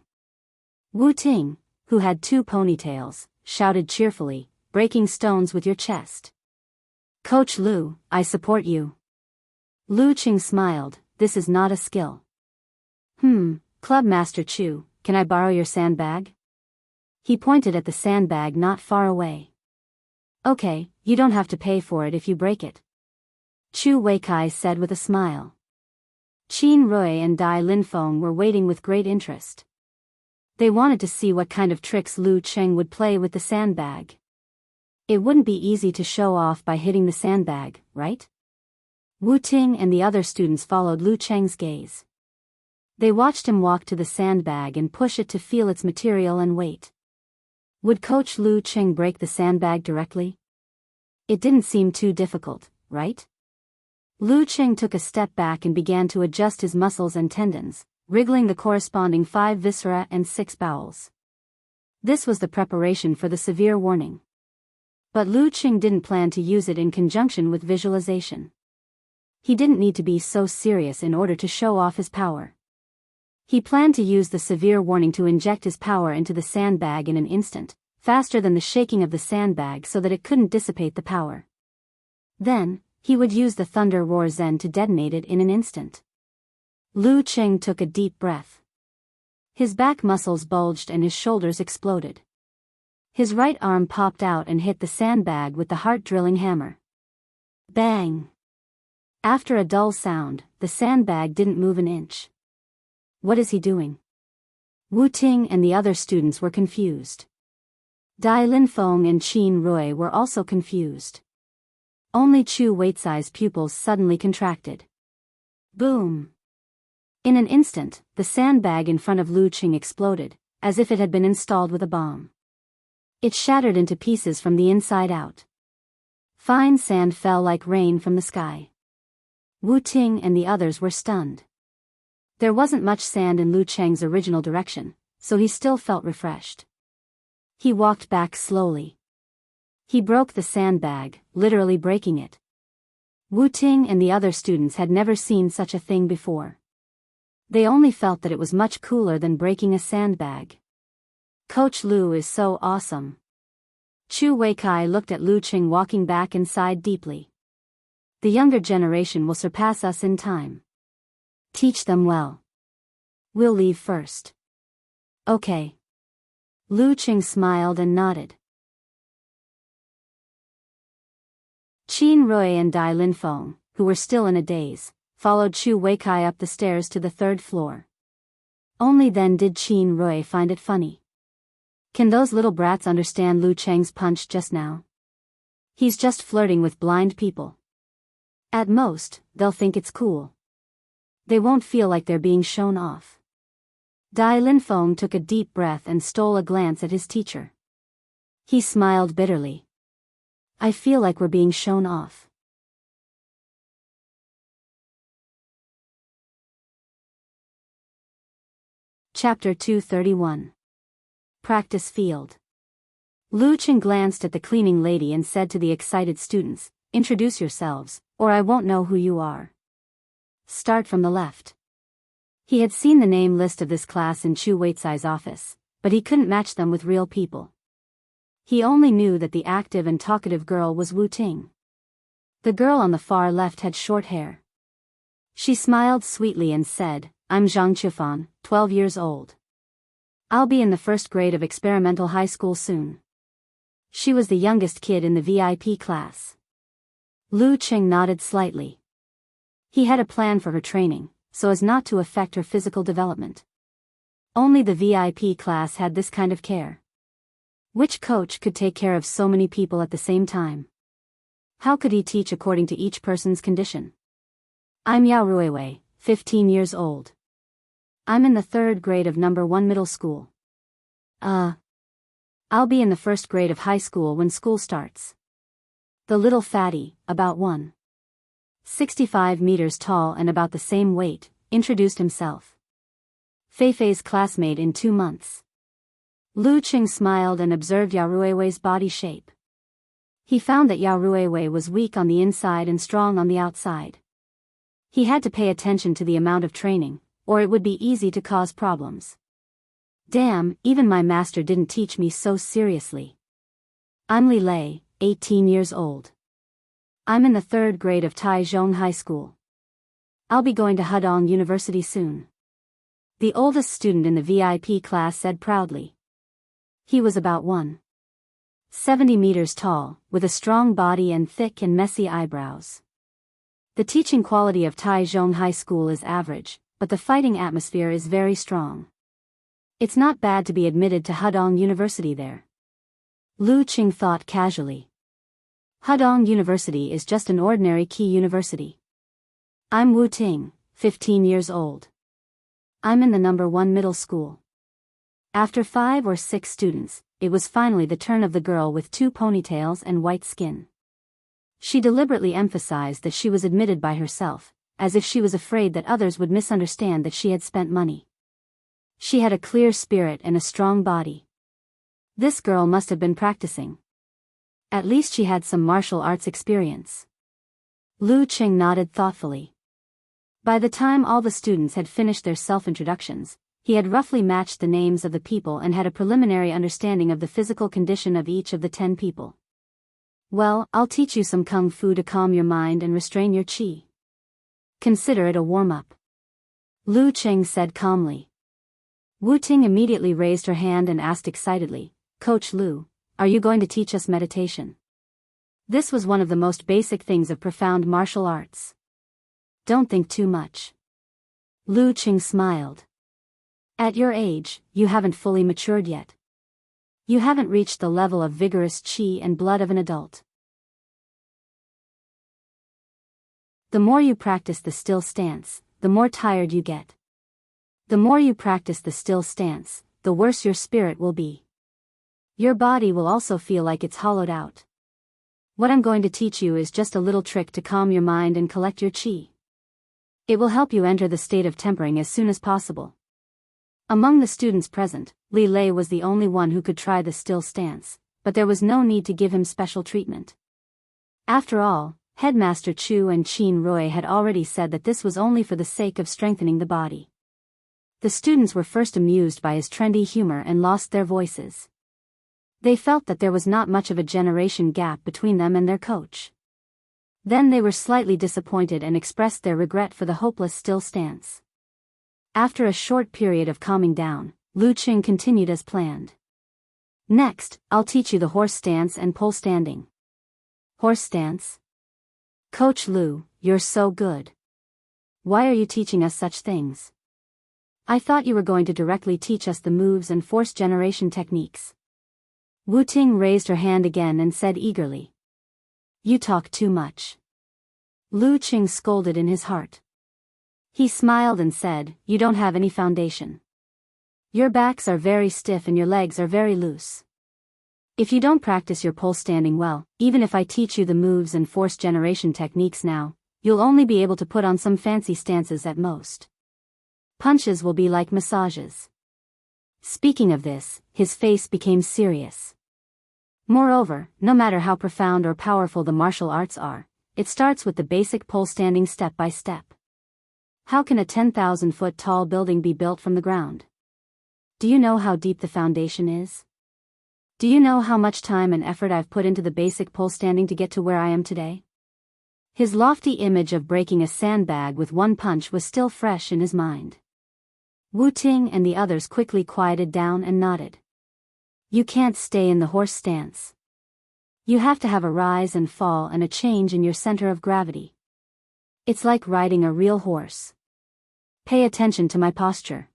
Speaker 1: Wu Ting, who had 2 ponytails, shouted cheerfully, breaking stones with your chest. Coach Lu, I support you. Lu Qing smiled, this is not a skill. Club Master Chu, can I borrow your sandbag? He pointed at the sandbag not far away. Okay, you don't have to pay for it if you break it. Chu Weikai said with a smile. Qin Rui and Dai Linfeng were waiting with great interest. They wanted to see what kind of tricks Lu Cheng would play with the sandbag. It wouldn't be easy to show off by hitting the sandbag, right? Wu Ting and the other students followed Lu Cheng's gaze. They watched him walk to the sandbag and push it to feel its material and weight. Would Coach Lu Cheng break the sandbag directly? It didn't seem too difficult, right? Lu Cheng took a step back and began to adjust his muscles and tendons, wriggling the corresponding 5 viscera and 6 bowels. This was the preparation for the severe warning. But Lu Cheng didn't plan to use it in conjunction with visualization. He didn't need to be so serious in order to show off his power. He planned to use the severe warning to inject his power into the sandbag in an instant, faster than the shaking of the sandbag so that it couldn't dissipate the power. Then, he would use the Thunder Roar Zen to detonate it in an instant. Lu Cheng took a deep breath. His back muscles bulged and his shoulders exploded. His right arm popped out and hit the sandbag with the heart-drilling hammer. Bang! After a dull sound, the sandbag didn't move an inch. What is he doing? Wu Ting and the other students were confused. Dai Linfeng and Qin Rui were also confused. Only Chu Weicai's pupils suddenly contracted. Boom! In an instant, the sandbag in front of Lu Qing exploded, as if it had been installed with a bomb. It shattered into pieces from the inside out. Fine sand fell like rain from the sky. Wu Ting and the others were stunned. There wasn't much sand in Lu Cheng's original direction, so he still felt refreshed. He walked back slowly. He broke the sandbag, literally breaking it. Wu Ting and the other students had never seen such a thing before. They only felt that it was much cooler than breaking a sandbag. Coach Lu is so awesome. Chu Weikai looked at Lu Cheng walking back and sighed deeply. The younger generation will surpass us in time. Teach them well. We'll leave first. Okay. Lu Cheng smiled and nodded. Qin Rui and Dai Linfeng, who were still in a daze, followed Chu Weikai up the stairs to the 3rd floor. Only then did Qin Rui find it funny. Can those little brats understand Lu Cheng's punch just now? He's just flirting with blind people. At most, they'll think it's cool. They won't feel like they're being shown off. Dai Linfeng took a deep breath and stole a glance at his teacher. He smiled bitterly. I feel like we're being shown off. Chapter 231. Practice Field. Lu Cheng glanced at the cleaning lady and said to the excited students, introduce yourselves, or I won't know who you are. Start from the left. He had seen the name list of this class in Chu Weicai's office, but he couldn't match them with real people. He only knew that the active and talkative girl was Wu Ting. The girl on the far left had short hair. She smiled sweetly and said, I'm Zhang Qifan, 12 years old. I'll be in the 1st grade of experimental high school soon. She was the youngest kid in the VIP class. Lu Cheng nodded slightly. He had a plan for her training, so as not to affect her physical development. Only the VIP class had this kind of care. Which coach could take care of so many people at the same time? How could he teach according to each person's condition? I'm Yao Ruiwei, 15 years old. I'm in the 3rd grade of number 1 middle school. I'll be in the 1st grade of high school when school starts. The little fatty, about 1.65 meters tall and about the same weight, introduced himself. Feifei's classmate in 2 months. Lu Cheng smiled and observed Yao Ruiwei's body shape. He found that Yao Ruiwei was weak on the inside and strong on the outside. He had to pay attention to the amount of training, or it would be easy to cause problems. Damn, even my master didn't teach me so seriously. I'm Li Lei, 18 years old. I'm in the 3rd grade of Taizhong High School. I'll be going to Hudong University soon. The oldest student in the VIP class said proudly. He was about 170 meters tall, with a strong body and thick and messy eyebrows. The teaching quality of Taizhong High School is average, but the fighting atmosphere is very strong. It's not bad to be admitted to Hudong University there. Lu Qing thought casually. Hudong University is just an ordinary key university. I'm Wu Ting, 15 years old. I'm in the number 1 middle school. After 5 or 6 students, it was finally the turn of the girl with 2 ponytails and white skin. She deliberately emphasized that she was admitted by herself, as if she was afraid that others would misunderstand that she had spent money. She had a clear spirit and a strong body. This girl must have been practicing. At least she had some martial arts experience. Lu Qing nodded thoughtfully. By the time all the students had finished their self-introductions, he had roughly matched the names of the people and had a preliminary understanding of the physical condition of each of the 10 people. Well, I'll teach you some kung fu to calm your mind and restrain your qi. Consider it a warm-up. Lu Qing said calmly. Wu Ting immediately raised her hand and asked excitedly, Coach Lu, are you going to teach us meditation? This was one of the most basic things of profound martial arts. Don't think too much. Lu Qing smiled. At your age, you haven't fully matured yet. You haven't reached the level of vigorous qi and blood of an adult. The more you practice the still stance, the more tired you get. The more you practice the still stance, the worse your spirit will be. Your body will also feel like it's hollowed out. What I'm going to teach you is just a little trick to calm your mind and collect your qi. It will help you enter the state of tempering as soon as possible. Among the students present, Li Lei was the only one who could try the still stance, but there was no need to give him special treatment. After all, Headmaster Chu and Qin Rui had already said that this was only for the sake of strengthening the body. The students were first amused by his trendy humor and lost their voices. They felt that there was not much of a generation gap between them and their coach. Then they were slightly disappointed and expressed their regret for the hopeless still stance. After a short period of calming down, Lu Qing continued as planned. Next, I'll teach you the horse stance and pole standing. Horse stance? Coach Lu, you're so good. Why are you teaching us such things? I thought you were going to directly teach us the moves and force generation techniques. Wu Ting raised her hand again and said eagerly. You talk too much. Lu Qing scolded in his heart. He smiled and said, You don't have any foundation. Your backs are very stiff and your legs are very loose. If you don't practice your pole standing well, even if I teach you the moves and force generation techniques now, you'll only be able to put on some fancy stances at most. Punches will be like massages. Speaking of this, his face became serious. Moreover, no matter how profound or powerful the martial arts are, it starts with the basic pole standing step by step. How can a 10,000-foot tall building be built from the ground? Do you know how deep the foundation is? Do you know how much time and effort I've put into the basic pole standing to get to where I am today? His lofty image of breaking a sandbag with one punch was still fresh in his mind. Wu Ting and the others quickly quieted down and nodded. You can't stay in the horse stance. You have to have a rise and fall and a change in your center of gravity. It's like riding a real horse. Pay attention to my posture.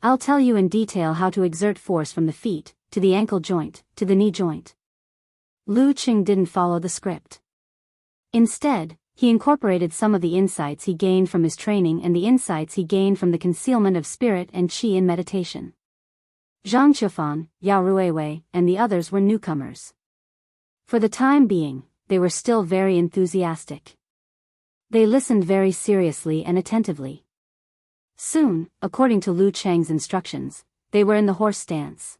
Speaker 1: I'll tell you in detail how to exert force from the feet, to the ankle joint, to the knee joint. Lu Qing didn't follow the script. Instead, he incorporated some of the insights he gained from his training and the insights he gained from the concealment of spirit and qi in meditation. Zhang Qiufan, Yao Ruiwei, and the others were newcomers. For the time being, they were still very enthusiastic. They listened very seriously and attentively. Soon, according to Lu Cheng's instructions, they were in the horse stance.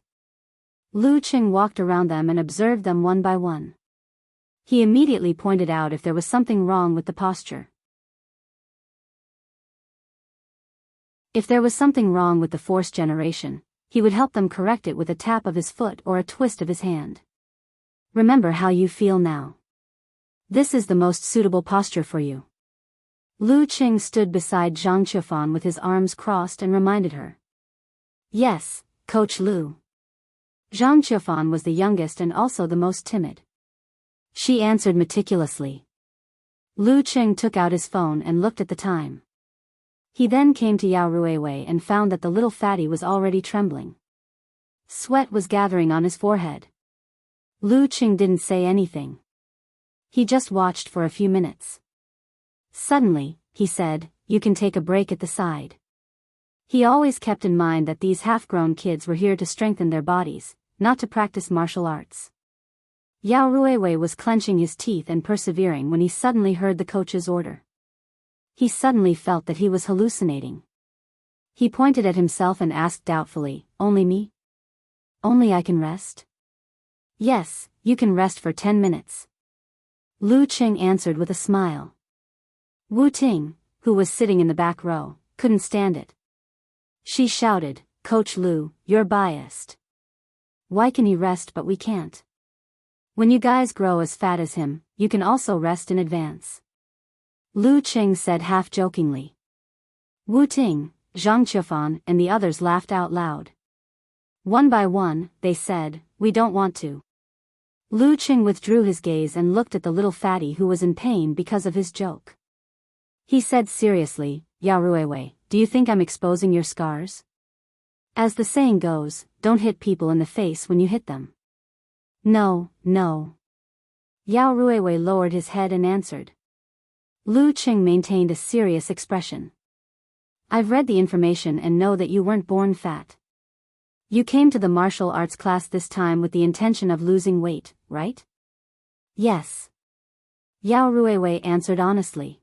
Speaker 1: Lu Qing walked around them and observed them one by one. He immediately pointed out if there was something wrong with the posture. If there was something wrong with the force generation, he would help them correct it with a tap of his foot or a twist of his hand. Remember how you feel now. This is the most suitable posture for you. Lu Qing stood beside Zhang Qiufan with his arms crossed and reminded her. Yes, Coach Lu. Zhang Qiufan was the youngest and also the most timid. She answered meticulously. Lu Qing took out his phone and looked at the time. He then came to Yao Ruiwei and found that the little fatty was already trembling. Sweat was gathering on his forehead. Lu Qing didn't say anything. He just watched for a few minutes. Suddenly, he said, "You can take a break at the side." He always kept in mind that these half-grown kids were here to strengthen their bodies, not to practice martial arts. Yao Ruiwei was clenching his teeth and persevering when he suddenly heard the coach's order. He suddenly felt that he was hallucinating. He pointed at himself and asked doubtfully, "Only me? Only I can rest?" "Yes, you can rest for 10 minutes. Lu Qing answered with a smile. Wu Ting, who was sitting in the back row, couldn't stand it. She shouted, "Coach Lu, you're biased. Why can he rest but we can't? When you guys grow as fat as him, you can also rest in advance." Lu Qing said half-jokingly. Wu Ting, Zhang Qiufan and the others laughed out loud. One by one, they said, "We don't want to." Lu Qing withdrew his gaze and looked at the little fatty who was in pain because of his joke. He said seriously, "Yao Ruiwei, do you think I'm exposing your scars? As the saying goes, don't hit people in the face when you hit them." "No, no." Yao Ruiwei lowered his head and answered. Lu Qing maintained a serious expression. "I've read the information and know that you weren't born fat. You came to the martial arts class this time with the intention of losing weight, right?" "Yes." Yao Ruiwei answered honestly.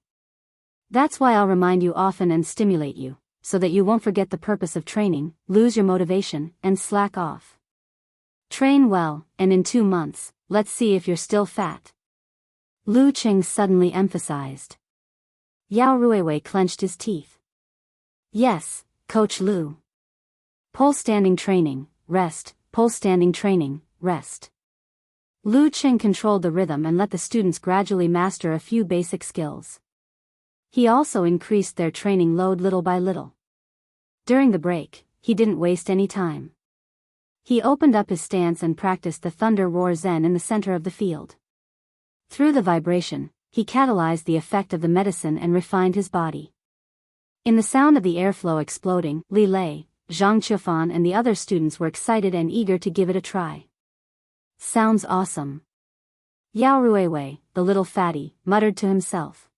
Speaker 1: "That's why I'll remind you often and stimulate you, so that you won't forget the purpose of training, lose your motivation, and slack off. Train well, and in 2 months, let's see if you're still fat." Lu Qing suddenly emphasized. Yao Ruiwei clenched his teeth. "Yes, Coach Lu. Pole standing training, rest, pole standing training, rest." Lu Qing controlled the rhythm and let the students gradually master a few basic skills. He also increased their training load little by little. During the break, he didn't waste any time. He opened up his stance and practiced the Thunder Roar Zen in the center of the field. Through the vibration, he catalyzed the effect of the medicine and refined his body. In the sound of the airflow exploding, Li Lei, Zhang Qiufan and the other students were excited and eager to give it a try. "Sounds awesome." Yao Ruiwei, the little fatty, muttered to himself.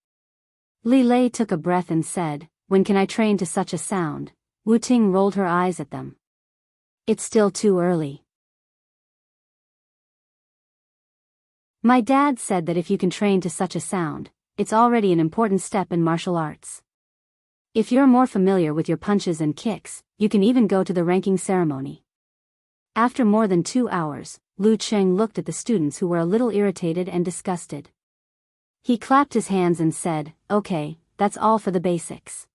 Speaker 1: Li Lei took a breath and said, "When can I train to such a sound?" Wu Ting rolled her eyes at them. "It's still too early. My dad said that if you can train to such a sound, it's already an important step in martial arts. If you're more familiar with your punches and kicks, you can even go to the ranking ceremony." After more than 2 hours, Lu Qing looked at the students who were a little irritated and disgusted. He clapped his hands and said, "Okay, that's all for the basics.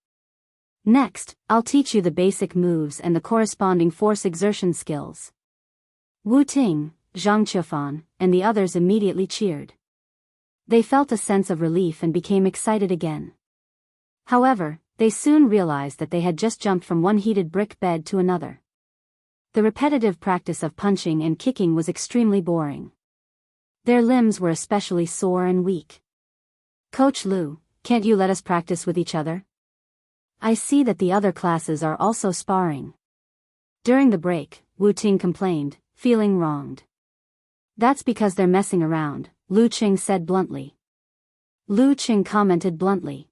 Speaker 1: Next, I'll teach you the basic moves and the corresponding force exertion skills." Wu Ting, Zhang Qiufan, and the others immediately cheered. They felt a sense of relief and became excited again. However, they soon realized that they had just jumped from one heated brick bed to another. The repetitive practice of punching and kicking was extremely boring. Their limbs were especially sore and weak. "Coach Lu, can't you let us practice with each other? I see that the other classes are also sparring." During the break, Wu Ting complained, feeling wronged. "That's because they're messing around," Lu Qing said bluntly. Lu Qing commented bluntly.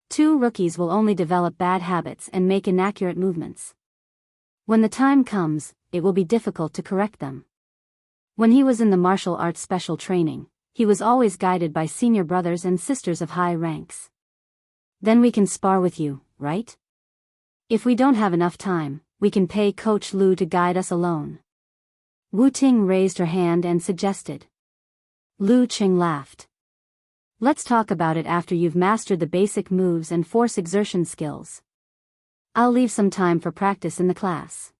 Speaker 1: 2 rookies will only develop bad habits and make inaccurate movements. When the time comes, it will be difficult to correct them. When he was in the martial arts special training, he was always guided by senior brothers and sisters of high ranks. "Then we can spar with you, right? If we don't have enough time, we can pay Coach Lu to guide us alone." Wu Ting raised her hand and suggested. Lu Qing laughed. Let's talk about it after you've mastered the basic moves and force exertion skills. I'll leave some time for practice in the class.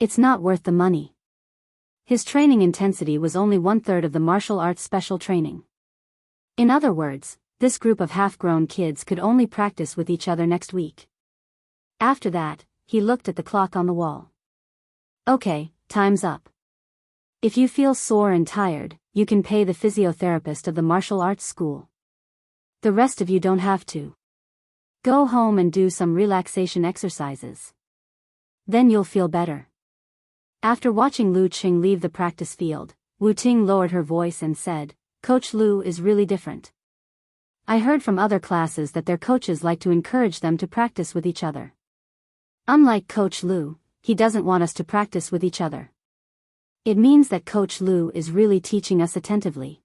Speaker 1: It's not worth the money. His training intensity was only 1/3 of the martial arts special training. In other words, this group of half-grown kids could only practice with each other next week. After that, he looked at the clock on the wall. Okay, time's up. If you feel sore and tired, you can pay the physiotherapist of the martial arts school. The rest of you don't have to. Go home and do some relaxation exercises. Then you'll feel better. After watching Lu Qing leave the practice field, Wu Ting lowered her voice and said, Coach Lu is really different. I heard from other classes that their coaches like to encourage them to practice with each other. Unlike Coach Lu, he doesn't want us to practice with each other. It means that Coach Lu is really teaching us attentively.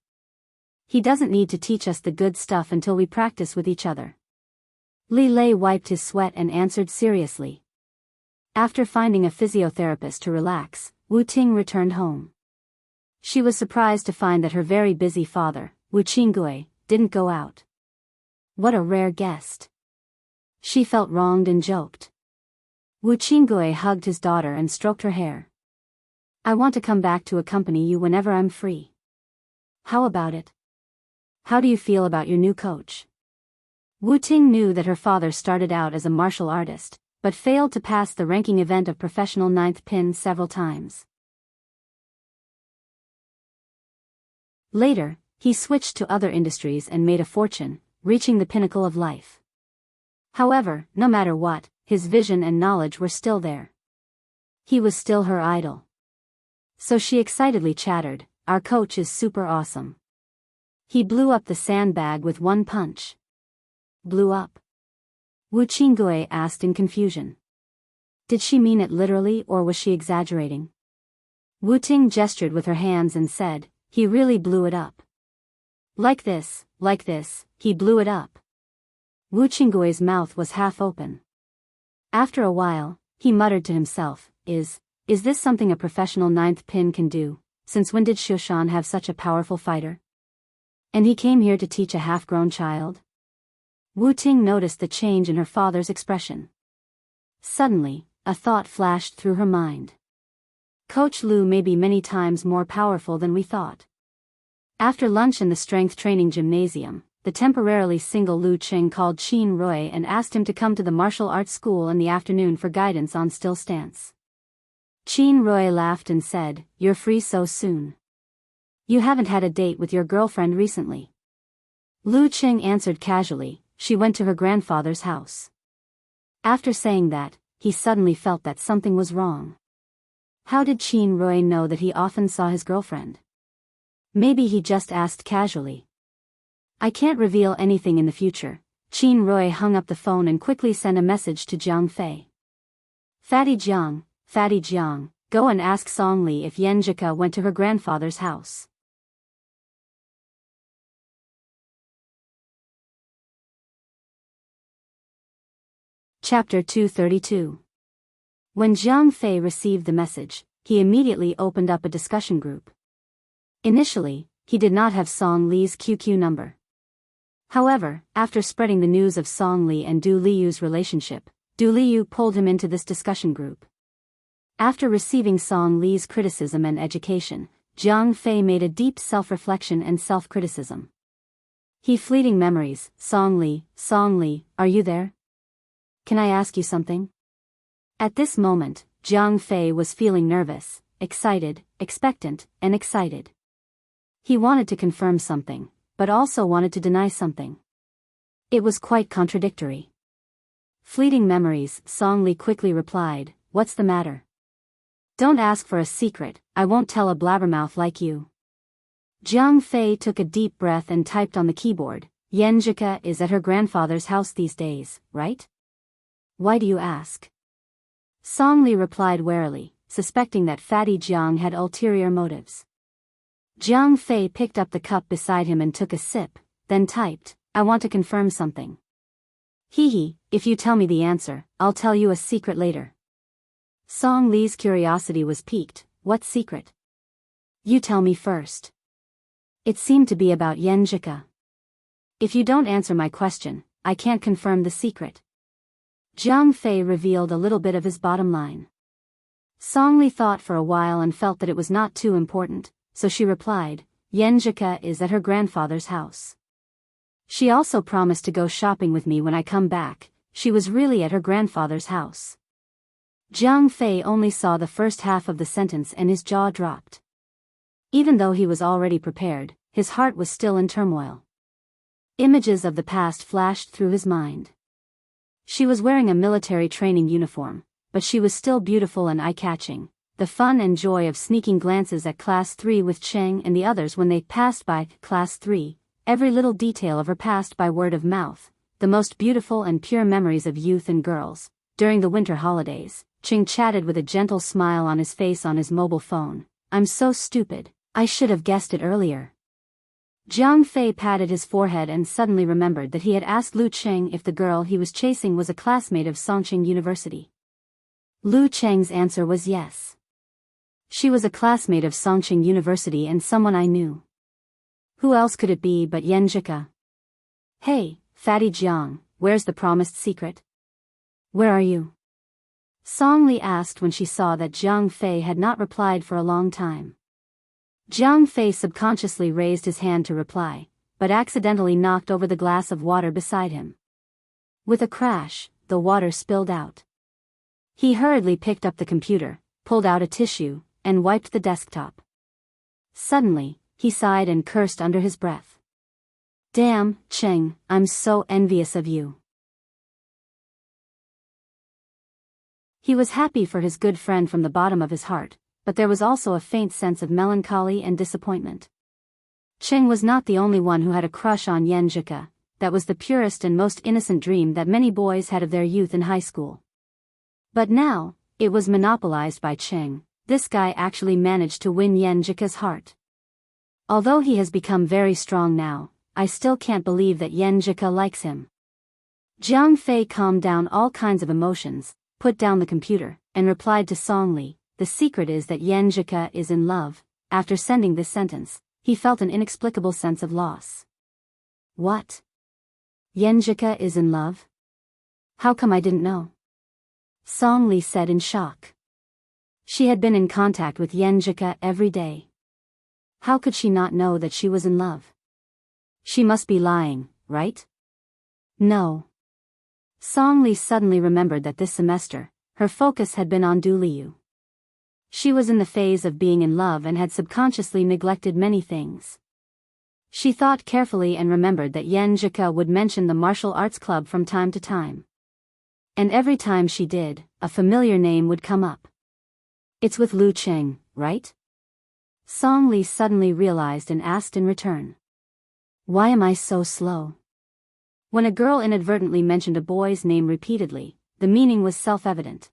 Speaker 1: He doesn't need to teach us the good stuff until we practice with each other. Li Lei wiped his sweat and answered seriously. After finding a physiotherapist to relax, Wu Ting returned home. She was surprised to find that her very busy father, Wu Qinggui, didn't go out. What a rare guest. She felt wronged and joked. Wu Qinggui hugged his daughter and stroked her hair. I want to come back to accompany you whenever I'm free. How about it? How do you feel about your new coach? Wu Ting knew that her father started out as a martial artist, but failed to pass the ranking event of professional ninth pin several times. Later, he switched to other industries and made a fortune, reaching the pinnacle of life. However, no matter what, his vision and knowledge were still there. He was still her idol. So she excitedly chattered, our coach is super awesome. He blew up the sandbag with one punch. Blew up? Wu Qinggui asked in confusion. Did she mean it literally or was she exaggerating? Wu Ting gestured with her hands and said, he really blew it up. Like this, he blew it up. Wu Qinggui's mouth was half open. After a while, he muttered to himself, Is this something a professional ninth pin can do? Since when did Shushan have such a powerful fighter? And he came here to teach a half-grown child? Wu Ting noticed the change in her father's expression. Suddenly, a thought flashed through her mind. Coach Lu may be many times more powerful than we thought. After lunch in the strength training gymnasium, the temporarily single Lu Qing called Qin Rui and asked him to come to the martial arts school in the afternoon for guidance on still stance. Qin Rui laughed and said, You're free so soon. You haven't had a date with your girlfriend recently. Lu Qing answered casually, she went to her grandfather's house. After saying that, he suddenly felt that something was wrong. How did Qin Rui know that he often saw his girlfriend? Maybe he just asked casually. I can't reveal anything in the future. Qin Rui hung up the phone and quickly sent a message to Jiang Fei. Fatty Jiang, go and ask Song Li if Yenjika went to her grandfather's house. Chapter 232. When Jiang Fei received the message, he immediately opened up a discussion group. Initially, he did not have Song Li's QQ number. However, after spreading the news of Song Li and Du Liyu's relationship, Du Liyu pulled him into this discussion group. After receiving Song Li's criticism and education, Jiang Fei made a deep self-reflection and self-criticism. Fleeting memories, Song Li, are you there? Can I ask you something? At this moment, Jiang Fei was feeling nervous, excited, expectant, and excited. He wanted to confirm something, but also wanted to deny something. It was quite contradictory. Fleeting memories, Song Li quickly replied, What's the matter? Don't ask for a secret, I won't tell a blabbermouth like you. Jiang Fei took a deep breath and typed on the keyboard, Yenjika is at her grandfather's house these days, right? Why do you ask? Song Li replied warily, suspecting that Fatty Jiang had ulterior motives. Jiang Fei picked up the cup beside him and took a sip, then typed, I want to confirm something. If you tell me the answer, I'll tell you a secret later. Song Li's curiosity was piqued, what secret? You tell me first. It seemed to be about Yenjika. If you don't answer my question, I can't confirm the secret. Jiang Fei revealed a little bit of his bottom line. Song Li thought for a while and felt that it was not too important, so she replied, Yenjika is at her grandfather's house. She also promised to go shopping with me when I come back. She was really at her grandfather's house. Jiang Fei only saw the first half of the sentence and his jaw dropped. Even though he was already prepared, his heart was still in turmoil. Images of the past flashed through his mind. She was wearing a military training uniform, but she was still beautiful and eye-catching. The fun and joy of sneaking glances at Class 3 with Cheng and the others when they passed by Class 3, every little detail of her past by word of mouth, the most beautiful and pure memories of youth and girls. During the winter holidays, Cheng chatted with a gentle smile on his face on his mobile phone. I'm so stupid, I should have guessed it earlier. Jiang Fei patted his forehead and suddenly remembered that he had asked Lu Cheng if the girl he was chasing was a classmate of Songqing University. Lu Cheng's answer was yes. She was a classmate of Songqing University and someone I knew. Who else could it be but Yenjika? Hey, Fatty Jiang, where's the promised secret? Where are you? Song Li asked when she saw that Jiang Fei had not replied for a long time. Jiang Fei subconsciously raised his hand to reply, but accidentally knocked over the glass of water beside him. With a crash, the water spilled out. He hurriedly picked up the computer, pulled out a tissue, and wiped the desktop. Suddenly, he sighed and cursed under his breath. Damn, Cheng, I'm so envious of you. He was happy for his good friend from the bottom of his heart, but there was also a faint sense of melancholy and disappointment. Cheng was not the only one who had a crush on Yenjika. That was the purest and most innocent dream that many boys had of their youth in high school. But now, it was monopolized by Cheng. This guy actually managed to win Yenjika's heart. Although he has become very strong now, I still can't believe that Yenjika likes him. Jiang Fei calmed down all kinds of emotions, put down the computer, and replied to Song Li. The secret is that Yenjika is in love. After sending this sentence, he felt an inexplicable sense of loss. What? Yenjika is in love? How come I didn't know? Song Li said in shock. She had been in contact with Yenjika every day. How could she not know that she was in love? She must be lying, right? No. Song Li suddenly remembered that this semester, her focus had been on Du Liu. She was in the phase of being in love and had subconsciously neglected many things. She thought carefully and remembered that Yenjika would mention the martial arts club from time to time. And every time she did, a familiar name would come up. It's with Lu Cheng, right? Song Li suddenly realized and asked in return. Why am I so slow? When a girl inadvertently mentioned a boy's name repeatedly, the meaning was self-evident.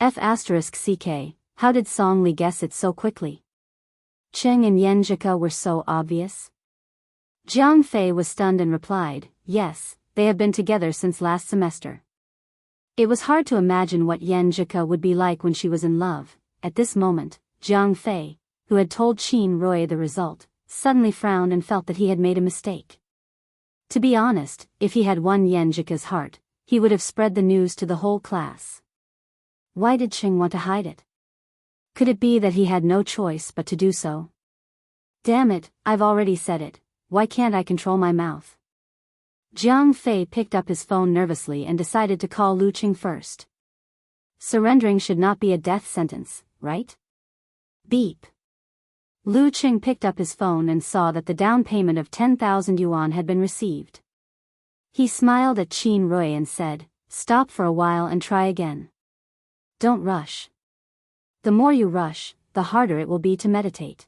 Speaker 1: F***ck, how did Song Li guess it so quickly? Cheng and Yenjika were so obvious. Jiang Fei was stunned and replied, yes, they have been together since last semester. It was hard to imagine what Yenjika would be like when she was in love. At this moment, Jiang Fei, who had told Qin Rui the result, suddenly frowned and felt that he had made a mistake. To be honest, if he had won Yenjika's heart, he would have spread the news to the whole class. Why did Cheng want to hide it? Could it be that he had no choice but to do so? Damn it, I've already said it. Why can't I control my mouth? Jiang Fei picked up his phone nervously and decided to call Lu Cheng first. Surrendering should not be a death sentence, right? Beep. Lu Cheng picked up his phone and saw that the down payment of 10,000 yuan had been received. He smiled at Qin Rui and said, stop for a while and try again. Don't rush. The more you rush, the harder it will be to meditate.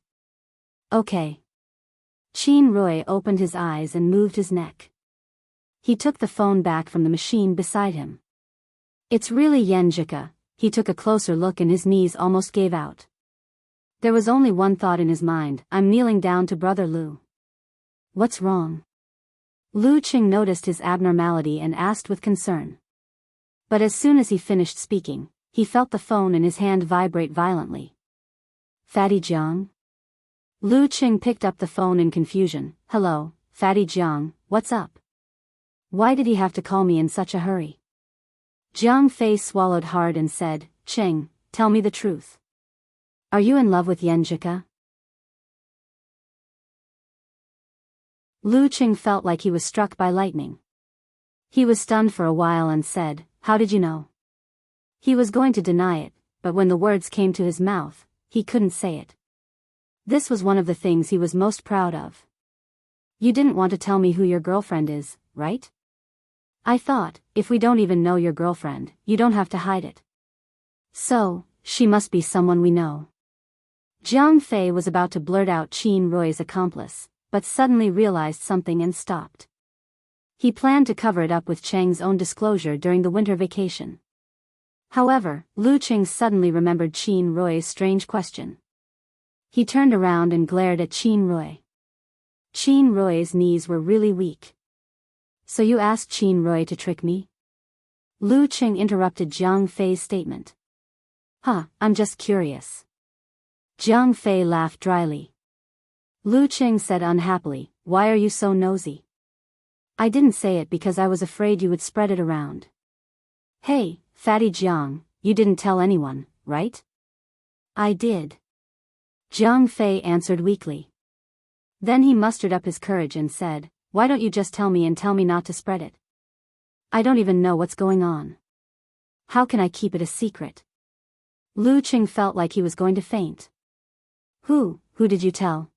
Speaker 1: Okay. Qin Rui opened his eyes and moved his neck. He took the phone back from the machine beside him. It's really Yenjika. He took a closer look and his knees almost gave out. There was only one thought in his mind, I'm kneeling down to Brother Lu. What's wrong? Lu Cheng noticed his abnormality and asked with concern. But as soon as he finished speaking, he felt the phone in his hand vibrate violently. Fatty Jiang? Lu Qing picked up the phone in confusion. Hello, Fatty Jiang, what's up? Why did he have to call me in such a hurry? Jiang Fei swallowed hard and said, Qing, tell me the truth. Are you in love with Yenjika? Lu Qing felt like he was struck by lightning. He was stunned for a while and said, How did you know? He was going to deny it, but when the words came to his mouth, he couldn't say it. This was one of the things he was most proud of. You didn't want to tell me who your girlfriend is, right? I thought, if we don't even know your girlfriend, you don't have to hide it. So, she must be someone we know. Jiang Fei was about to blurt out Qin Rui's accomplice, but suddenly realized something and stopped. He planned to cover it up with Cheng's own disclosure during the winter vacation. However, Lu Qing suddenly remembered Qin Rui's strange question. He turned around and glared at Qin Rui. Qin Rui's knees were really weak. So you asked Qin Rui to trick me? Lu Qing interrupted Jiang Fei's statement. I'm just curious. Jiang Fei laughed dryly. Lu Qing said unhappily, Why are you so nosy? I didn't say it because I was afraid you would spread it around. Hey, Fatty Jiang, you didn't tell anyone, right? I did. Jiang Fei answered weakly. Then he mustered up his courage and said, Why don't you just tell me and tell me not to spread it? I don't even know what's going on. How can I keep it a secret? Lu Qing felt like he was going to faint. Who did you tell?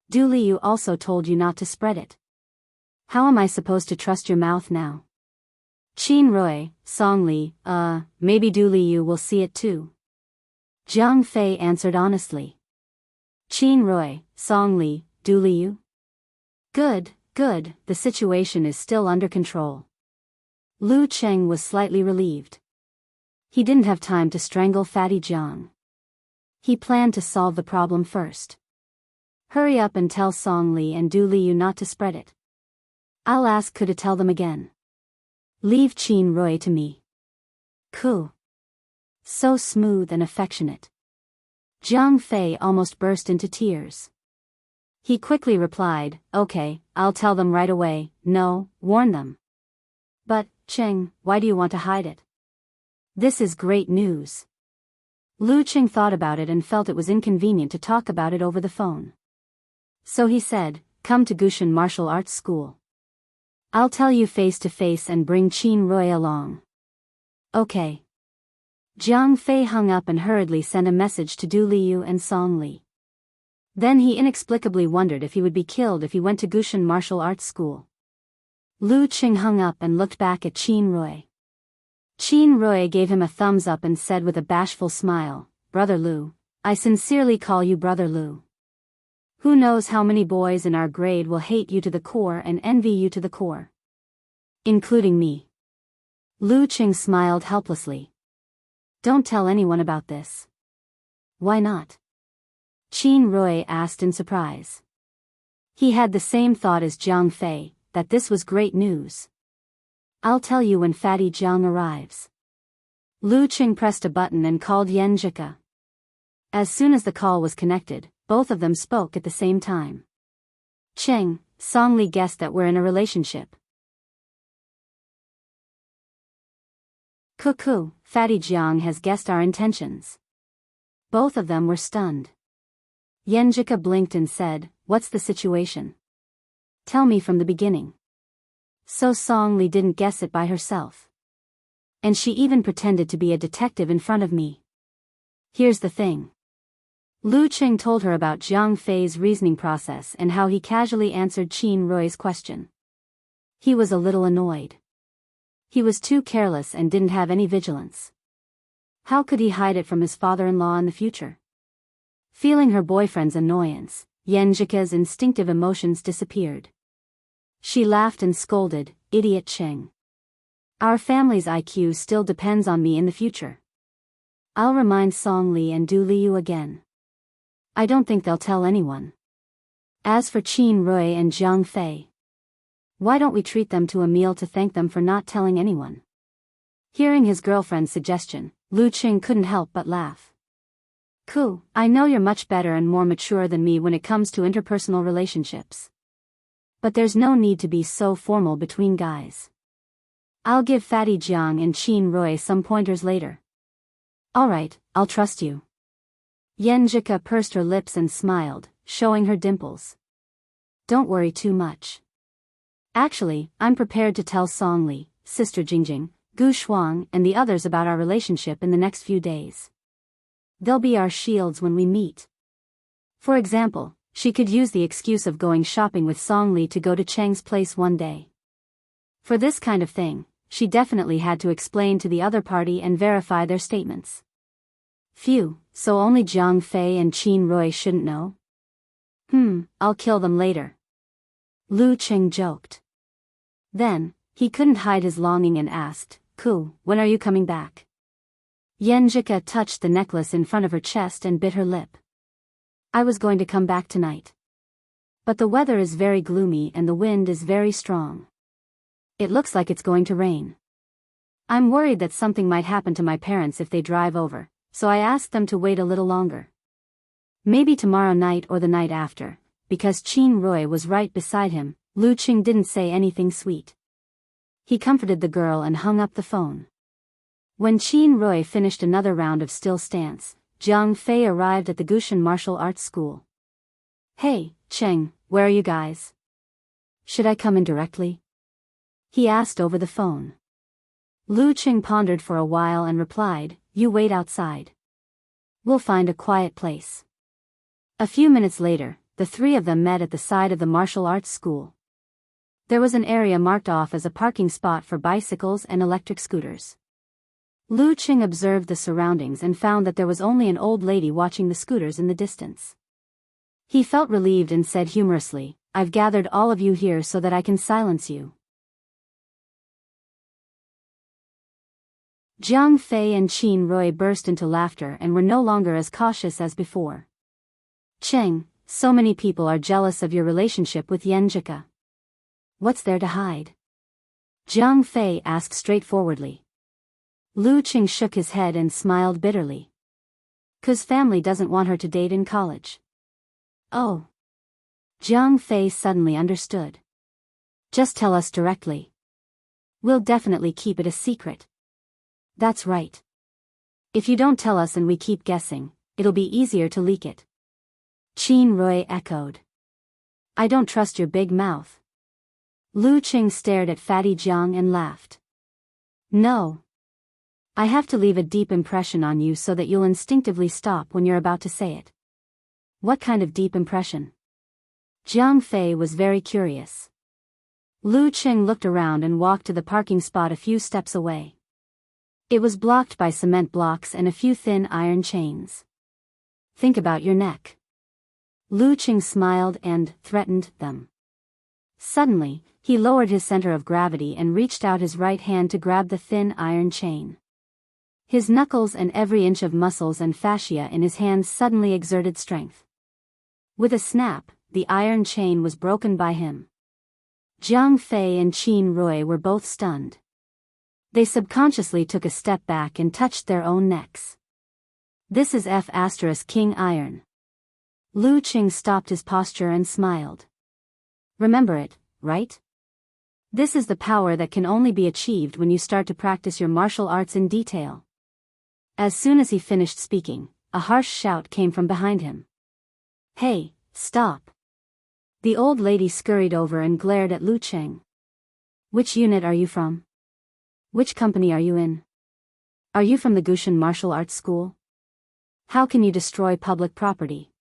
Speaker 1: Du Liu also told you not to spread it. How am I supposed to trust your mouth now? Qin Rui, Song Li, maybe Du Liu will see it too. Jiang Fei answered honestly. Qin Rui, Song Li, Du Liu? Good, the situation is still under control. Lu Qing was slightly relieved. He didn't have time to strangle Fatty Jiang. He planned to solve the problem first. Hurry up and tell Song Li and Du Liu not to spread it. I'll ask Ku to tell them again. Leave Qin Rui to me. Ku. So smooth and affectionate. Jiang Fei almost burst into tears. He quickly replied, Okay, I'll tell them right away. No, warn them. But, Qing, why do you want to hide it? This is great news. Lu Qing thought about it and felt it was inconvenient to talk about it over the phone. So he said, Come to Gushan Martial Arts School. I'll tell you face to face and bring Qin Rui along. Okay. Jiang Fei hung up and hurriedly sent a message to Du Liu and Song Li. Then he inexplicably wondered if he would be killed if he went to Gushan Martial Arts School. Lu Qing hung up and looked back at Qin Rui. Qin Rui gave him a thumbs up and said with a bashful smile, Brother Lu, I sincerely call you Brother Lu. Who knows how many boys in our grade will hate you to the core and envy you to the core. Including me. Lu Qing smiled helplessly. Don't tell anyone about this. Why not? Qin Rui asked in surprise. He had the same thought as Jiang Fei, that this was great news. I'll tell you when Fatty Jiang arrives. Lu Qing pressed a button and called Yenjika. As soon as the call was connected, both of them spoke at the same time. Qing, Song Li guessed that we're in a relationship. Cuckoo, Fatty Jiang has guessed our intentions. Both of them were stunned. Yenjika blinked and said, What's the situation? Tell me from the beginning. So Song Li didn't guess it by herself. And she even pretended to be a detective in front of me. Here's the thing. Lu Qing told her about Jiang Fei's reasoning process and how he casually answered Qin Rui's question. He was a little annoyed. He was too careless and didn't have any vigilance. How could he hide it from his father-in-law in the future? Feeling her boyfriend's annoyance, Yenjika's instinctive emotions disappeared. She laughed and scolded, Idiot Qing. Our family's IQ still depends on me in the future. I'll remind Song Li and Du Liu again. I don't think they'll tell anyone. As for Qin Rui and Jiang Fei, why don't we treat them to a meal to thank them for not telling anyone? Hearing his girlfriend's suggestion, Lu Qing couldn't help but laugh. Cool, I know you're much better and more mature than me when it comes to interpersonal relationships. But there's no need to be so formal between guys. I'll give Fatty Jiang and Qin Roy some pointers later. Alright, I'll trust you. Yenjika pursed her lips and smiled, showing her dimples. Don't worry too much. Actually, I'm prepared to tell Songli, Sister Jingjing, Gu Shuang and the others about our relationship in the next few days. They'll be our shields when we meet. For example, she could use the excuse of going shopping with Songli to go to Cheng's place one day. For this kind of thing, she definitely had to explain to the other party and verify their statements. Phew, so only Jiang Fei and Qin Roy shouldn't know? I'll kill them later. Lu Qing joked. Then, he couldn't hide his longing and asked, Ku, when are you coming back? Yenjika touched the necklace in front of her chest and bit her lip. I was going to come back tonight. But the weather is very gloomy and the wind is very strong. It looks like it's going to rain. I'm worried that something might happen to my parents if they drive over, so I asked them to wait a little longer. Maybe tomorrow night or the night after, because Qin Roy was right beside him. Lu Qing didn't say anything sweet. He comforted the girl and hung up the phone. When Qin Roy finished another round of still stance, Jiang Fei arrived at the Gushan martial arts school. Hey, Cheng, where are you guys? Should I come in directly? He asked over the phone. Lu Qing pondered for a while and replied, You wait outside. We'll find a quiet place. A few minutes later, the three of them met at the side of the martial arts school. There was an area marked off as a parking spot for bicycles and electric scooters. Lu Qing observed the surroundings and found that there was only an old lady watching the scooters in the distance. He felt relieved and said humorously, I've gathered all of you here so that I can silence you. Jiang Fei and Qin Roy burst into laughter and were no longer as cautious as before. Cheng, so many people are jealous of your relationship with Yenjika. What's there to hide? Jiang Fei asked straightforwardly. Lu Qing shook his head and smiled bitterly. 'Cause family doesn't want her to date in college. Oh. Jiang Fei suddenly understood. Just tell us directly. We'll definitely keep it a secret. That's right. If you don't tell us and we keep guessing, it'll be easier to leak it. Qin Roy echoed. I don't trust your big mouth. Lu Qing stared at Fatty Jiang and laughed. No. I have to leave a deep impression on you so that you'll instinctively stop when you're about to say it. What kind of deep impression? Jiang Fei was very curious. Lu Qing looked around and walked to the parking spot a few steps away. It was blocked by cement blocks and a few thin iron chains. Think about your neck. Lu Qing smiled and threatened them. Suddenly, he lowered his center of gravity and reached out his right hand to grab the thin iron chain. His knuckles and every inch of muscles and fascia in his hands suddenly exerted strength. With a snap, the iron chain was broken by him. Jiang Fei and Qin Roy were both stunned. They subconsciously took a step back and touched their own necks. This is F*King Iron. Lu Qing stopped his posture and smiled. Remember it, right? This is the power that can only be achieved when you start to practice your martial arts in detail. As soon as he finished speaking, a harsh shout came from behind him. Hey, stop! The old lady scurried over and glared at Lu Qing. Which unit are you from? Which company are you in? Are you from the Gushan Martial Arts School? How can you destroy public property?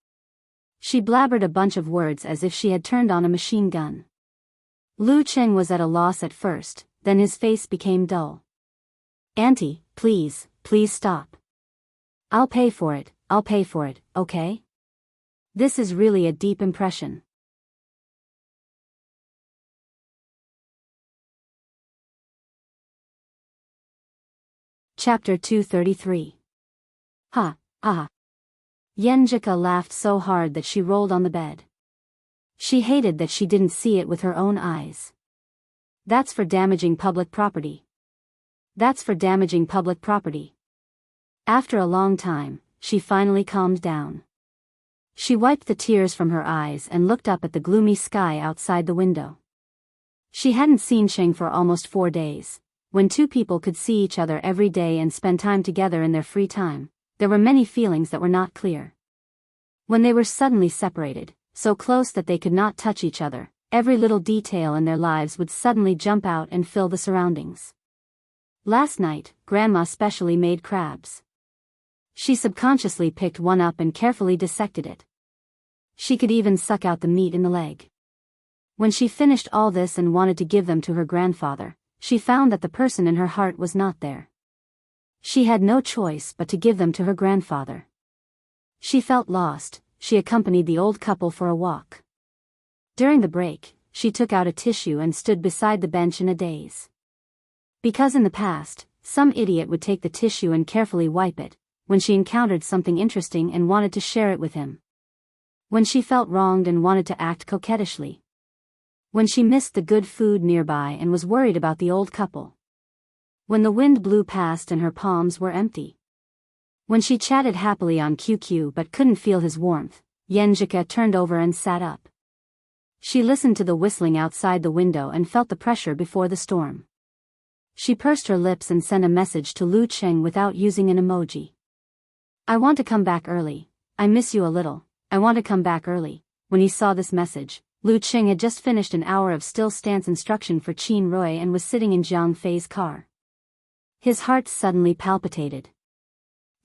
Speaker 1: She blabbered a bunch of words as if she had turned on a machine gun. Lu Qing was at a loss at first, then his face became dull. Auntie, please stop. I'll pay for it, okay? This is really a deep impression. Chapter 233. Ha. Yenjika laughed so hard that she rolled on the bed. She hated that she didn't see it with her own eyes. That's for damaging public property. After a long time, she finally calmed down. She wiped the tears from her eyes and looked up at the gloomy sky outside the window. She hadn't seen Cheng for almost 4 days. When two people could see each other every day and spend time together in their free time, there were many feelings that were not clear. When they were suddenly separated, so close that they could not touch each other, every little detail in their lives would suddenly jump out and fill the surroundings. Last night, Grandma specially made crabs. She subconsciously picked one up and carefully dissected it. She could even suck out the meat in the leg. When she finished all this and wanted to give them to her grandfather, she found that the person in her heart was not there. She had no choice but to give them to her grandfather. She felt lost. She accompanied the old couple for a walk. During the break, she took out a tissue and stood beside the bench in a daze. Because in the past, some idiot would take the tissue and carefully wipe it, when she encountered something interesting and wanted to share it with him. When she felt wronged and wanted to act coquettishly. When she missed the good food nearby and was worried about the old couple. When the wind blew past and her palms were empty. When she chatted happily on QQ but couldn't feel his warmth, Yenjika turned over and sat up. She listened to the whistling outside the window and felt the pressure before the storm. She pursed her lips and sent a message to Lu Cheng without using an emoji. I want to come back early. I miss you a little. I want to come back early. When he saw this message, Lu Cheng had just finished an hour of still stance instruction for Qin Rui and was sitting in Jiang Fei's car. His heart suddenly palpitated.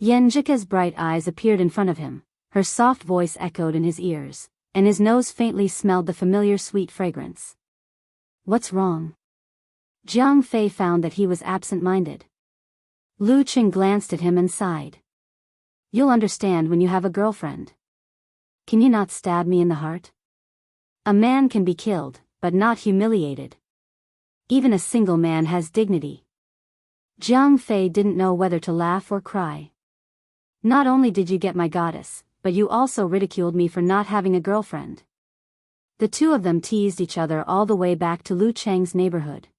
Speaker 1: Yenjika's bright eyes appeared in front of him, her soft voice echoed in his ears, and his nose faintly smelled the familiar sweet fragrance. What's wrong? Jiang Fei found that he was absent-minded. Lu Cheng glanced at him and sighed. You'll understand when you have a girlfriend. Can you not stab me in the heart? A man can be killed, but not humiliated. Even a single man has dignity. Jiang Fei didn't know whether to laugh or cry. Not only did you get my goddess, but you also ridiculed me for not having a girlfriend. The two of them teased each other all the way back to Lu Cheng's neighborhood.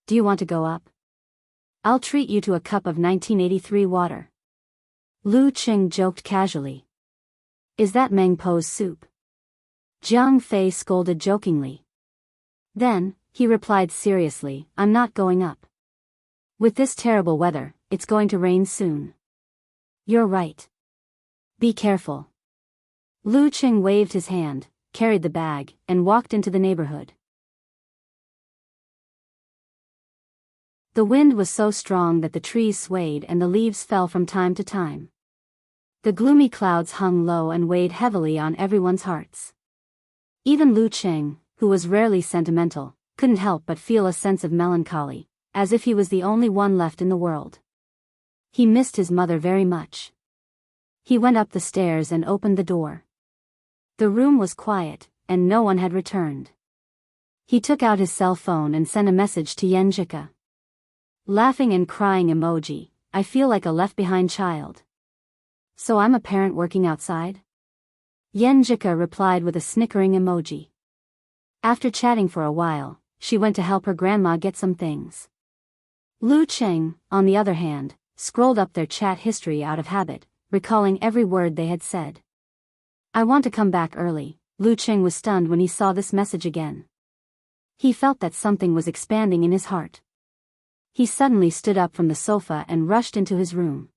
Speaker 1: Do you want to go up? I'll treat you to a cup of 1983 water. Lu Cheng joked casually. Is that Meng Po's soup? Jiang Fei scolded jokingly. Then, he replied seriously, I'm not going up. With this terrible weather, it's going to rain soon. You're right. Be careful. Lu Cheng waved his hand, carried the bag, and walked into the neighborhood. The wind was so strong that the trees swayed and the leaves fell from time to time. The gloomy clouds hung low and weighed heavily on everyone's hearts. Even Lu Cheng, who was rarely sentimental, couldn't help but feel a sense of melancholy, as if he was the only one left in the world. He missed his mother very much. He went up the stairs and opened the door. The room was quiet, and no one had returned. He took out his cell phone and sent a message to Yenjika. Laughing and crying emoji, I feel like a left-behind child. So I'm a parent working outside? Yenjika replied with a snickering emoji. After chatting for a while, she went to help her grandma get some things. Lu Cheng, on the other hand, scrolled up their chat history out of habit, recalling every word they had said. I want to come back early. Lu Cheng was stunned when he saw this message again. He felt that something was expanding in his heart. He suddenly stood up from the sofa and rushed into his room.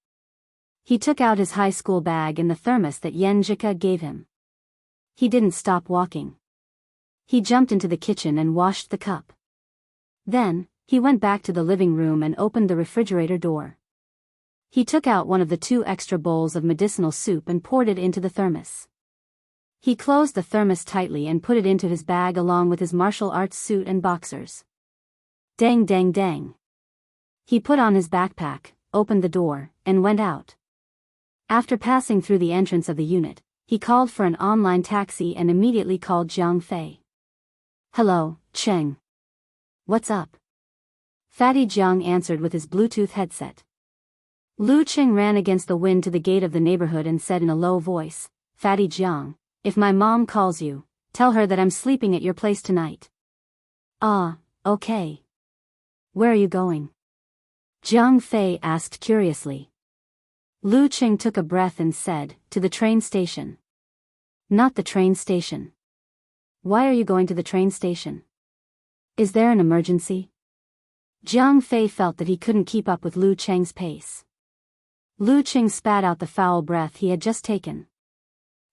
Speaker 1: He took out his high school bag and the thermos that Yenjika gave him. He didn't stop walking. He jumped into the kitchen and washed the cup. Then, he went back to the living room and opened the refrigerator door. He took out one of the 2 extra bowls of medicinal soup and poured it into the thermos. He closed the thermos tightly and put it into his bag along with his martial arts suit and boxers. Dang dang dang. He put on his backpack, opened the door, and went out. After passing through the entrance of the unit, he called for an online taxi and immediately called Jiang Fei. Hello, Cheng. What's up? Fatty Jiang answered with his Bluetooth headset. Lu Cheng ran against the wind to the gate of the neighborhood and said in a low voice, Fatty Jiang, if my mom calls you, tell her that I'm sleeping at your place tonight. Ah, okay. Where are you going? Jiang Fei asked curiously. Lu Qing took a breath and said, "To the train station." "Not the train station." "Why are you going to the train station? Is there an emergency?" Jiang Fei felt that he couldn't keep up with Lu Cheng's pace. Lu Qing spat out the foul breath he had just taken.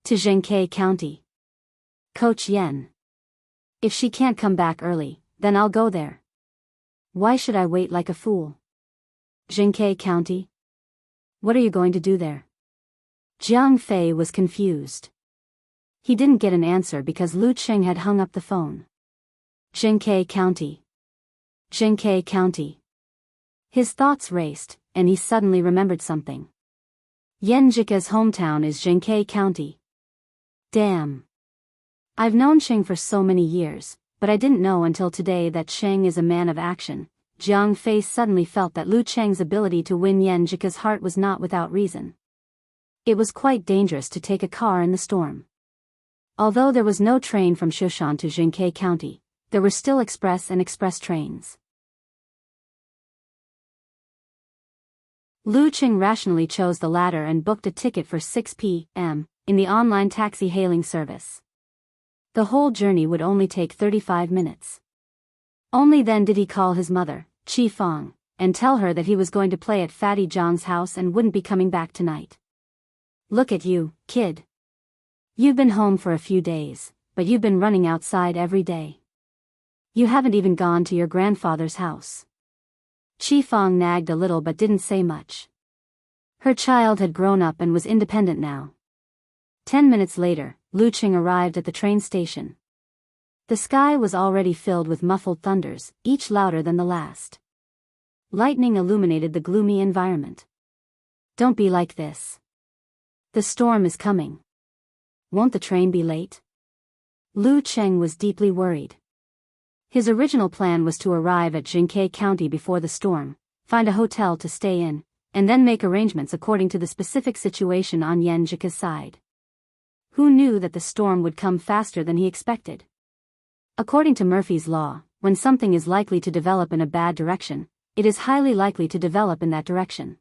Speaker 1: "To Zhengke County. Coach Yen. If she can't come back early, then I'll go there. Why should I wait like a fool?" "Zhengke County? What are you going to do there?" Jiang Fei was confused. He didn't get an answer because Lu Qing had hung up the phone. Zhengke County. Zhengke County. His thoughts raced, and he suddenly remembered something. Yan Jika's hometown is Zhengke County. Damn. I've known Sheng for so many years, but I didn't know until today that Sheng is a man of action. Jiang Fei suddenly felt that Lu Cheng's ability to win Yan Jika's heart was not without reason. It was quite dangerous to take a car in the storm. Although there was no train from Shushan to Zhengke County, there were still express and express trains. Lu Qing rationally chose the latter and booked a ticket for 6 p.m. in the online taxi hailing service. The whole journey would only take 35 minutes. Only then did he call his mother, Qi Fang, and tell her that he was going to play at Fatty Zhang's house and wouldn't be coming back tonight. "Look at you, kid. You've been home for a few days, but you've been running outside every day. You haven't even gone to your grandfather's house." Qi Fang nagged a little but didn't say much. Her child had grown up and was independent now. 10 minutes later, Lu Qing arrived at the train station. The sky was already filled with muffled thunders, each louder than the last. Lightning illuminated the gloomy environment. "Don't be like this. The storm is coming. Won't the train be late?" Lu Qing was deeply worried. His original plan was to arrive at Zhengke County before the storm, find a hotel to stay in, and then make arrangements according to the specific situation on Yan Jika's side. Who knew that the storm would come faster than he expected? According to Murphy's Law, when something is likely to develop in a bad direction, it is highly likely to develop in that direction.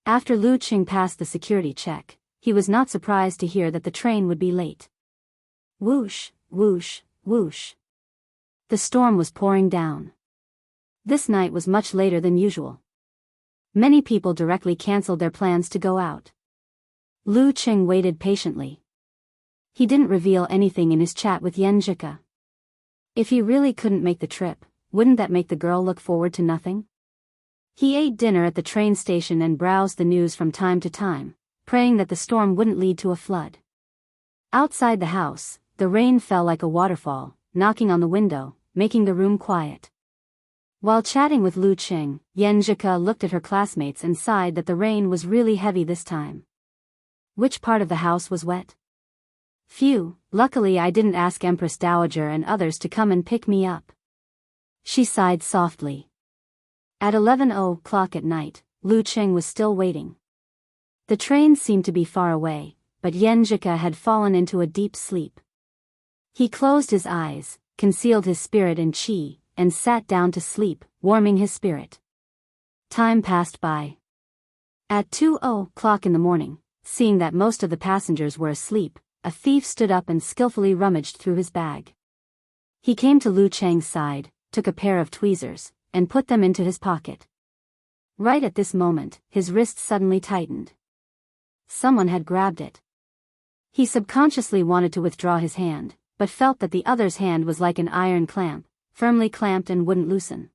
Speaker 1: After Lu Qing passed the security check, he was not surprised to hear that the train would be late. Whoosh, whoosh, whoosh. The storm was pouring down. This night was much later than usual. Many people directly canceled their plans to go out. Lu Qing waited patiently. He didn't reveal anything in his chat with Yan Jika. If he really couldn't make the trip, wouldn't that make the girl look forward to nothing? He ate dinner at the train station and browsed the news from time to time, praying that the storm wouldn't lead to a flood. Outside the house, the rain fell like a waterfall, knocking on the window, making the room quiet. While chatting with Lu Qing, Yan Jika looked at her classmates and sighed that the rain was really heavy this time. Which part of the house was wet? Phew, luckily I didn't ask Empress Dowager and others to come and pick me up. She sighed softly. At 11:00 at night, Lu Qing was still waiting. The train seemed to be far away, but Yan Jika had fallen into a deep sleep. He closed his eyes, concealed his spirit in qi, and sat down to sleep, warming his spirit. Time passed by. At 2:00 in the morning, seeing that most of the passengers were asleep, a thief stood up and skillfully rummaged through his bag. He came to Lu Cheng's side, took a pair of tweezers, and put them into his pocket. Right at this moment, his wrist suddenly tightened. Someone had grabbed it. He subconsciously wanted to withdraw his hand, but felt that the other's hand was like an iron clamp, firmly clamped and wouldn't loosen.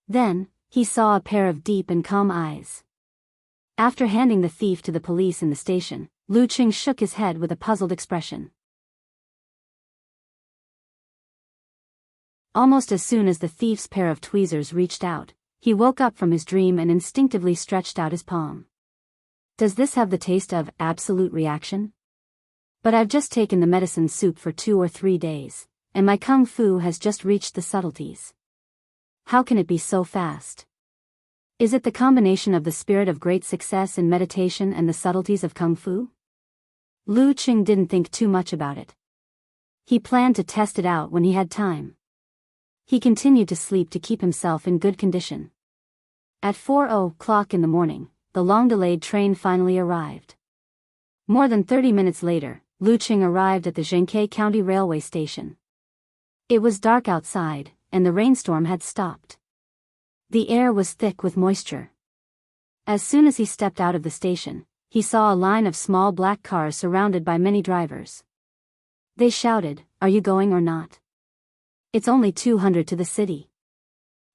Speaker 1: Then, he saw a pair of deep and calm eyes. After handing the thief to the police in the station, Lu Qing shook his head with a puzzled expression. Almost as soon as the thief's pair of tweezers reached out, he woke up from his dream and instinctively stretched out his palm. Does this have the taste of absolute reaction? But I've just taken the medicine soup for 2 or 3 days, and my kung fu has just reached the subtleties. How can it be so fast? Is it the combination of the spirit of great success in meditation and the subtleties of kung fu? Lu Qing didn't think too much about it. He planned to test it out when he had time. He continued to sleep to keep himself in good condition. At 4:00 in the morning, the long-delayed train finally arrived. More than 30 minutes later, Lu Qing arrived at the Zhengke County Railway Station. It was dark outside, and the rainstorm had stopped. The air was thick with moisture. As soon as he stepped out of the station, he saw a line of small black cars surrounded by many drivers. They shouted, "Are you going or not? It's only 200 to the city.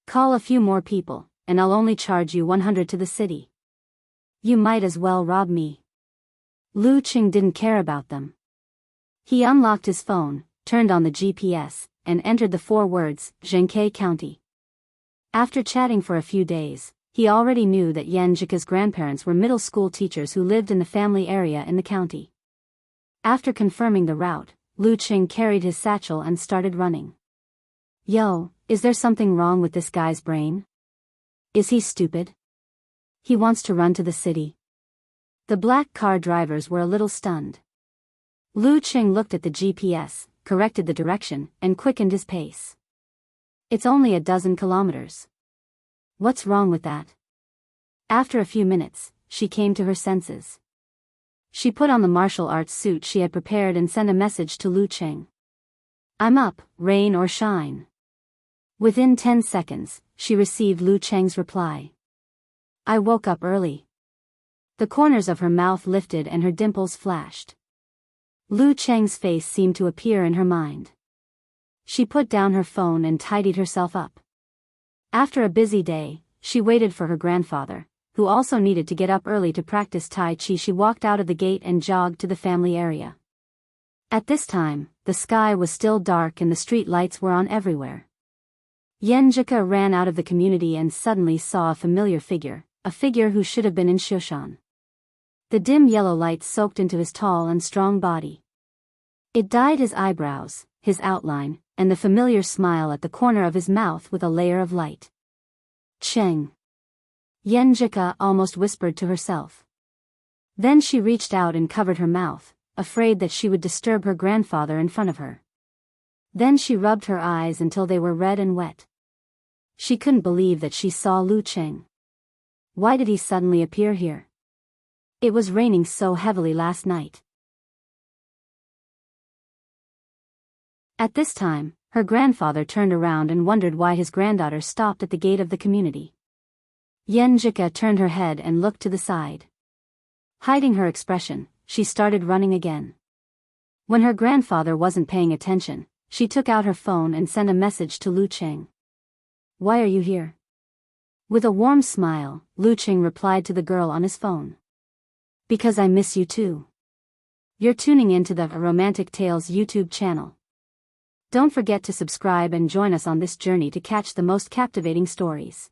Speaker 1: Call a few more people, and I'll only charge you 100 to the city. You might as well rob me." Lu Qing didn't care about them. He unlocked his phone, turned on the GPS, and entered the 4 words, Zhengke County. After chatting for a few days, he already knew that Yan Jika's grandparents were middle school teachers who lived in the family area in the county. After confirming the route, Lu Qing carried his satchel and started running. Yo, is there something wrong with this guy's brain? Is he stupid? He wants to run to the city. The black car drivers were a little stunned. Lu Qing looked at the GPS, corrected the direction, and quickened his pace. It's only a dozen kilometers. What's wrong with that? After a few minutes, she came to her senses. She put on the martial arts suit she had prepared and sent a message to Lu Qing. I'm up, rain or shine. Within 10 seconds, she received Lu Qing's reply. I woke up early. The corners of her mouth lifted and her dimples flashed. Lu Qing's face seemed to appear in her mind. She put down her phone and tidied herself up. After a busy day, she waited for her grandfather, who also needed to get up early to practice Tai Chi. She walked out of the gate and jogged to the family area. At this time, the sky was still dark and the street lights were on everywhere. Yan Jika ran out of the community and suddenly saw a familiar figure, a figure who should have been in Shoshan. The dim yellow light soaked into his tall and strong body. It dyed his eyebrows, his outline, and the familiar smile at the corner of his mouth with a layer of light. Cheng. Yan Jika almost whispered to herself. Then she reached out and covered her mouth, afraid that she would disturb her grandfather in front of her. Then she rubbed her eyes until they were red and wet. She couldn't believe that she saw Lu Qing. Why did he suddenly appear here? It was raining so heavily last night. At this time, her grandfather turned around and wondered why his granddaughter stopped at the gate of the community. Yan Jika turned her head and looked to the side. Hiding her expression, she started running again. When her grandfather wasn't paying attention, she took out her phone and sent a message to Lu Qing. Why are you here? With a warm smile, Lu Qing replied to the girl on his phone. Because I miss you too. You're tuning in to the Romantic Tales YouTube channel. Don't forget to subscribe and join us on this journey to catch the most captivating stories.